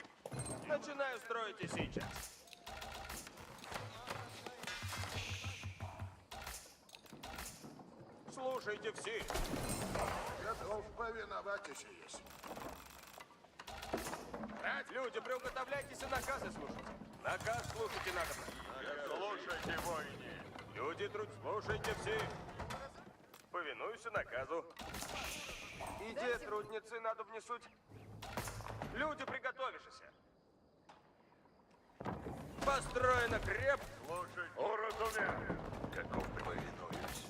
Начинаю строить и сейчас. Слушайте все. Готов повиноваться есть. Люди, приуготовляйтесь и наказы слушайте. Наказ слушайте надо. Слушайте, воине. Люди, слушайте все. Повинуйся наказу. Иди, трудницы, надо внесуть. Люди, приготовишься. Построено креп. Слушайте. Уразумели. Каков повинуюсь.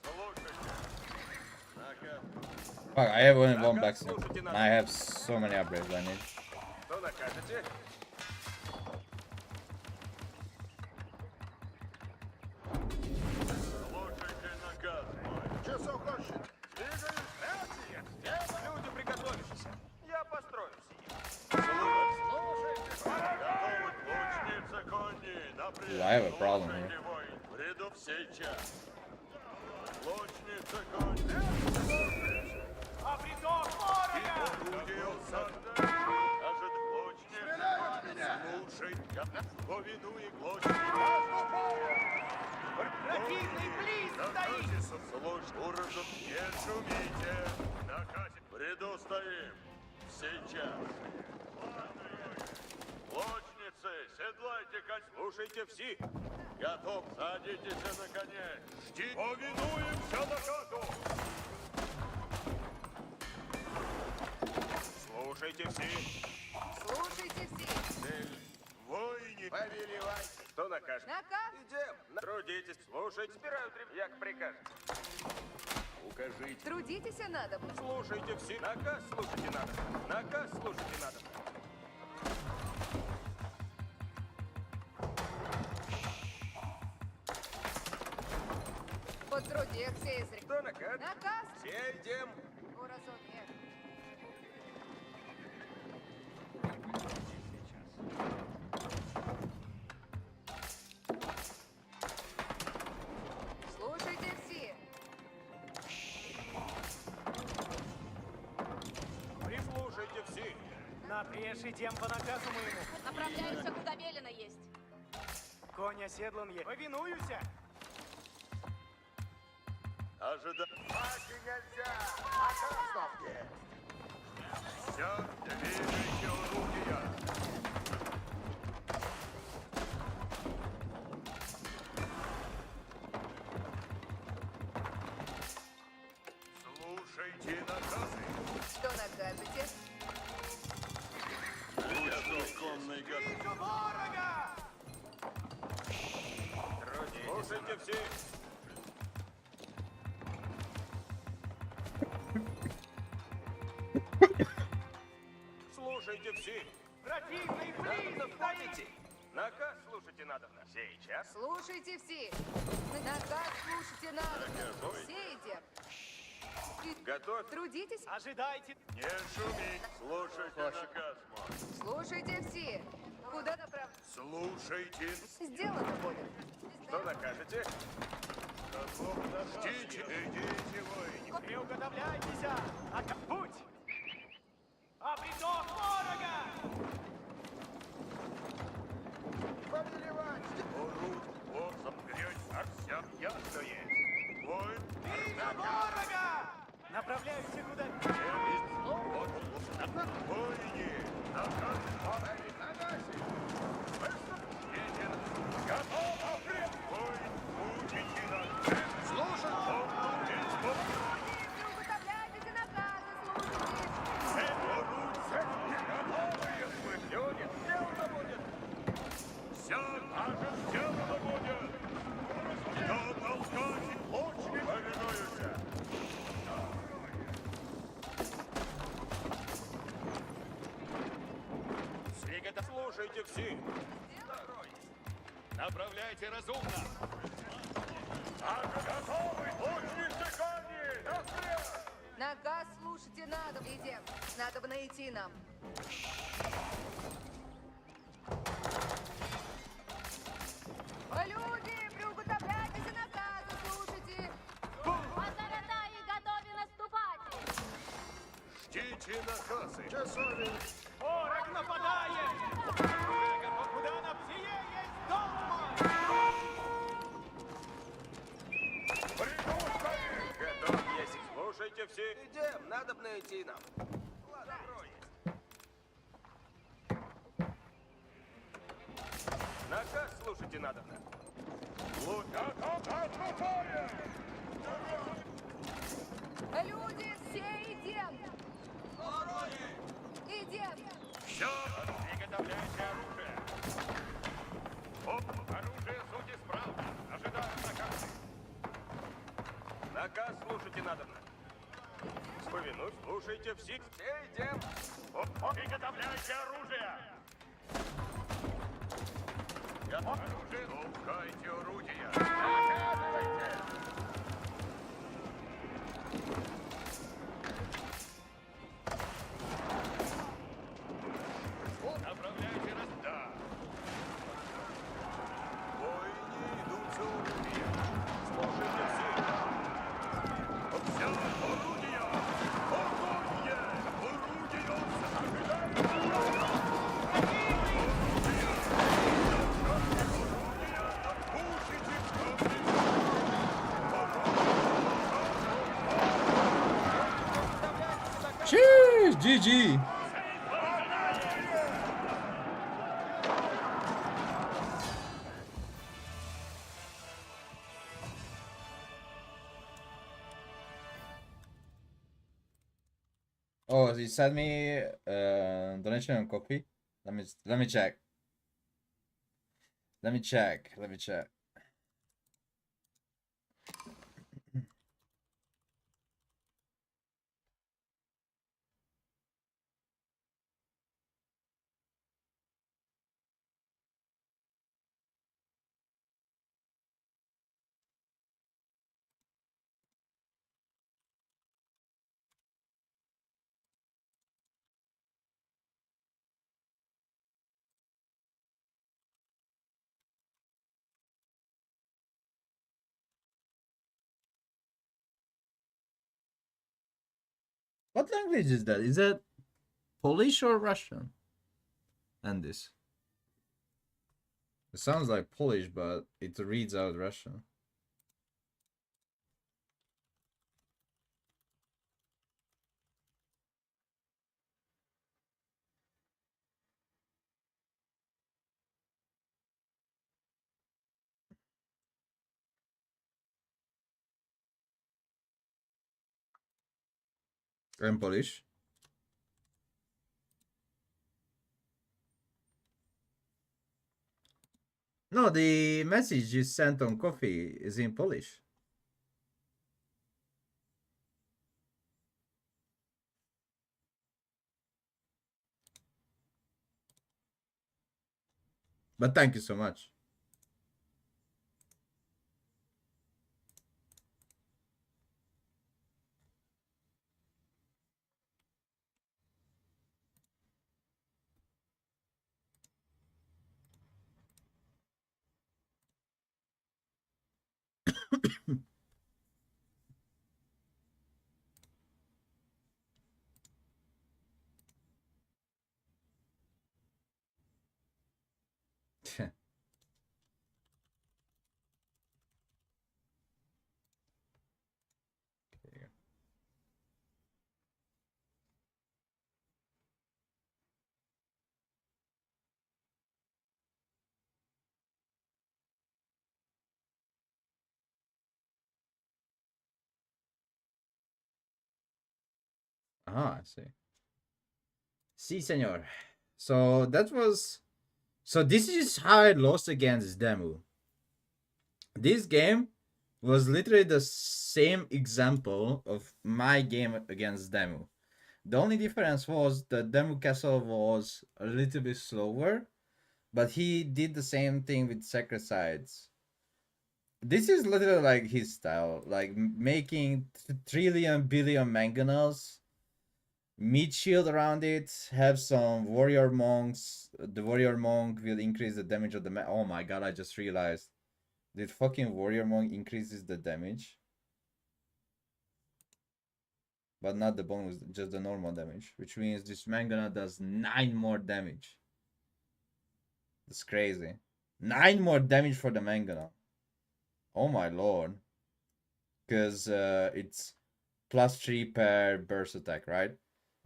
Слушайте. Наказ. Fuck, I have only one blacksmith. And I have so many upgrades I need. Что накажете? Слушайте наказ мой. Часов хочет. Люди, приготовишься. Я построю Лучница коней, напрямик. I have a problem here. В ряду сейчас. Лучница коней. А приток ворога! Слушай, повинуй глотчик. Противный близ стоит! Слушай, уразум, не шумите. Наказе. В ряду стоим. Сейчас. Лучницы, седлайте конь. Слушайте все. Готов, садитесь на коней. Ждите. Повинуемся наказу. Слушайте все. Слушайте все. Воине. Повелевай. Кто накажет? Наказ. Идем. Трудитесь. Слушайте. Собирают як прикажете. Укажите. Трудитесь надо. Слушайте все. Наказ слушайте надо. Наказ слушайте надо. Потрудіться із Кто наказ? Наказ. Все идем. Уразумів. Слушайте всі. Прислушайте все. Напрежь идем по наказу моему. Направляемся, куда велено есть. Конь оседлан есть. Повинуюся! Ожида. Аки нельзя. Наказ есть. Все, двигайте орудия. Слушайте наказы. Що накажете? Конный Вижу ворога! Слушайте все. Слушайте все. Противный Надо близ находите. стоит! Наказ слушайте надо. Сейчас. Слушайте всі. Наказ слушайте надо. Все йдем. Готовь. Трудитесь. Ожидайте! Не шумить. Слушайте наказ мой. Слушайте всі. Куда направ... Слушайте. Сделано будет. Что накажете? Ждите. Идите, воине. Приуготовляйтесь! Путь! А приток ворога! Повелевать. Орут. Вот запрет. Арсян. Ясно есть. Воин. Вижу ворога! Направляюсь куда... Воине. Наказ. Едем. Готов. Обред. Воин. Учите нас. Слушай. Уготовляйтесь наказы, слушайте. Готовые мы. Люди. Сделано будет. Все наше сделано будет. Кто толкать? Лучник. Повинуюся. Двигаться. Слушайте все. Направляйте разумно. Готовы. Лучницы кони. Навперед. Наказ слушайте надо. Идем. Надо бы найти нам. Люди, приуготовляйтесь наказы, слушайте. Ворог нападает! Куда нам сие есть дом мой? Готов есть. Слушайте все. Идем, надо бы найти нам. Ладно, наказ слушайте надо. Люди, все идем! Идем! Все, приготовляйте оружие. Оп, оружие суть исправно. Ожидаем наказ. Наказ слушайте надо. Повинуюсь, слушайте все. Все идем. Оп, приготовляйте оружие. Оружие, пускайте орудия. Наказывайте. Направляйте нас. Да. Войны идут за орудия. Слушайте все. Все орудия. Орудие. Орудие. Cheers, GG. Oh, you sent me donation on coffee. Let me check. Let me check. What language is that? Is that Polish or Russian? And this. It sounds like Polish, but it reads out Russian. I'm Polish. No, the message you sent on coffee is in Polish. But thank you so much. Ah, I see. Si, senor. So that was. So this is how I lost against Demu. This game was literally the same example of my game against Demu. The only difference was the Demu Castle was a little bit slower, but he did the same thing with Sacrisides. This is literally like his style, like making trillion billion mangonels, meat shield around it, have some warrior monks. The warrior monk will increase the damage of the oh my god, I just realized. Did fucking warrior monk increases the damage? But not the bonus, just the normal damage. Which means this Mangana does 9 more damage. That's crazy. 9 more damage for the Mangana. Oh my lord. Because it's +3 per burst attack, right?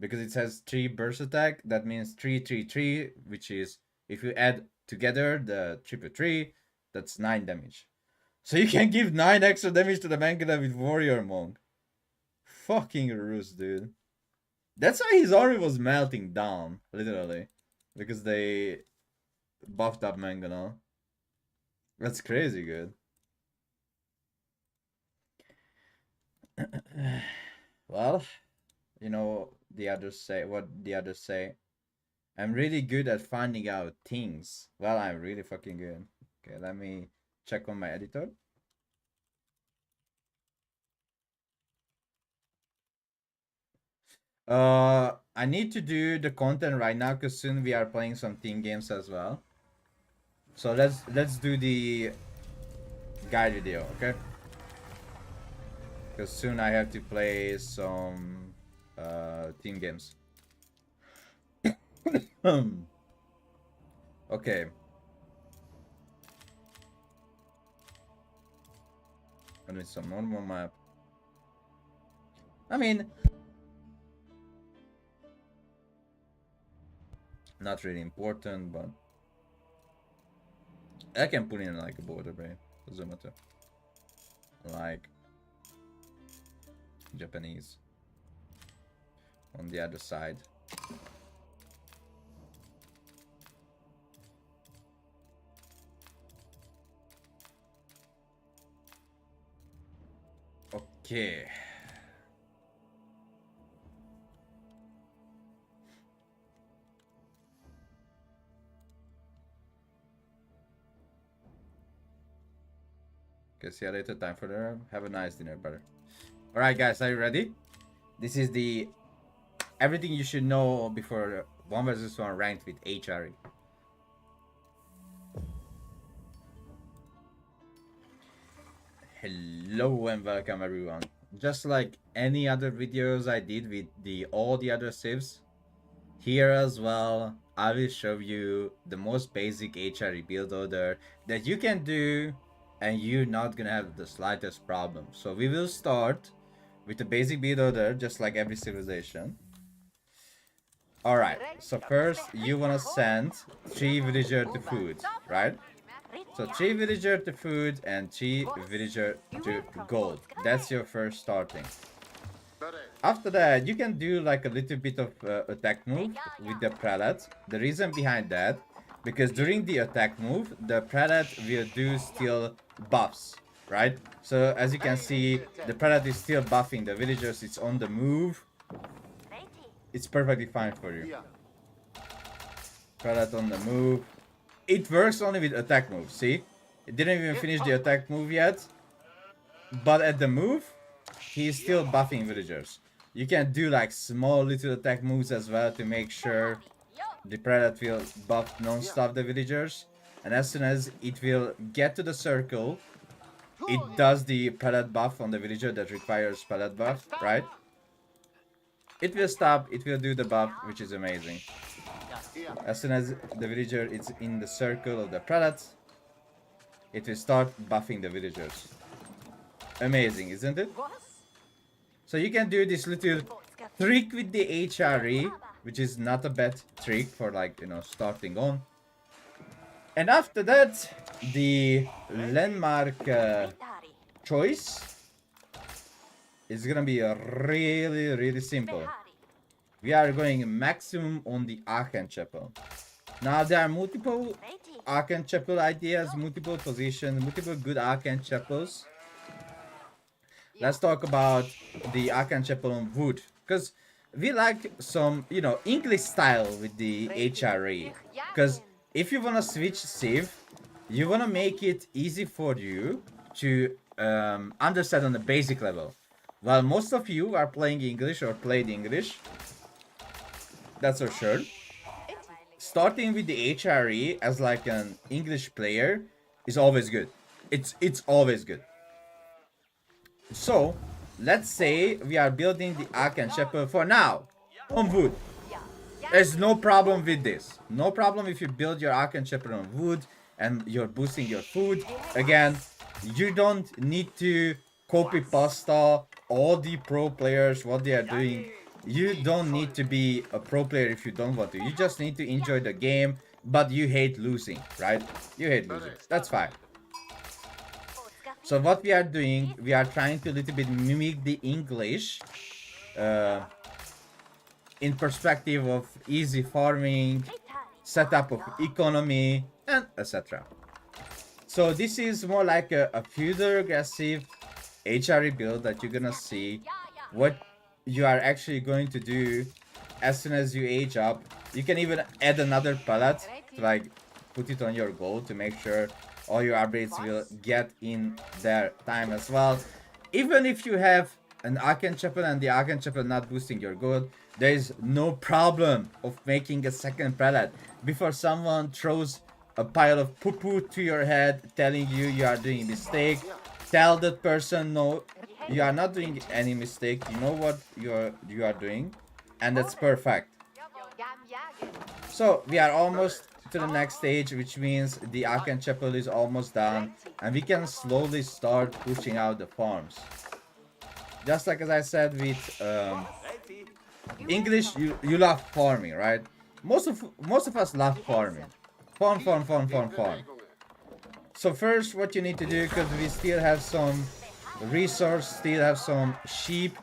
Because it says 3 burst attack, that means 3, 3, 3, which is, if you add together the 3 3, that's 9 damage. So you can give 9 extra damage to the Mangana with Warrior Monk. Fucking Rus, dude. That's why his army was melting down, literally. Because they buffed up Mangana. That's crazy good. Well, you know, the others say what the others say. I'm really good at finding out things. Well, I'm really fucking good. Okay, let me check on my editor. I need to do the content right now because soon we are playing some team games as well. So let's do the guide video, okay? Because soon I have to play some team games. Okay. I need some normal map. I mean, not really important, but I can put in like a border bay. Doesn't matter. Like Japanese on the other side. Okay. Okay, see you later. Time for dinner. Have a nice dinner, brother. Alright, guys, are you ready? This is the everything you should know before 1 vs 1 ranked with HRE. Hello and welcome everyone. Just like any other videos I did with all the other civs, here as well I will show you the most basic HRE build order that you can do and you're not gonna have the slightest problem. So we will start with the basic build order just like every civilization. Alright, so first you wanna send 3 villager to food, right? So 3 villager to food and 3 villager to gold. That's your first starting. After that, you can do like a little bit of attack move with the prelate. The reason behind that, because during the attack move, the prelate will do still buffs, right? So as you can see, the prelate is still buffing the villagers. It's on the move. It's perfectly fine for you. Prelate on the move. It works only with attack moves, see? It didn't even finish the attack move yet. But at the move, he's still buffing villagers. You can do like small little attack moves as well to make sure the prelate will buff non-stop the villagers. And as soon as it will get to the circle, it does the prelate buff on the villager that requires prelate buff, right? It will stop, it will do the buff, which is amazing. As soon as the villager is in the circle of the prelates, it will start buffing the villagers. Amazing, isn't it? So you can do this little trick with the HRE, which is not a bad trick for like, you know, starting on. And after that, the landmark choice is gonna be really simple. We are going maximum on the Aachen Chapel. Now there are multiple Aachen Chapel ideas, multiple positions, multiple good Aachen Chapels. Let's talk about the Aachen Chapel on wood, because we like some, you know, English style with the HRE. Because if you wanna switch civ, you wanna make it easy for you to understand on the basic level. While most of you are playing English or played English, that's for sure. Starting with the HRE as like an English player is always good. It's always good. So let's say we are building the Ark and Chapel for now on wood. There's no problem with this. No problem if you build your Ark and Chapel on wood and you're boosting your food. Again, you don't need to copy pasta all the pro players what they are doing. You don't need to be a pro player if you don't want to. You just need to enjoy the game, but you hate losing, right? You hate losing. That's fine. So what we are doing, we are trying to a little bit mimic the English in perspective of easy farming, setup of economy, and etc. So this is more like a feudal aggressive HRE build that you're gonna see what you are actually going to do as soon as you age up. You can even add another pallet to like put it on your goal to make sure all your upgrades will get in their time as well. Even if you have an Arcane Chapel and the Arcane Chapel not boosting your gold, there is no problem of making a second pallet before someone throws a pile of poo-poo to your head telling you you are doing a mistake. Tell that person, no, you are not doing any mistake, you know what you are doing, and that's perfect. So we are almost to the next stage, which means the Arcane Chapel is almost done and we can slowly start pushing out the farms. Just like as I said with English, you love farming, right? Most of us love farming. Farm. So first what you need to do, because we still have some resource, still have some sheep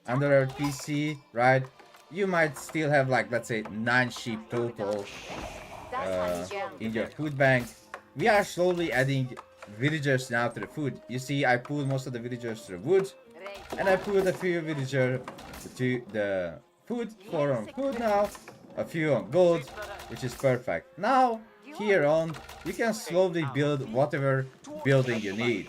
under our PC, right? You might still have like, let's say 9 sheep total in your food bank. We are slowly adding villagers now to the food. You see, I pulled most of the villagers to the wood, and I pulled a few villagers to the food, 4 on food now, a few on gold, which is perfect. Now, here on, you can slowly build whatever building you need.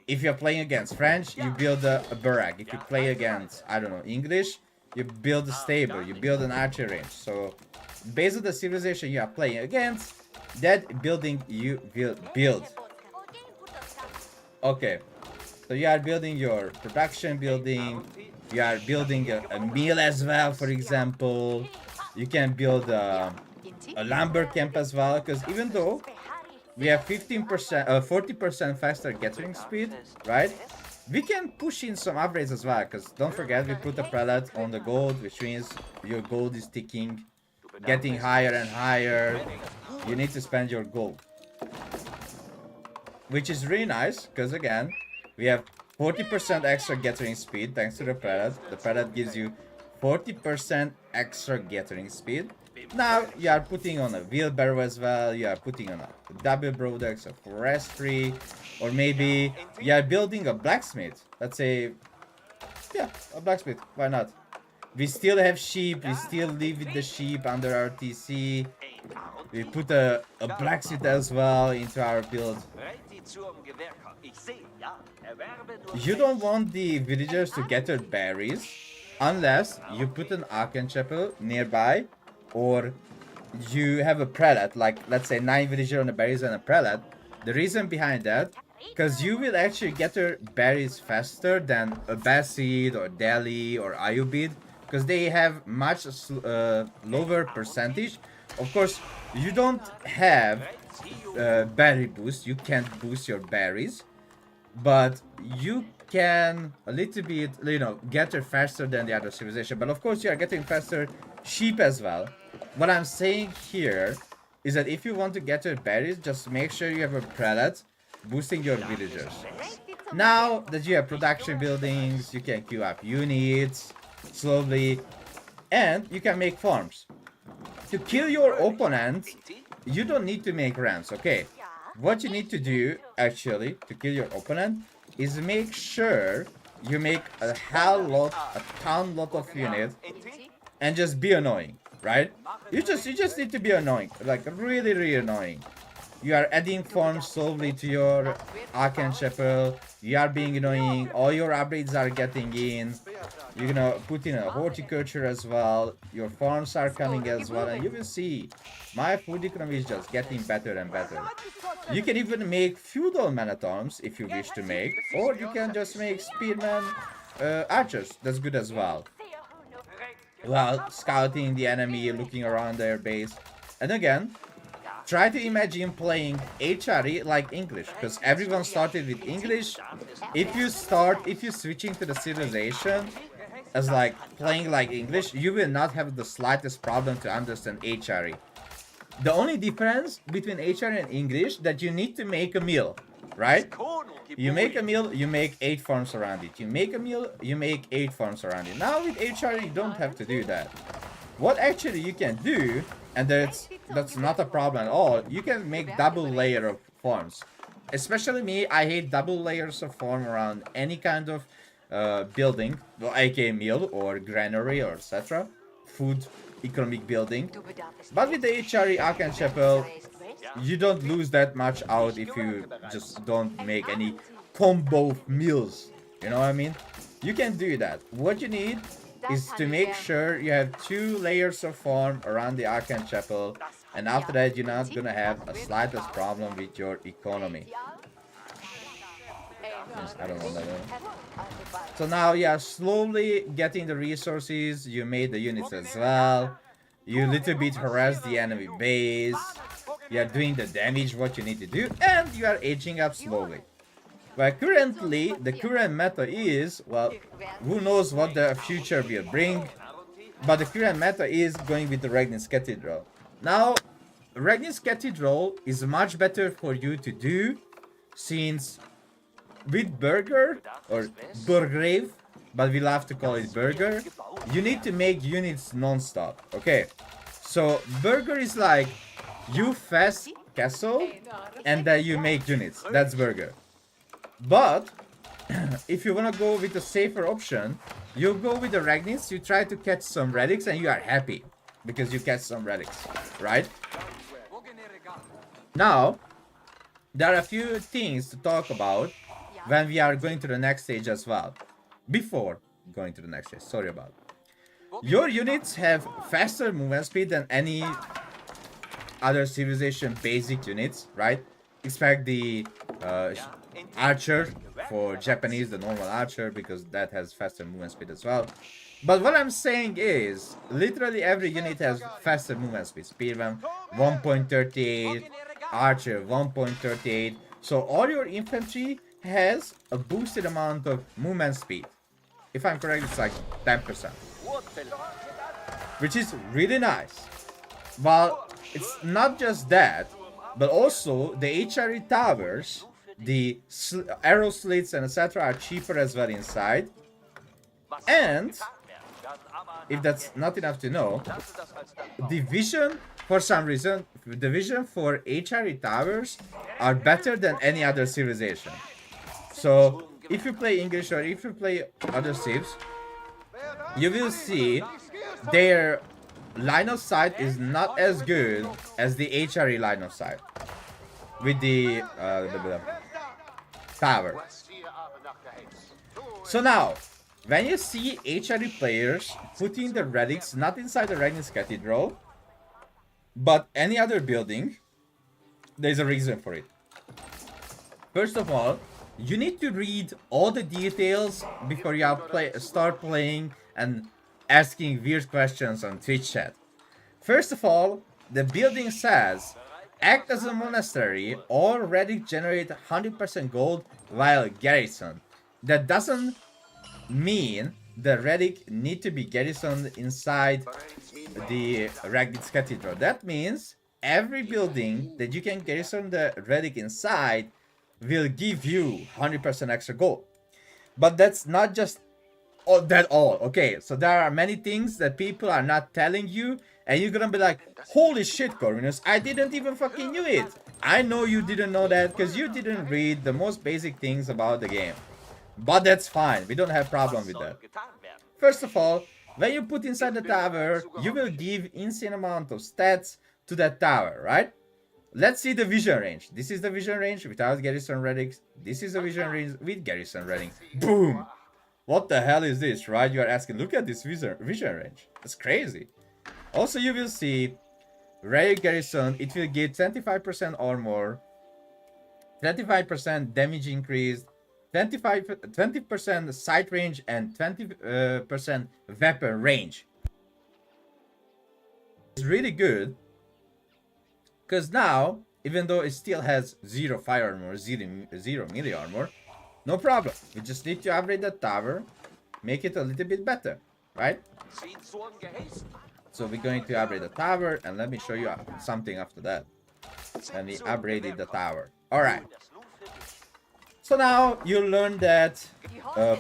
If you're playing against French, you build a barrack. If you play against, I don't know, English, you build a stable, you build an archer range. So, based on the civilization you are playing against, that building you will build. Okay, so you are building your production building, you are building a mill as well, for example. You can build a lumber camp as well, because even though we have 40% faster gathering speed, right? We can push in some upgrades as well, because don't forget we put a pallet on the gold, which means your gold is ticking, getting higher and higher. You need to spend your gold, which is really nice, because again, we have 40% extra gathering speed thanks to the pallet. The pallet gives you 40% extra gathering speed. Now you are putting on a wheelbarrow as well, you are putting on a double brodex, a forestry, or maybe you are building a blacksmith. Let's say, yeah, a blacksmith, why not? We still have sheep, we still live with the sheep under our TC. We put a blacksmith as well into our build. You don't want the villagers to gather berries unless you put an Arcane Chapel nearby, or you have a prelate, like let's say 9 villagers on the berries and a prelate. The reason behind that, because you will actually gather berries faster than a Basid or Delhi or Ayubid, because they have much lower percentage. Of course, you don't have berry boost, you can't boost your berries, but you can a little bit, you know, gather faster than the other civilization. But of course you are getting faster sheep as well. What I'm saying here is that if you want to gather berries, just make sure you have a prelate boosting your villagers. Now that you have production buildings, you can queue up units slowly, and you can make farms. To kill your opponent, you don't need to make ramps, okay? What you need to do, actually, to kill your opponent, is make sure you make a ton lot of units, and just be annoying, right? You just need to be annoying, like really annoying. You are adding farms slowly to your Arcane Chapel. You are being annoying. All your upgrades are getting in. You're gonna put in a horticulture as well. Your farms are coming as well, and you will see my food economy is just getting better and better. You can even make feudal men-at-arms if you wish to make, or you can just make spearmen archers. That's good as well. While scouting the enemy, looking around their base. And again, try to imagine playing HRE like English, because everyone started with English. If you switching to the civilization as like playing like English, you will not have the slightest problem to understand HRE. The only difference between HRE and English that you need to make a meal, right? You make a meal, you make 8 farms around it. You make a meal, you make 8 farms around it. Now with HRE, you don't have to do that. What actually you can do, and that's not a problem at all, you can make double layer of farms. Especially me, I hate double layers of farm around any kind of building, aka meal or granary or etc. Food economic building. But with the HRE Arcan Chapel, you don't lose that much out if you just don't make any combo meals. You know what I mean? You can do that. What you need is to make sure you have 2 layers of farm around the Arcan Chapel, and after that you're not gonna have a slightest problem with your economy. I don't know that one. So now you are slowly getting the resources, you made the units as well, you little bit harass the enemy base, you are doing the damage what you need to do, and you are aging up slowly. Well, currently, the current meta is, well, who knows what the future will bring, but the current meta is going with the Ragnis Cathedral. Now, Ragnis Cathedral is much better for you to do, since with Burger, or Burgrave, but we love to call it Burger, you need to make units non-stop, okay? So, Burger is like, you fast castle, and then you make units, that's Burger. But, if you wanna go with a safer option, you go with the Ragnis, you try to catch some relics, and you are happy, because you catch some relics, right? Now, there are a few things to talk about when we are going to the next stage as well. Before going to the next stage, sorry about it. Your units have faster movement speed than any other civilization basic units, right? Expect the archer for Japanese, the normal archer, because that has faster movement speed as well. But what I'm saying is, literally every unit has faster movement speed. Speedman 1.38, archer 1.38. So all your infantry has a boosted amount of movement speed. If I'm correct, it's like 10%. Which is really nice. Well, it's not just that, but also the HRE towers, the arrow slits and etc. are cheaper as well inside. And, if that's not enough to know, the vision, for some reason, the vision for HRE towers are better than any other civilization. So, if you play English or if you play other civs, you will see their line of sight is not as good as the HRE line of sight with the tower. So now, when you see HRE players putting the relics not inside the Ragnis Cathedral, but any other building, there's a reason for it. First of all, you need to read all the details before you start playing and asking weird questions on Twitch chat. First of all, the building says, act as a monastery or relic generate 100% gold while garrison. That doesn't mean the relic need to be garrisoned inside the Ragnis Cathedral. That means every building that you can garrison the relic inside will give you 100% extra gold. But that's not just all. Okay, so there are many things that people are not telling you, and you're gonna be like, holy shit, Corvinus, I didn't even fucking knew it. I know you didn't know that because you didn't read the most basic things about the game. But that's fine, we don't have problem with that. First of all, when you put inside the tower, you will give insane amount of stats to that tower, right? Let's see the vision range. This is the vision range without garrison relics. This is the vision range with garrison relics. Boom! What the hell is this, right? You are asking, look at this vision range. That's crazy. Also, you will see relic garrison. It will give 25% armor, 25% damage increase, 20% sight range and 20% weapon range. It's really good because now, even though it still has 0 fire armor, 0 melee armor, no problem. We just need to upgrade the tower, make it a little bit better, right? So we're going to upgrade the tower, and let me show you something after that. And we upgraded the tower. Alright. So now you learn that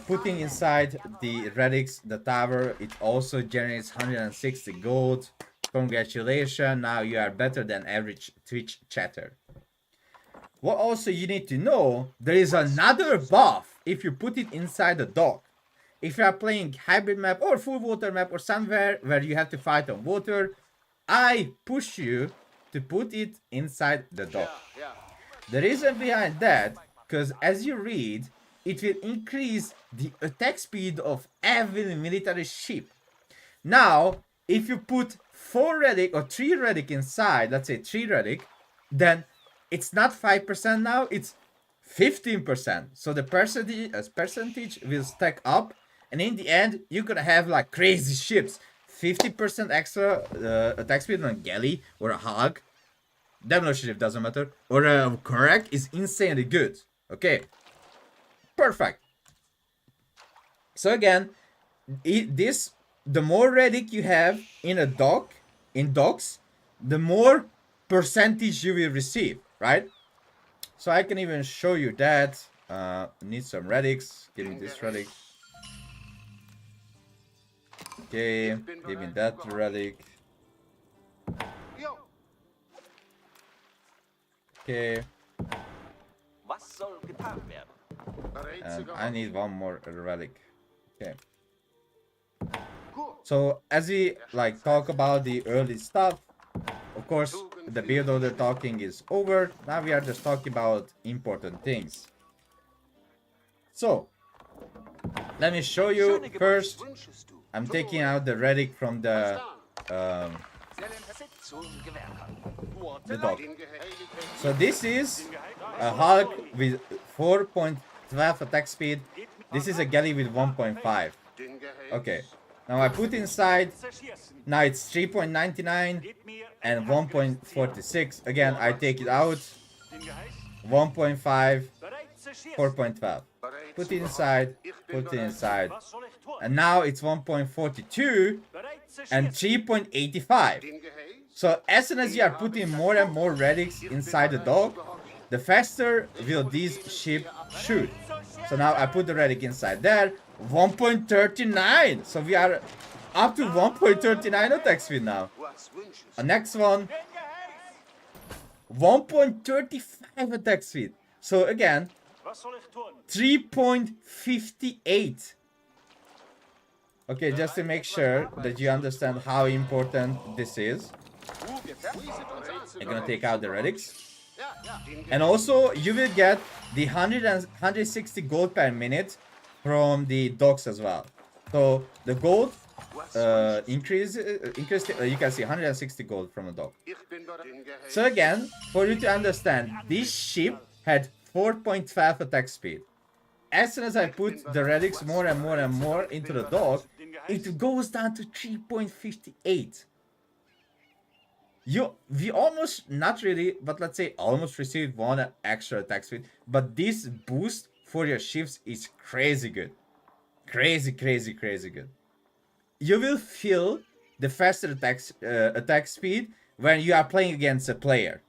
putting inside the relics, the tower, it also generates 160 gold. Congratulations, now you are better than average Twitch chatter. What also you need to know, there is another buff if you put it inside the dock. If you are playing hybrid map or full water map or somewhere where you have to fight on water, I push you to put it inside the dock. The reason behind that, because as you read, it will increase the attack speed of every military ship. Now, if you put 4 relic or 3 relic inside, let's say 3 relic, then it's not 5% now, it's 15%. So the percentage will stack up, and in the end, you're gonna have like crazy ships. 50% extra attack speed on a galley or a hog. Demolition ship doesn't matter. Or a correct is insanely good. Okay. Perfect. So again, the more relic you have in a dock, in docks, the more percentage you will receive, right? So I can even show you that. Need some relics. Give me this relic. Okay, give me that relic. Okay. And I need one more relic. Okay. So as we like talk about the early stuff, of course the build order talking is over. Now we are just talking about important things. So let me show you first. I'm taking out the relic from the dog. So this is a Hulk with 4.12 attack speed. This is a galley with 1.5. Okay. Now I put inside. Now it's 3.99 and 1.46. Again, I take it out. 1.5, 4.12. Put it inside. Put it inside. And now it's 1.42 and 3.85. So as soon as you are putting more and more relics inside the dog, the faster will these ship shoot. So now I put the relic inside there. 1.39. So we are up to 1.39 attack speed now. The next one, 1.35 attack speed. So again, 3.58. Okay, just to make sure that you understand how important this is, I'm gonna take out the relics. And also, you will get the 160 gold per minute from the docks as well. So the gold increase, you can see 160 gold from the dock. So again, for you to understand, this ship had 4.5 attack speed. As soon as I put the relics more and more and more into the dock, it goes down to 3.58. We almost, not really, but let's say almost received 1 extra attack speed. But this boost for your ships is crazy good. Crazy good. You will feel the faster attack speed when you are playing against a player.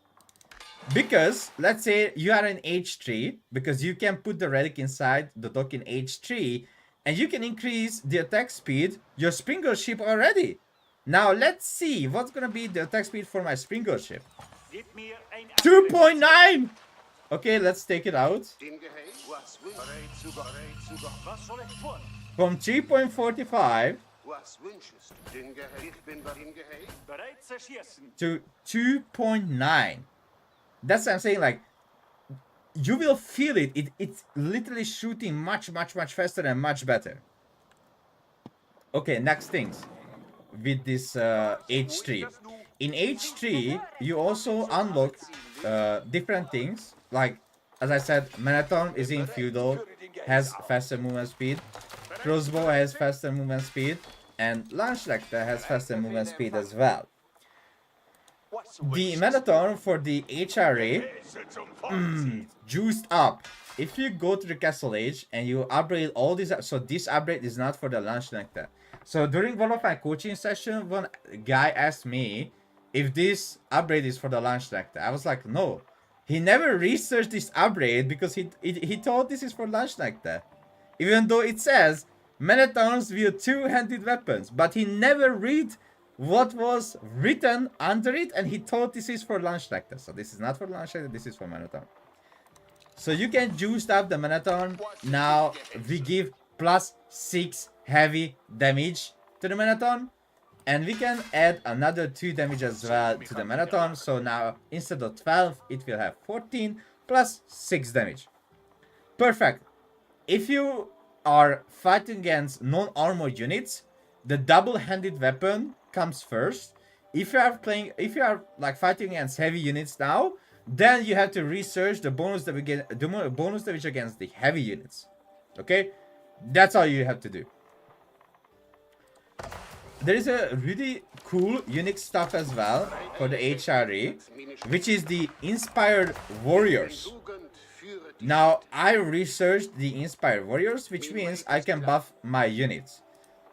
Because, let's say you are in H3, because you can put the relic inside the dock in H3, and you can increase the attack speed, your Springer ship already. Now let's see what's gonna be the attack speed for my Springer ship. 2.9! Okay, let's take it out. From 3.45 to 2.9. That's what I'm saying, like, you will feel it. It's literally shooting much faster and much better. Okay, next things with this H3. In H3, you also unlock different things. Like, as I said, Marathon is in Feudal. has faster movement speed, crossbow has faster movement speed, and Landschlachter has faster movement speed as well. The Metaton for the HRA juiced up. If you go to the Castle Age and you upgrade all these, so this upgrade is not for the Landschlachter. So during one of my coaching sessions, one guy asked me if this upgrade is for the Landschlachter. I was like, no. He never researched this upgrade because he thought this is for Landschlachter. Even though it says Menatons wield two-handed weapons, but he never read what was written under it, and he thought this is for Landschlachter. So this is not for Landschlachter, this is for Menaton. So you can juice up the Menaton. Now we give +6 heavy damage to the Menaton, and we can add another 2 damage as well to the Menaton. So now instead of 12, it will have 14 plus 6 damage. Perfect. If you are fighting against non-armored units, the double-handed weapon comes first. If you are like fighting against heavy units now, then you have to research the bonus damage against the heavy units. Okay, that's all you have to do. There is a really cool unique stuff as well for the HRE, which is the Inspired Warriors. Now I researched the Inspired Warriors, which means I can buff my units.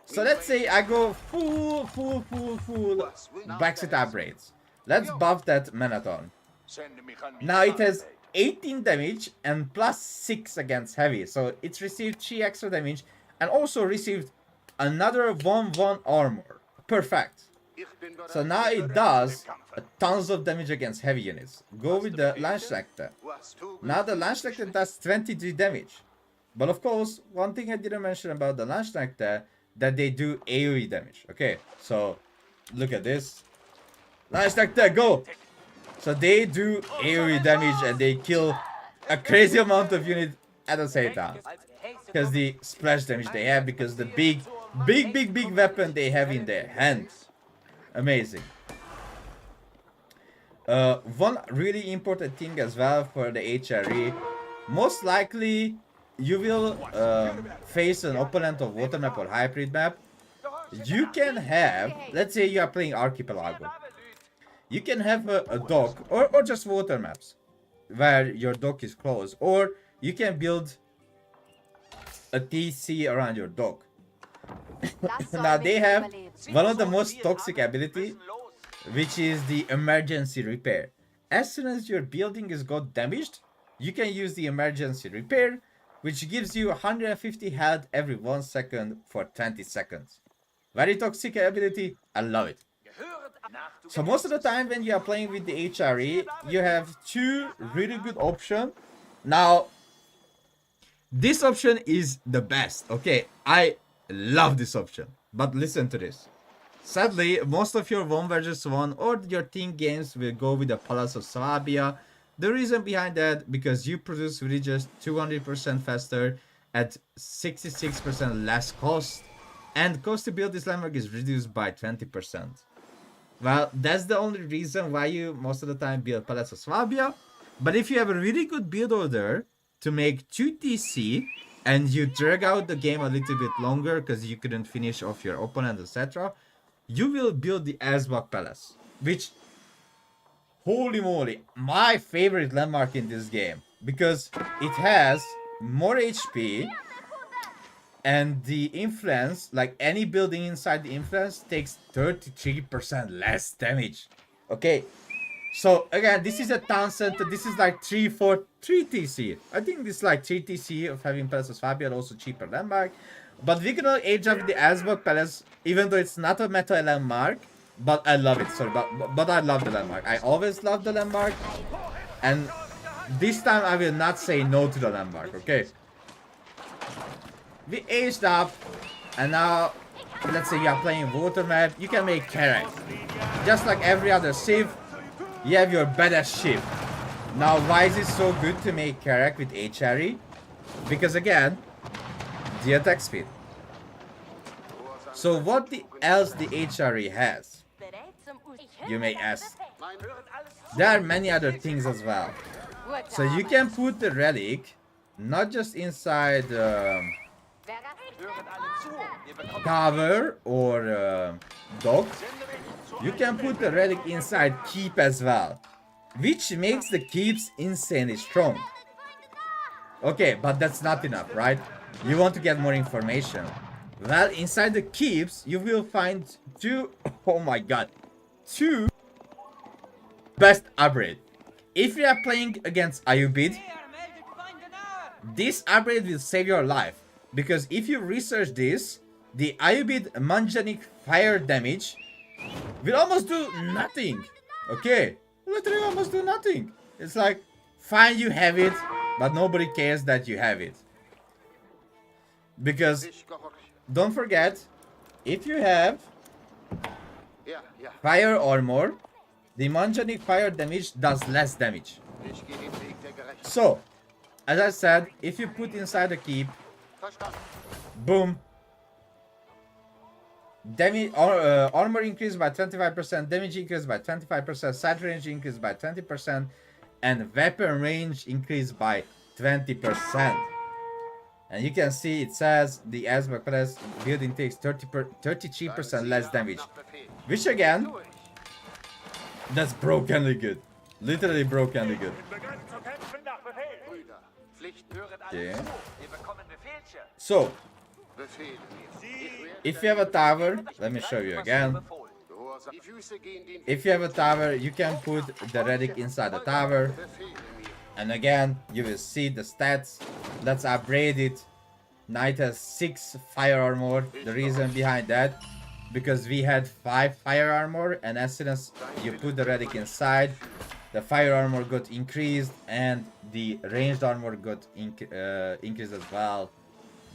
So let's say I go full Brexit upgrades. Let's buff that Menaton. Now it has 18 damage and +6 against heavy. So it's received 3 extra damage and also received another 1/1 armor. Perfect. So now it does tons of damage against heavy units. Go with the Landschlachter. Now the Landschlachter does 23 damage. But of course, one thing I didn't mention about the Landschlachter, that they do AoE damage. Okay, so look at this. Landschlachter, go! So they do AoE damage and they kill a crazy amount of units at the same time. Because the splash damage they have, because the big weapon they have in their hands. Amazing. One really important thing as well for the HRE, most likely you will face an opponent of water map or hybrid map. You can have, let's say you are playing Archipelago. You can have a dock or just water maps where your dock is closed, or you can build a TC around your dock. Now they have one of the most toxic ability, which is the emergency repair. As soon as your building is got damaged, you can use the emergency repair, which gives you 150 health every 1 second for 20 seconds. Very toxic ability, I love it. So most of the time when you are playing with the HRE, you have 2 really good options. Now, this option is the best, okay? I love this option, but listen to this. Sadly, most of your 1 versus 1 or your team games will go with the Palace of Swabia. The reason behind that, because you produce really just 200% faster at 66% less cost, and cost to build this landmark is reduced by 20%. Well, that's the only reason why you most of the time build Palace of Swabia. But if you have a really good build order to make 2 TC and you drag out the game a little bit longer because you couldn't finish off your opponent, etc., you will build the Azbak Palace, which, holy moly, my favorite landmark in this game, because it has more HP and the influence, like any building inside the influence, takes 33% less damage. Okay, so again, this is a town center. This is like 3 TC. I think this is like 3 TC of having Palace of Swabia, and also cheaper landmark. But we can age up the Azbak Palace, even though it's not a meta landmark. But I love it. Sorry, but I love the landmark. I always love the landmark, and this time I will not say no to the landmark. Okay. We aged up, and now let's say you are playing water map. You can make Karak, just like every other civ. You have your badass ship. Now, why is it so good to make Karak with HRE? Because again, the attack speed. So what else the HRE has? You may ask. There are many other things as well. So you can put the relic not just inside Hören alle zu. Wir bekommen tower or dock, you can put the relic inside keep as well, which makes the keeps insanely strong. Okay, but that's not enough, right? You want to get more information. Well, inside the keeps, you will find two, oh my god, two best upgrade. If you are playing against Ayubid, this upgrade will save your life. Because if you research this, the Ayubid Manjanic fire damage will almost do nothing. Okay? Literally almost do nothing. It's like, fine, you have it, but nobody cares that you have it. Because, Ich gehorche. don't forget, if you have Ja, ja. fire armor, the Manjanic fire damage does less damage. Ich gehe den Weg der Gerechtigkeit. So, as I said, if you put inside the keep, Verstanden. boom, armor increased by 25%, damage increased by 25%, sight range increased by 20%, and weapon range increased by 20%. And you can see it says the Asbach Press building takes 33% less damage. Nach Befehl. Which again, Durch. that's brokenly good. Literally brokenly good. Bereit zu kämpfen nach Befehl. Brüder. Pflicht. Hören alle Okay. zu. Wir bekommen Befehlchen. So, Befehle mir. Ich werde if you have a tower, let me show you again. Befohlen. Gehorsam. Die Füße gehen den Weg. If you have a tower, you can put the relic inside the tower. Befehle mir. And again, you will see the stats. Let's upgrade it. Knight has 6 fire armor. The reason behind that, because we had 5 fire armor, and as soon as you put the relic inside, the fire armor got increased, and the ranged armor got increased as well,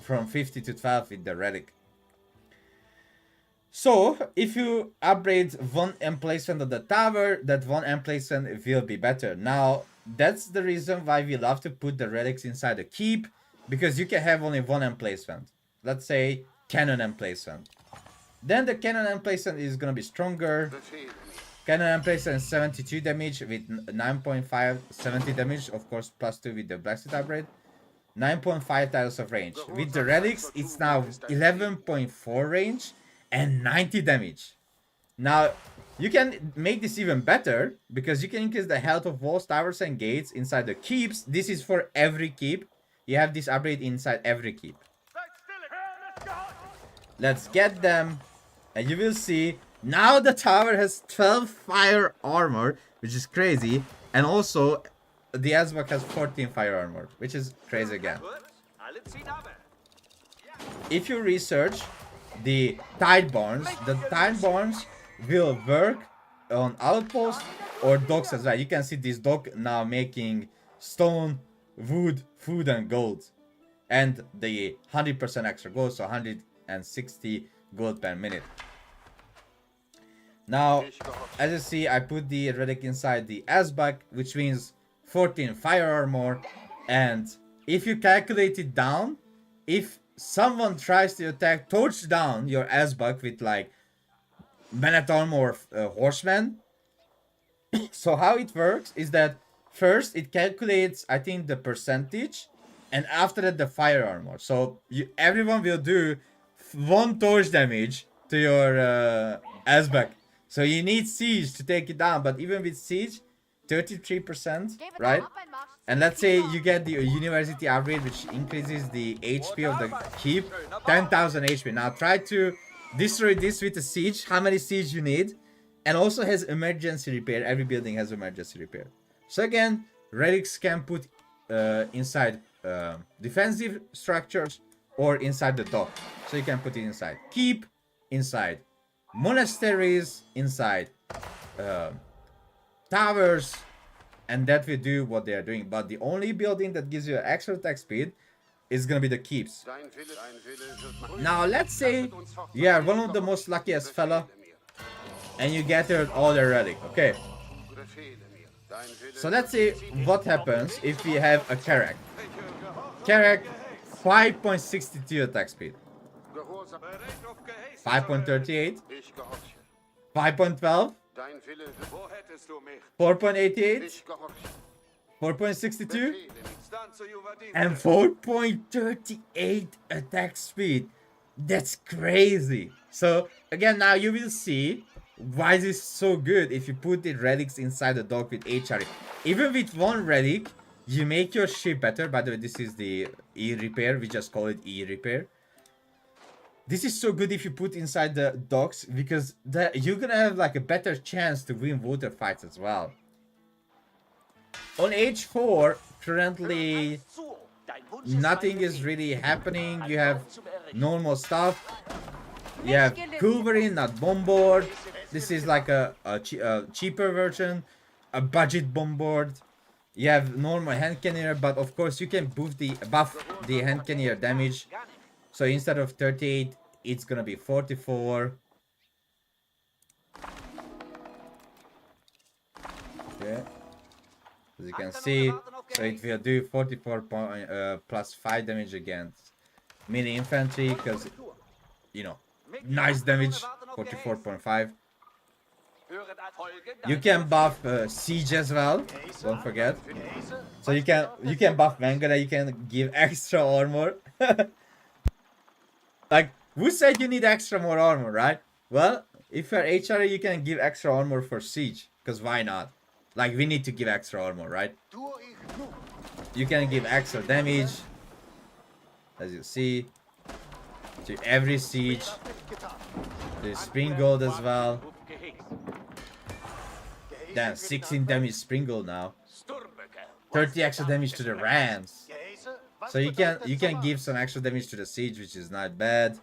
from 50 to 12 with the relic. So, if you upgrade one emplacement of the tower, that one emplacement will be better. Now, that's the reason why we love to put the relics inside the keep, because you can have only one emplacement. Let's say cannon emplacement. Then the cannon emplacement is gonna be stronger. Befehle mir. Cannon emplacement is 72 damage with 9.5 70 damage, of course plus 2 with the blacksmith upgrade. 9.5 tiles of range. With the relics, it's now 11.4 range and 90 damage. Now, you can make this even better, because you can increase the health of walls, towers, and gates inside the keeps. This is for every keep. You have this upgrade inside every keep. Let's get them, and you will see now the tower has 12 fire armor, which is crazy, and also the Asbach has 14 fire armor, which is crazy again. Gut. Alle ziehen aber. If you research the tide barns, the tide barns will work on outposts or docks as well. You can see this dock now making stone, wood, food, and gold, and the 100% extra gold, so 160 gold per minute. Now, as you see, I put the relic inside the Asbach, which means 14 fire armor, and if you calculate it down, if someone tries to attack torch down your Asbach with like man-at armor or horseman, so how it works is that first it calculates, I think, the percentage, and after that the fire armor. So everyone will do 1 torch damage to your Asbach. So you need siege to take it down, but even with siege, 33%, right? And let's say you get the university upgrade, which increases the HP of the keep, 10,000 HP. Now try to destroy this with a siege, how many siege you need, and also has emergency repair. Every building has emergency repair. So again, relics can put inside defensive structures or inside the dock. So you can put it inside keep, inside monasteries, inside towers, and that will do what they are doing. But the only building that gives you extra attack speed is gonna be the keeps. Dein Wille wird mein Now let's say you are one of the most luckiest fella and you get all the relic, okay? Befehle mir. Dein Wille So let's see what happens if we have a Karak. Karak, 5.62 attack speed, Gehorsam. 5.38, Ich gehorche. 5.12, Dein Wille wird. Wo hättest du mich? 4.88, Ich gehorche. 4.62 Станцию в один. and 4.38 attack speed. That's crazy. So again, now you will see why this is so good if you put the relics inside the dock with HRE. Even with one relic, you make your ship better. By the way, this is the E-repair. We just call it E-repair. This is so good if you put inside the docks because you're gonna have like a better chance to win water fights as well. On H4, currently nothing is really happening. You have normal stuff. You have Culverin, not bombard. This is like a cheaper version, a budget bombard. You have normal hand cannoneer, but of course you can buff the hand cannoneer damage. So instead of 38, it's gonna be 44. Okay. As you can see, so it will do 44 plus 5 damage against melee infantry, because, you know, nice damage, 44.5. You can buff siege as well, don't forget. So you can buff Vanguard, you can give extra armor. Like, who said you need extra more armor, right? Well, if you're HRA, you can give extra armor for siege, because why not? Like, we need to give extra armor, right? You can give extra damage, as you see, to every siege. There's spring gold as well. Damn, 16 damage spring gold now. 30 extra damage to the rams. So you can give some extra damage to the siege, which is not bad.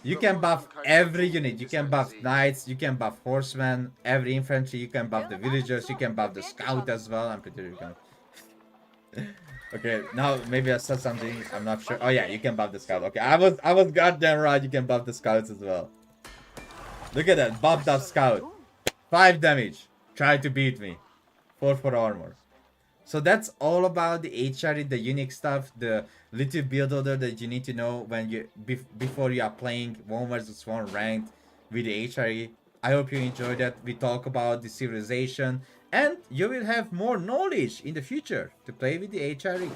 You can buff every unit. You can buff knights, you can buff horsemen, every infantry, you can buff the villagers, you can buff the scout as well. I'm pretty sure you can. Okay, now maybe I said something, I'm not sure. Oh yeah, you can buff the scout. Okay, I was goddamn right, you can buff the scouts as well. Look at that, buffed up scout. 5 damage. Try to beat me. 4 for armor. So that's all about the HRE, the unique stuff, the little build order that you need to know when you before you are playing 1 versus 1 ranked with the HRE. I hope you enjoyed that. We talk about the civilization, and you will have more knowledge in the future to play with the HRE.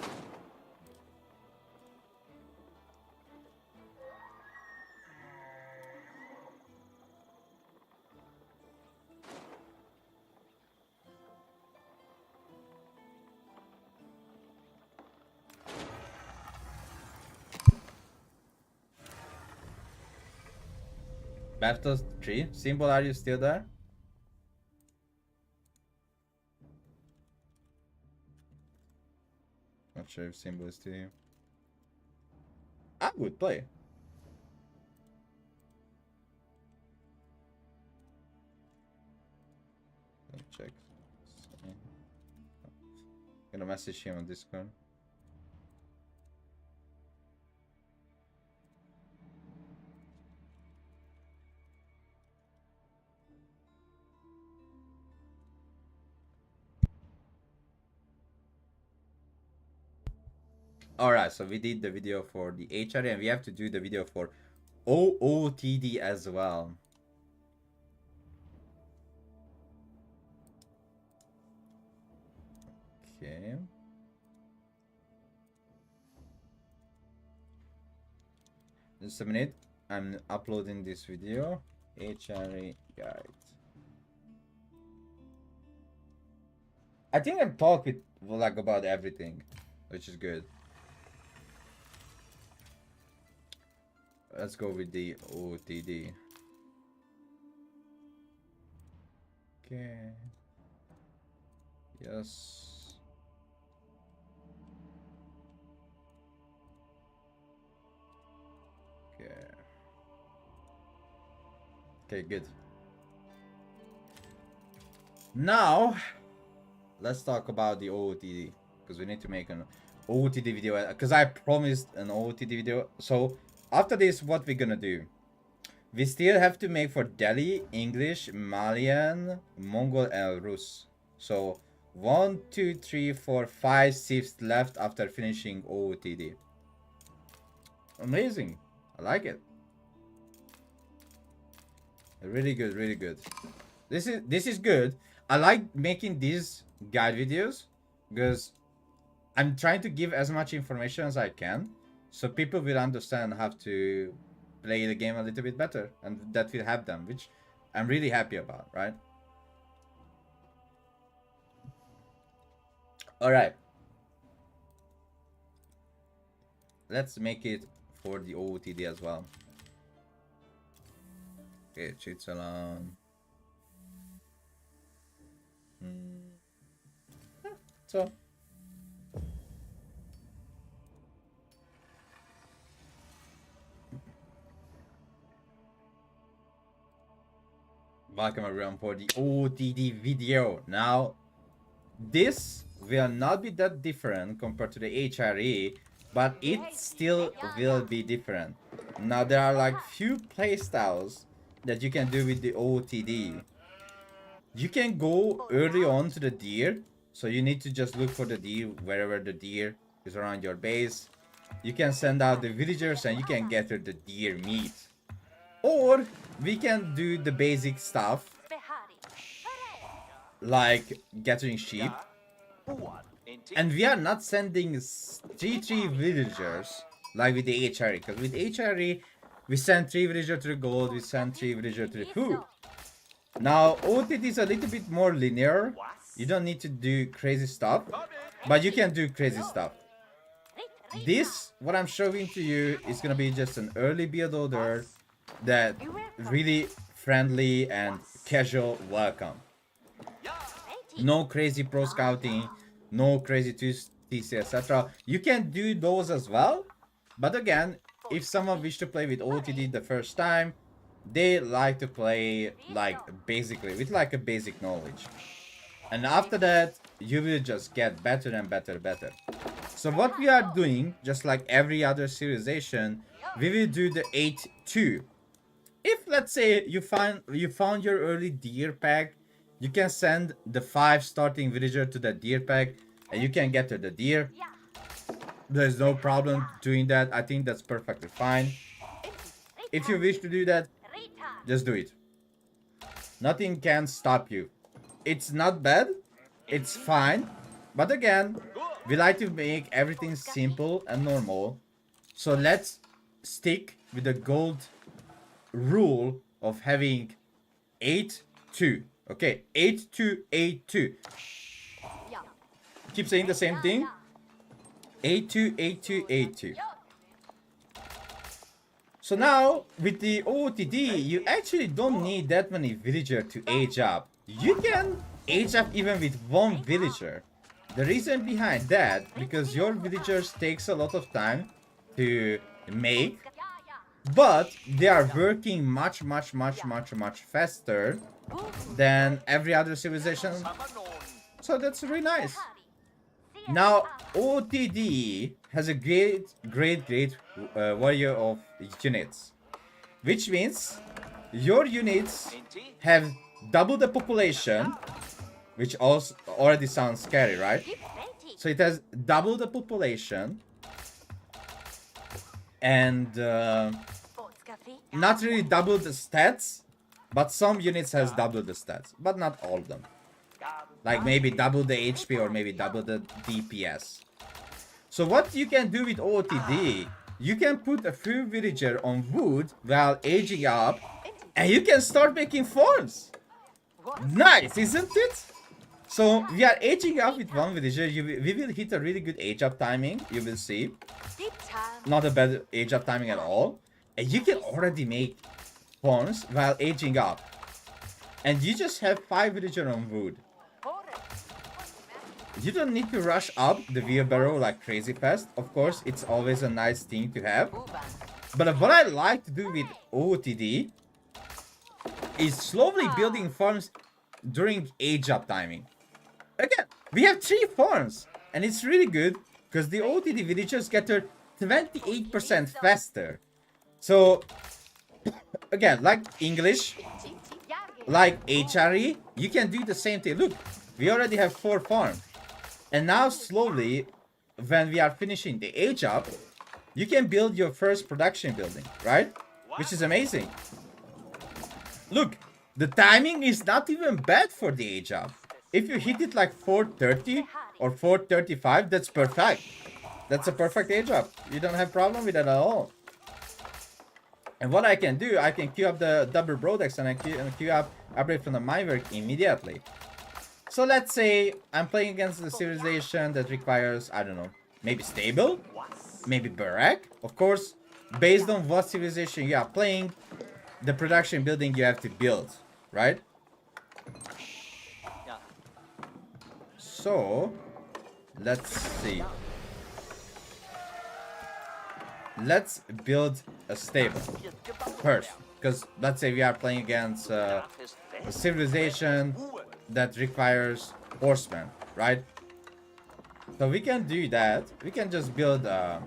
Battle 3. Symbol, are you still there? Not sure if Symbol is still here. I would play. Let me check. Gonna message him on Discord. Alright, so we did the video for the HRA and we have to do the video for OOTD as well. Okay. Just a minute. I'm uploading this video. HRA guide. I think I'm talking like about everything, which is good. Let's go with the OOTD. Okay. Yes. Okay. Okay, good. Now, let's talk about the OOTD, because we need to make an OOTD video, because I promised an OOTD video. So after this, what we're gonna do? We still have to make for Delhi, English, Malian, Mongol, and Rus. So 1, 2, 3, 4, 5 shifts left after finishing OOTD. Amazing. I like it. Really good, really good. This is good. I like making these guide videos because I'm trying to give as much information as I can, so people will understand how to play the game a little bit better, and that will help them, which I'm really happy about, right? All right. Let's make it for the OOTD as well. Okay, cheats alone. So. Welcome everyone for the OOTD video. Now, this will not be that different compared to the HRE, but it still will be different. Now, there are like few playstyles that you can do with the OOTD. You can go early on to the deer, so you need to just look for the deer wherever the deer is around your base. You can send out the villagers and you can gather the deer meat. Or we can do the basic stuff like gathering sheep. And we are not sending 3 villagers like with the HRE, because with HRE we send 3 villagers to the gold, we send 3 villagers to the food. Now OOTD is a little bit more linear. You don't need to do crazy stuff, but you can do crazy stuff. This, what I'm showing to you, is gonna be just an early build order that really friendly and casual welcome. No crazy pro scouting, no crazy TC, etc. You can do those as well, but again, if someone wish to play with OOTD the first time, they like to play like basically with like a basic knowledge, and after that you will just get better and better. So what we are doing, just like every other civilization, we will do the 8-2. If let's say you found your early deer pack, you can send the 5 starting villager to the deer pack and you can get to the deer. There's no problem doing that. I think that's perfectly fine. If you wish to do that, just do it. Nothing can stop you. It's not bad, it's fine, but again, we like to make everything simple and normal. So let's stick with the gold rule of having 8-2. Okay, 8-2, 8-2. Keep saying the same thing. 8-2, 8-2, 8-2. So now with the OOTD, you actually don't need that many villagers to age up. You can age up even with 1 villager. The reason behind that, because your villagers takes a lot of time to make, but they are working much faster than every other civilization. So that's really nice. Now OOTD has a great warrior of units, which means your units have double the population, which also already sounds scary, right? So it has double the population and not really double the stats, but some units has double the stats, but not all of them. Like maybe double the HP or maybe double the DPS. So what you can do with OOTD, you can put a few villager on wood while aging up and you can start making farms. Nice, isn't it? So we are aging up with 1 villager. We will hit a really good age up timing. You will see. Not a bad age up timing at all. And you can already make farms while aging up. And you just have 5 villager on wood. You don't need to rush up the wheelbarrow like crazy fast. Of course, it's always a nice thing to have. But what I like to do with OOTD is slowly building farms during age up timing. Again, we have 3 farms and it's really good because the OOTD villagers get her 28% faster. So again, like English, like HRE, you can do the same thing. Look, we already have 4 farms. And now slowly, when we are finishing the age up, you can build your first production building, right? Which is amazing. Look, the timing is not even bad for the age up. If you hit it like 4:30, or 435, that's perfect. That's a perfect age up. You don't have problem with that at all. And what I can do, I can queue up the double brodex and I queue up upgrade from the minework immediately. So let's say I'm playing against the civilization that requires, I don't know, maybe stable, maybe barrack. Of course, based on what civilization you are playing, the production building you have to build, right? So, let's see. Let's build a stable first, because let's say we are playing against a civilization that requires horsemen, right? So we can do that. We can just build a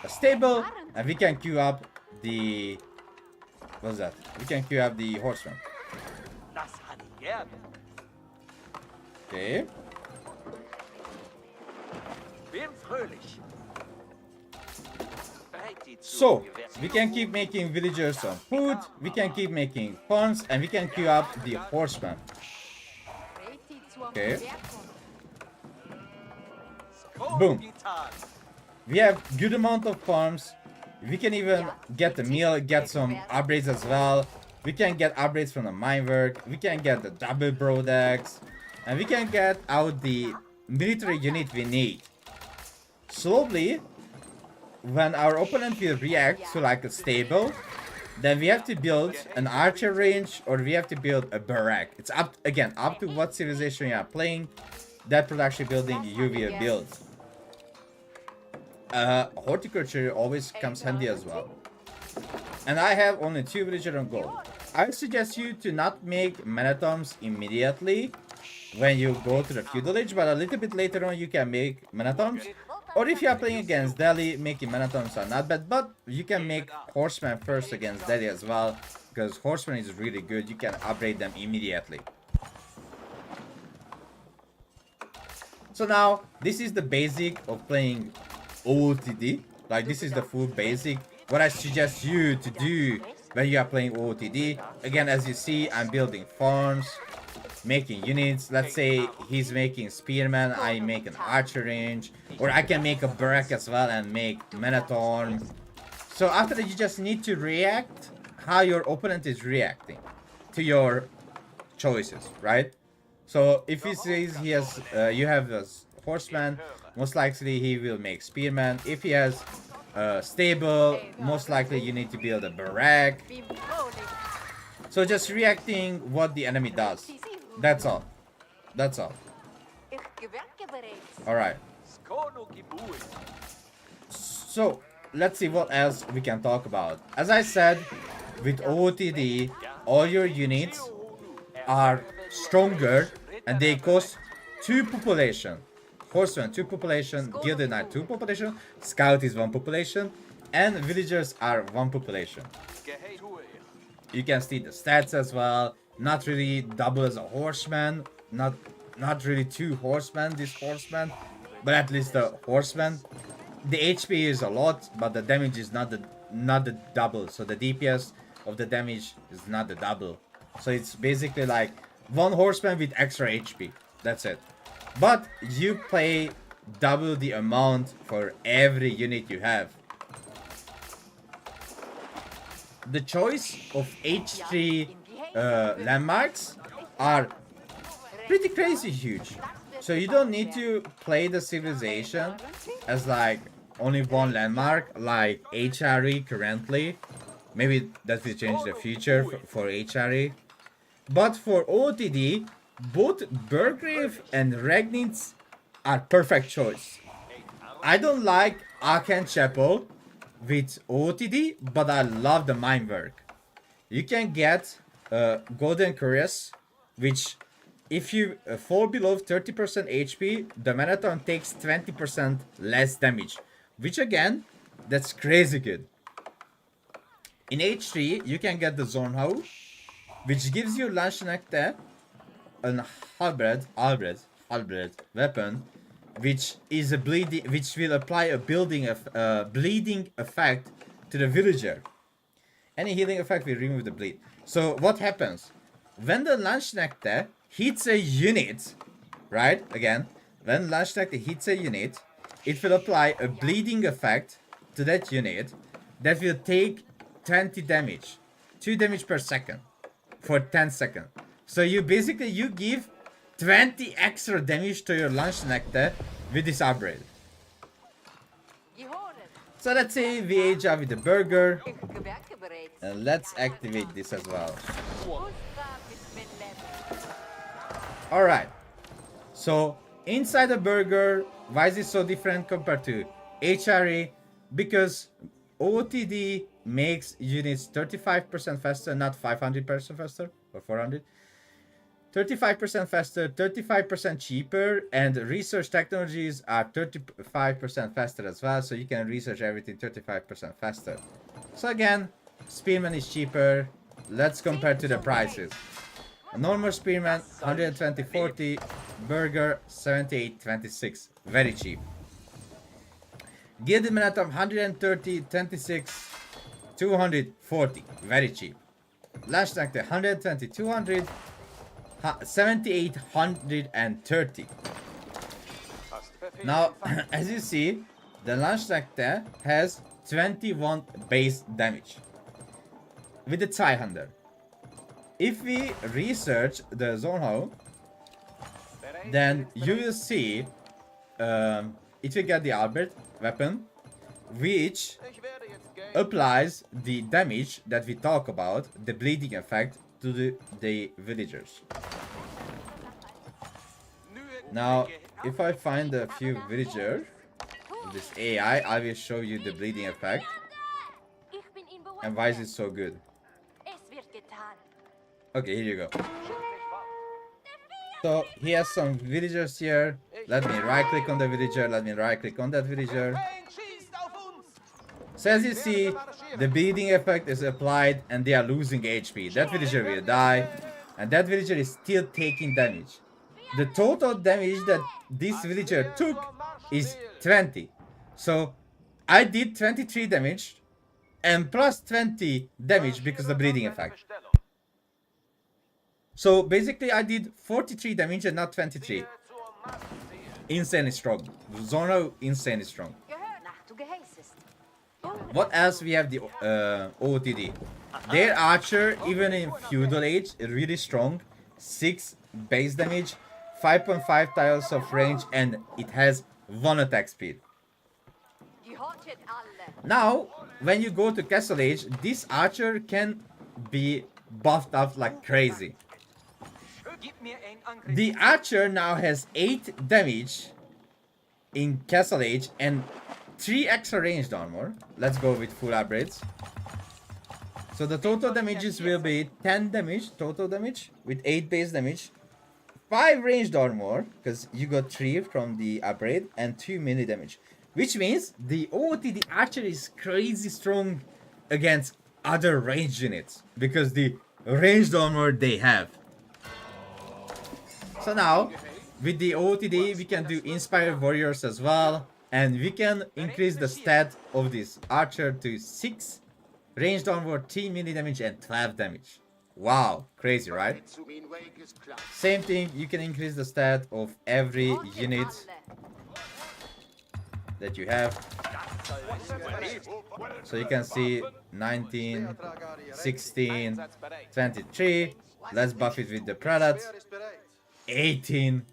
stable, and we can queue up the... What's that? We can queue up the horsemen. Okay. So, we can keep making villagers some food, we can keep making farms, and we can queue up the horsemen. Okay. Boom. We have good amount of farms. We can even get the meal, get some upgrades as well. We can get upgrades from the minework. We can get the double brodex. And we can get out the military unit we need. Slowly, when our opponent will react to like a stable, then we have to build an archer range or we have to build a barrack. It's up to what civilization you are playing, that production building you will build. Horticulture always comes handy as well. And I have only 2 villagers on gold. I suggest you to not make menatoms immediately when you go to the feudal age, but a little bit later on you can make menatoms. Or if you are playing against Delhi, making menatoms are not bad, but you can make horsemen first against Delhi as well, because horsemen is really good. You can upgrade them immediately. So now, this is the basic of playing OOTD. Like, this is the full basic. What I suggest you to do when you are playing OOTD. Again, as you see, I'm building farms, making units. Let's say he's making spearmen, I make an archer range, or I can make a barrack as well and make Menatorm. So after that, you just need to react how your opponent is reacting to your choices, right? So if he says he has you have a horseman, most likely he will make spearman. If he has stable, most likely you need to build a barrack. So just reacting what the enemy does. That's all. That's all. Alright. So, let's see what else we can talk about. As I said, with OOTD, all your units are stronger and they cost 2 population. Horsemen 2 population, Gilded Knight 2 population, Scout is 1 population, and villagers are 1 population. You can see the stats as well. Not really double as a horseman, not really 2 horsemen, this horseman, but at least the horseman. The HP is a lot, but the damage is not the double. So the DPS of the damage is not the double. So it's basically like 1 horseman with extra HP. That's it. But you pay double the amount for every unit you have. The choice of H3 landmarks are pretty crazy huge. So you don't need to play the civilization as like only 1 landmark like HRE currently. Maybe that will change the future for HRE. But for OOTD, both Burgrave and Regnitz are perfect choice. I don't like Aachen Chapel with OOTD, but I love the minework. You can get Golden Cuirass, which if you fall below 30% HP, the Marathon takes 20% less damage. Which again, that's crazy good. In H3, you can get the Zornhau, which gives you Landsknechte, an halberd weapon, which is a which will apply a bleeding effect to the villager. Any healing effect will remove the bleed. So what happens? When the Landsknechte hits a unit right? Again, when launch tactic hits a unit, it will apply a bleeding effect to that unit that will take 20 damage. 2 damage per second for 10 seconds. So you basically you give 20 extra damage to your launch nectar with this upgrade. So let's say we age up with the burger. And let's activate this as well. Alright. So inside the burger, why is it so different compared to HRE? Because OTD makes units 35% faster, not 500% faster or 400. 35% faster, 35% cheaper, and research technologies are 35% faster as well, so you can research everything 35% faster. So again, Spearman is cheaper. Let's compare to the prices. A normal Spearman 120.40, Burger 78.26, very cheap. Gilded Man Atom 130.26, 240, very cheap. Lash Nectar 120, 200, 7830. Now, as you see, the Launch Nectar has 21 base damage with the Zweihander. If we research the Zornhau, then you will see it will get the Albert weapon, which applies the damage that we talk about, the bleeding effect, to the villagers. Now, if I find a few villagers with this AI, I will show you the bleeding effect and why is it so good. Okay, here you go. So he has some villagers here. Let me right click on the villager, let me right click on that villager. So as you see, the bleeding effect is applied and they are losing HP. That villager will die and that villager is still taking damage. The total damage that this villager took is 20. So I did 23 damage and plus 20 damage because of the bleeding effect. So basically I did 43 damage and not 23. Insanely strong. Zorno insanely strong. What else we have? The OOTD. Their archer, even in feudal age, is really strong. 6 base damage, 5.5 tiles of range, and it has 1 attack speed. Now, when you go to Castle Age, this archer can be buffed up like crazy. The archer now has 8 damage in Castle Age and 3 extra ranged armor. Let's go with full upgrades. So the total damages will be 10 damage, total damage, with 8 base damage, 5 ranged armor, because you got 3 from the upgrade, and 2 melee damage. Which means the OOTD archer is crazy strong against other ranged units, because the ranged armor they have. So now, with the OOTD, we can do Inspired Warriors as well. And we can increase the stat of this archer to 6 ranged armor, 3 melee damage, and 12 damage. Wow, crazy, right? Same thing, you can increase the stat of every unit that you have. So you can see 19, 16, 23. Let's buff it with the Prelate. 18,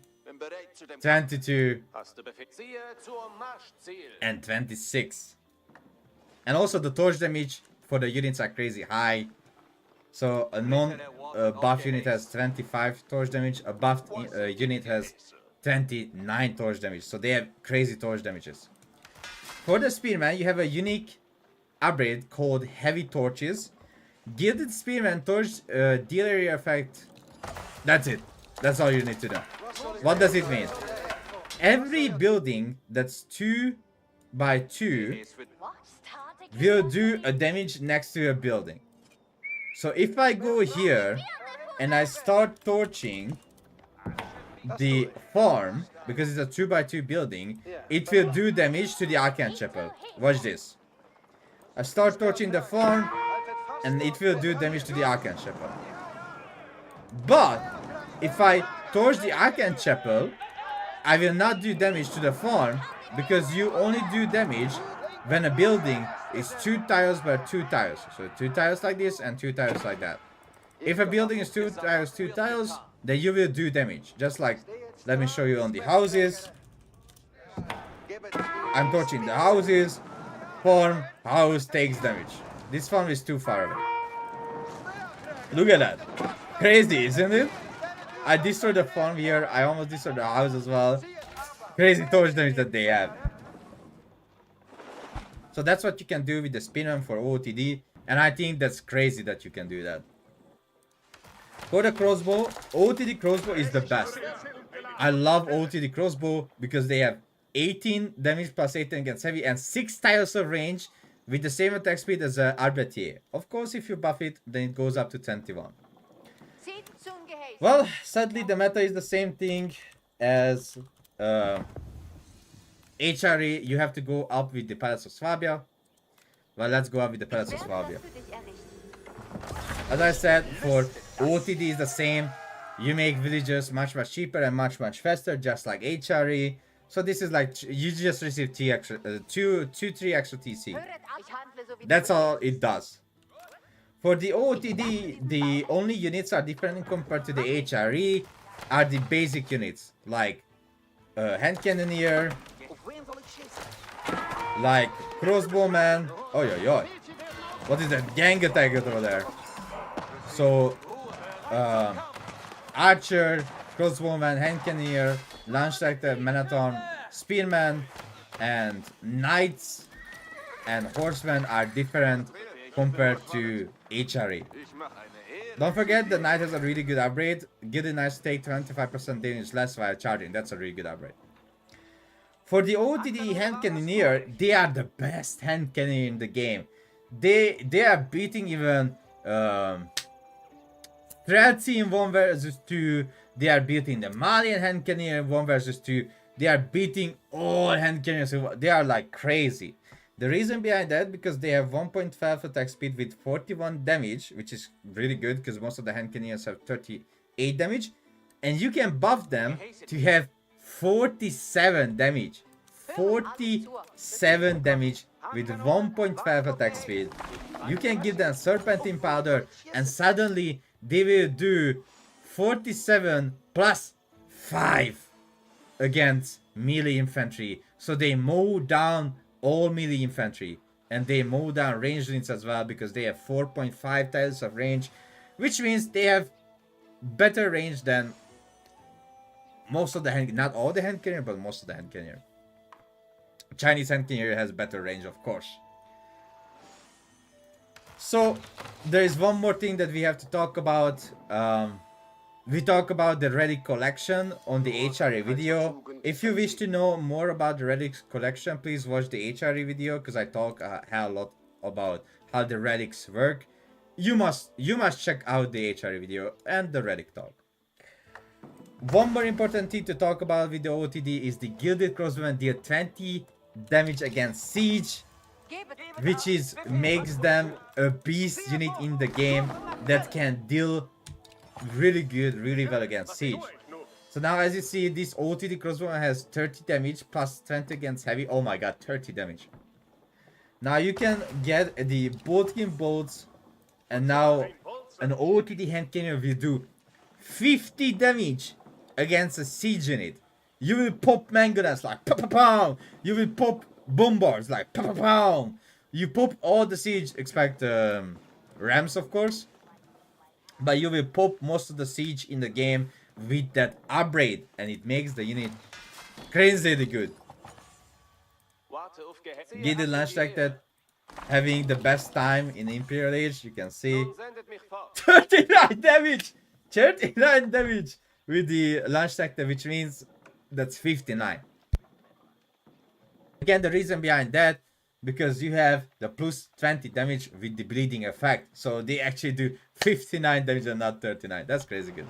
22, and 26. And also the torch damage for the units are crazy high. So a non-buff unit has 25 torch damage, a buffed unit has 29 torch damage. So they have crazy torch damages. For the Spearman, you have a unique upgrade called Heavy Torches. Gilded Spearman torch deal area effect. That's it. That's all you need to know. What does it mean? Every building that's 2 by 2 will do a damage next to a building. So if I go here and I start torching the farm, because it's a 2 by 2 building, it will do damage to the Arcane Chapel. Watch this. I start torching the farm and it will do damage to the Arcane Chapel. But if I torch the Arcane Chapel I will not do damage to the farm because you only do damage when a building is 2 tiles by 2 tiles. So 2 tiles like this and 2 tiles like that. If a building is 2 tiles, then you will do damage. Just like, let me show you on the houses. I'm touching the houses. Farm, house takes damage. This farm is too far away. Look at that. Crazy, isn't it? I destroyed the farm here. I almost destroyed the house as well. Crazy torch damage that they have. So that's what you can do with the Spearman for OOTD. And I think that's crazy that you can do that. For the crossbow, OOTD crossbow is the best. I love OOTD crossbow because they have 18 damage plus 18 against heavy and 6 tiles of range with the same attack speed as Arbaletier. Of course, if you buff it, then it goes up to 21. Well, sadly, the meta is the same thing as HRE. You have to go up with the Palace of Swabia. Well, let's go up with the Palace of Swabia. As I said, for OOTD is the same. You make villagers much cheaper and much faster, just like HRE. So this is like, you just receive 3 extra TC. That's all it does. For the OOTD, the only units are different compared to the HRE are the basic units, like hand cannoneer, like crossbowman. Oh yo. What is that gang attack over there? So archer, crossbowman, hand cannoneer, launch tractor, man-at-arm, spearman, and knights and horsemen are different compared to HRE. Don't forget the knight has a really good upgrade. Gilded knights take 25% damage less while charging. That's a really good upgrade. For the OOTD hand cannoneer, they are the best hand cannoneer in the game. They are beating even Streltsy in 1 versus 2. They are beating the Malian hand cannoneer in 1 versus 2. They are beating all hand cannoneers. They are like crazy. The reason behind that, because they have 1.5 attack speed with 41 damage, which is really good because most of the hand cannoneers have 38 damage. And you can buff them to have 47 damage. 47 damage with 1.5 attack speed. You can give them Serpentine Powder and suddenly they will do 47 plus 5 against melee infantry. So they mow down all melee infantry. And they mow down ranged units as well because they have 4.5 tiles of range. Which means they have better range than most of the hand, not all the hand cannoneer, but most of the hand cannoneer. Chinese hand cannoneer has better range, of course. So there is one more thing that we have to talk about. We talk about the relic collection on the HRE video. If you wish to know more about the relics collection, please watch the HRE video because I talk a hell lot about how the relics work. You must check out the HRE video and the relic talk. One more important thing to talk about with the OOTD is the Gilded Crossbowmen deal 20 damage against siege, which is makes them a beast unit in the game that can deal really well against siege. So now as you see, this OOTD crossbowman has 30 damage plus 20 against heavy. Oh my god, 30 damage. Now you can get the Boltkin bolts, and now an OOTD hand cannon will do 50 damage against a siege unit. You will pop mangonels like pow. You will pop bombards like pow. You pop all the siege, expect rams of course, but you will pop most of the siege in the game with that upgrade, and it makes the unit crazily good. Gilded launch that having the best time in Imperial Age, you can see 39 damage! 39 damage with the launch sector, which means that's 59. Again, the reason behind that, because you have the plus 20 damage with the bleeding effect. So they actually do 59 damage and not 39. That's crazy good.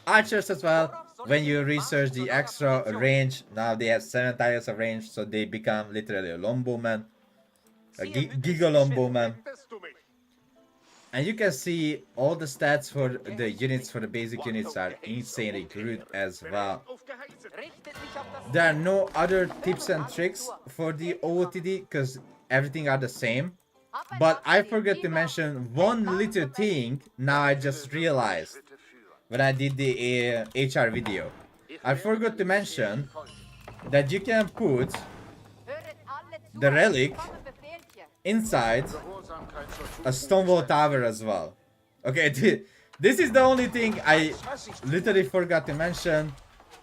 Archers as well, when you research the extra range, now they have 7 tiles of range, so they become literally a lombowman, a giga lombowman. And you can see all the stats for the units, for the basic units are insanely good as well. there are no other tips and tricks for the OOTD because everything are the same. But I forgot to mention one little thing. Now I just realized when I did the HR video. I forgot to mention that you can put the relic inside a stone wall tower as well. Okay, this is the only thing I literally forgot to mention.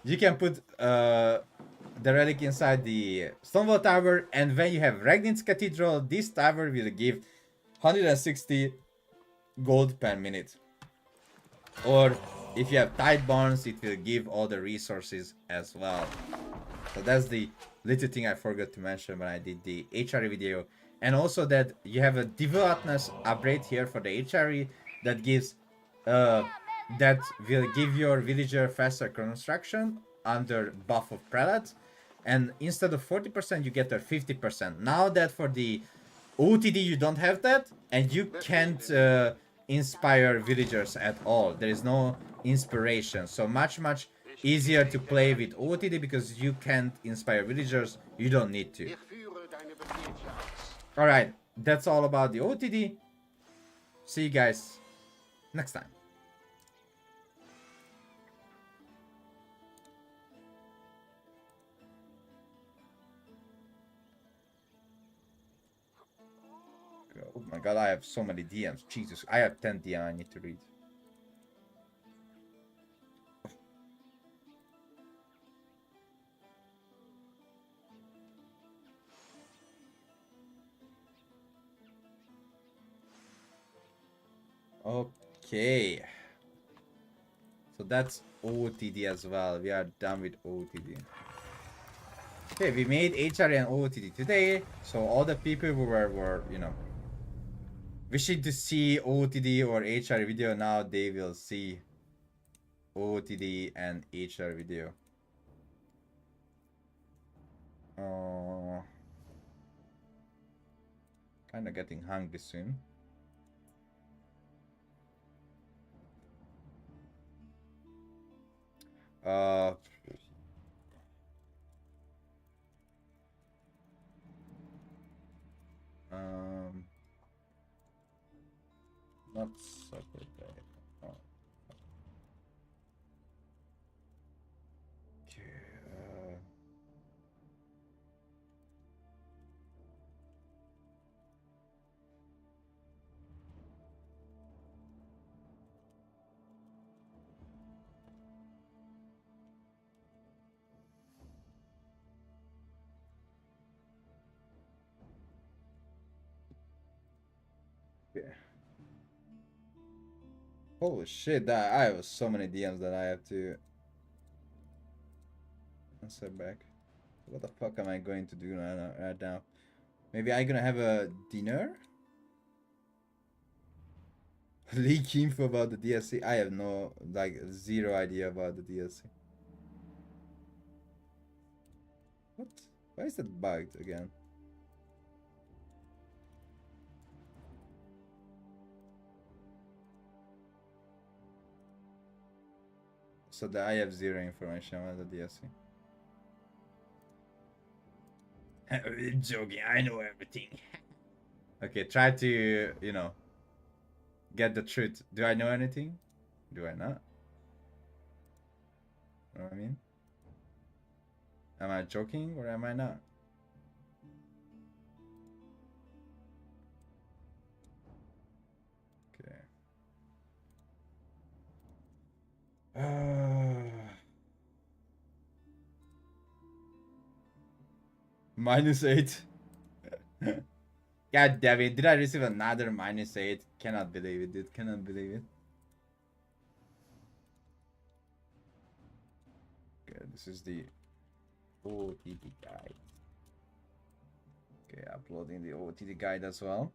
You can put the relic inside the stone wall tower, and when you have Ragnitz Cathedral, this tower will give 160 gold per minute. Or if you have tight barns, it will give all the resources as well. So that's the little thing I forgot to mention when I did the HRE video. And also that you have a devoutness upgrade here for the HRE that gives that will give your villager faster construction under buff of prelates, and instead of 40% you get a 50%. Now that for the OTD you don't have that, and you can't inspire villagers at all. There is no inspiration, so much easier to play with OTD because you can't inspire villagers. You don't need to. Alright, that's all about the OTD. See you guys next time. Oh my god, I have so many DMs. Jesus, I have 10 DMs I need to read. Okay. So that's OTD as well. We are done with OTD. Okay, we made HR and OTD today. So all the people who were you know, wishing to see OTD or HR video, now they will see OTD and HR video. Kind of getting hungry soon. Not supper day. Oh. Okay. Yeah. Holy shit, that I have so many DMs that I have to answer back. What the fuck am I going to do right now? Maybe I'm gonna have a dinner? Leak info about the DLC? I have no, like, zero idea about the DLC. What? Why is that bugged again? So that I have zero information about the DLC. I'm joking, I know everything. Okay, try to, you know, get the truth. Do I know anything? Do I not? Know what I mean? Am I joking or am I not? -8. God damn it, did I receive another -8? Cannot believe it, dude. Cannot believe it. Okay, this is the OTD guide. Okay, uploading the OTD guide as well.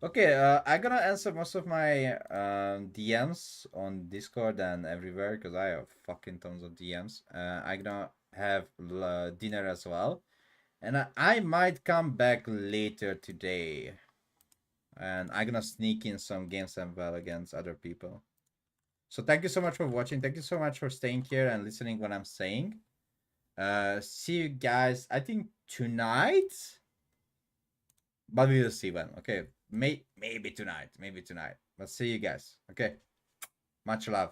Okay, I'm gonna answer most of my DMs on Discord and everywhere because I have fucking tons of DMs. I'm gonna have dinner as well, and I might come back later today, and I'm gonna sneak in some games as well against other people. So thank you so much for watching. Thank you so much for staying here and listening what I'm saying. See you guys, I think tonight, but we will see when. Okay, maybe tonight, but see you guys. Okay, much love.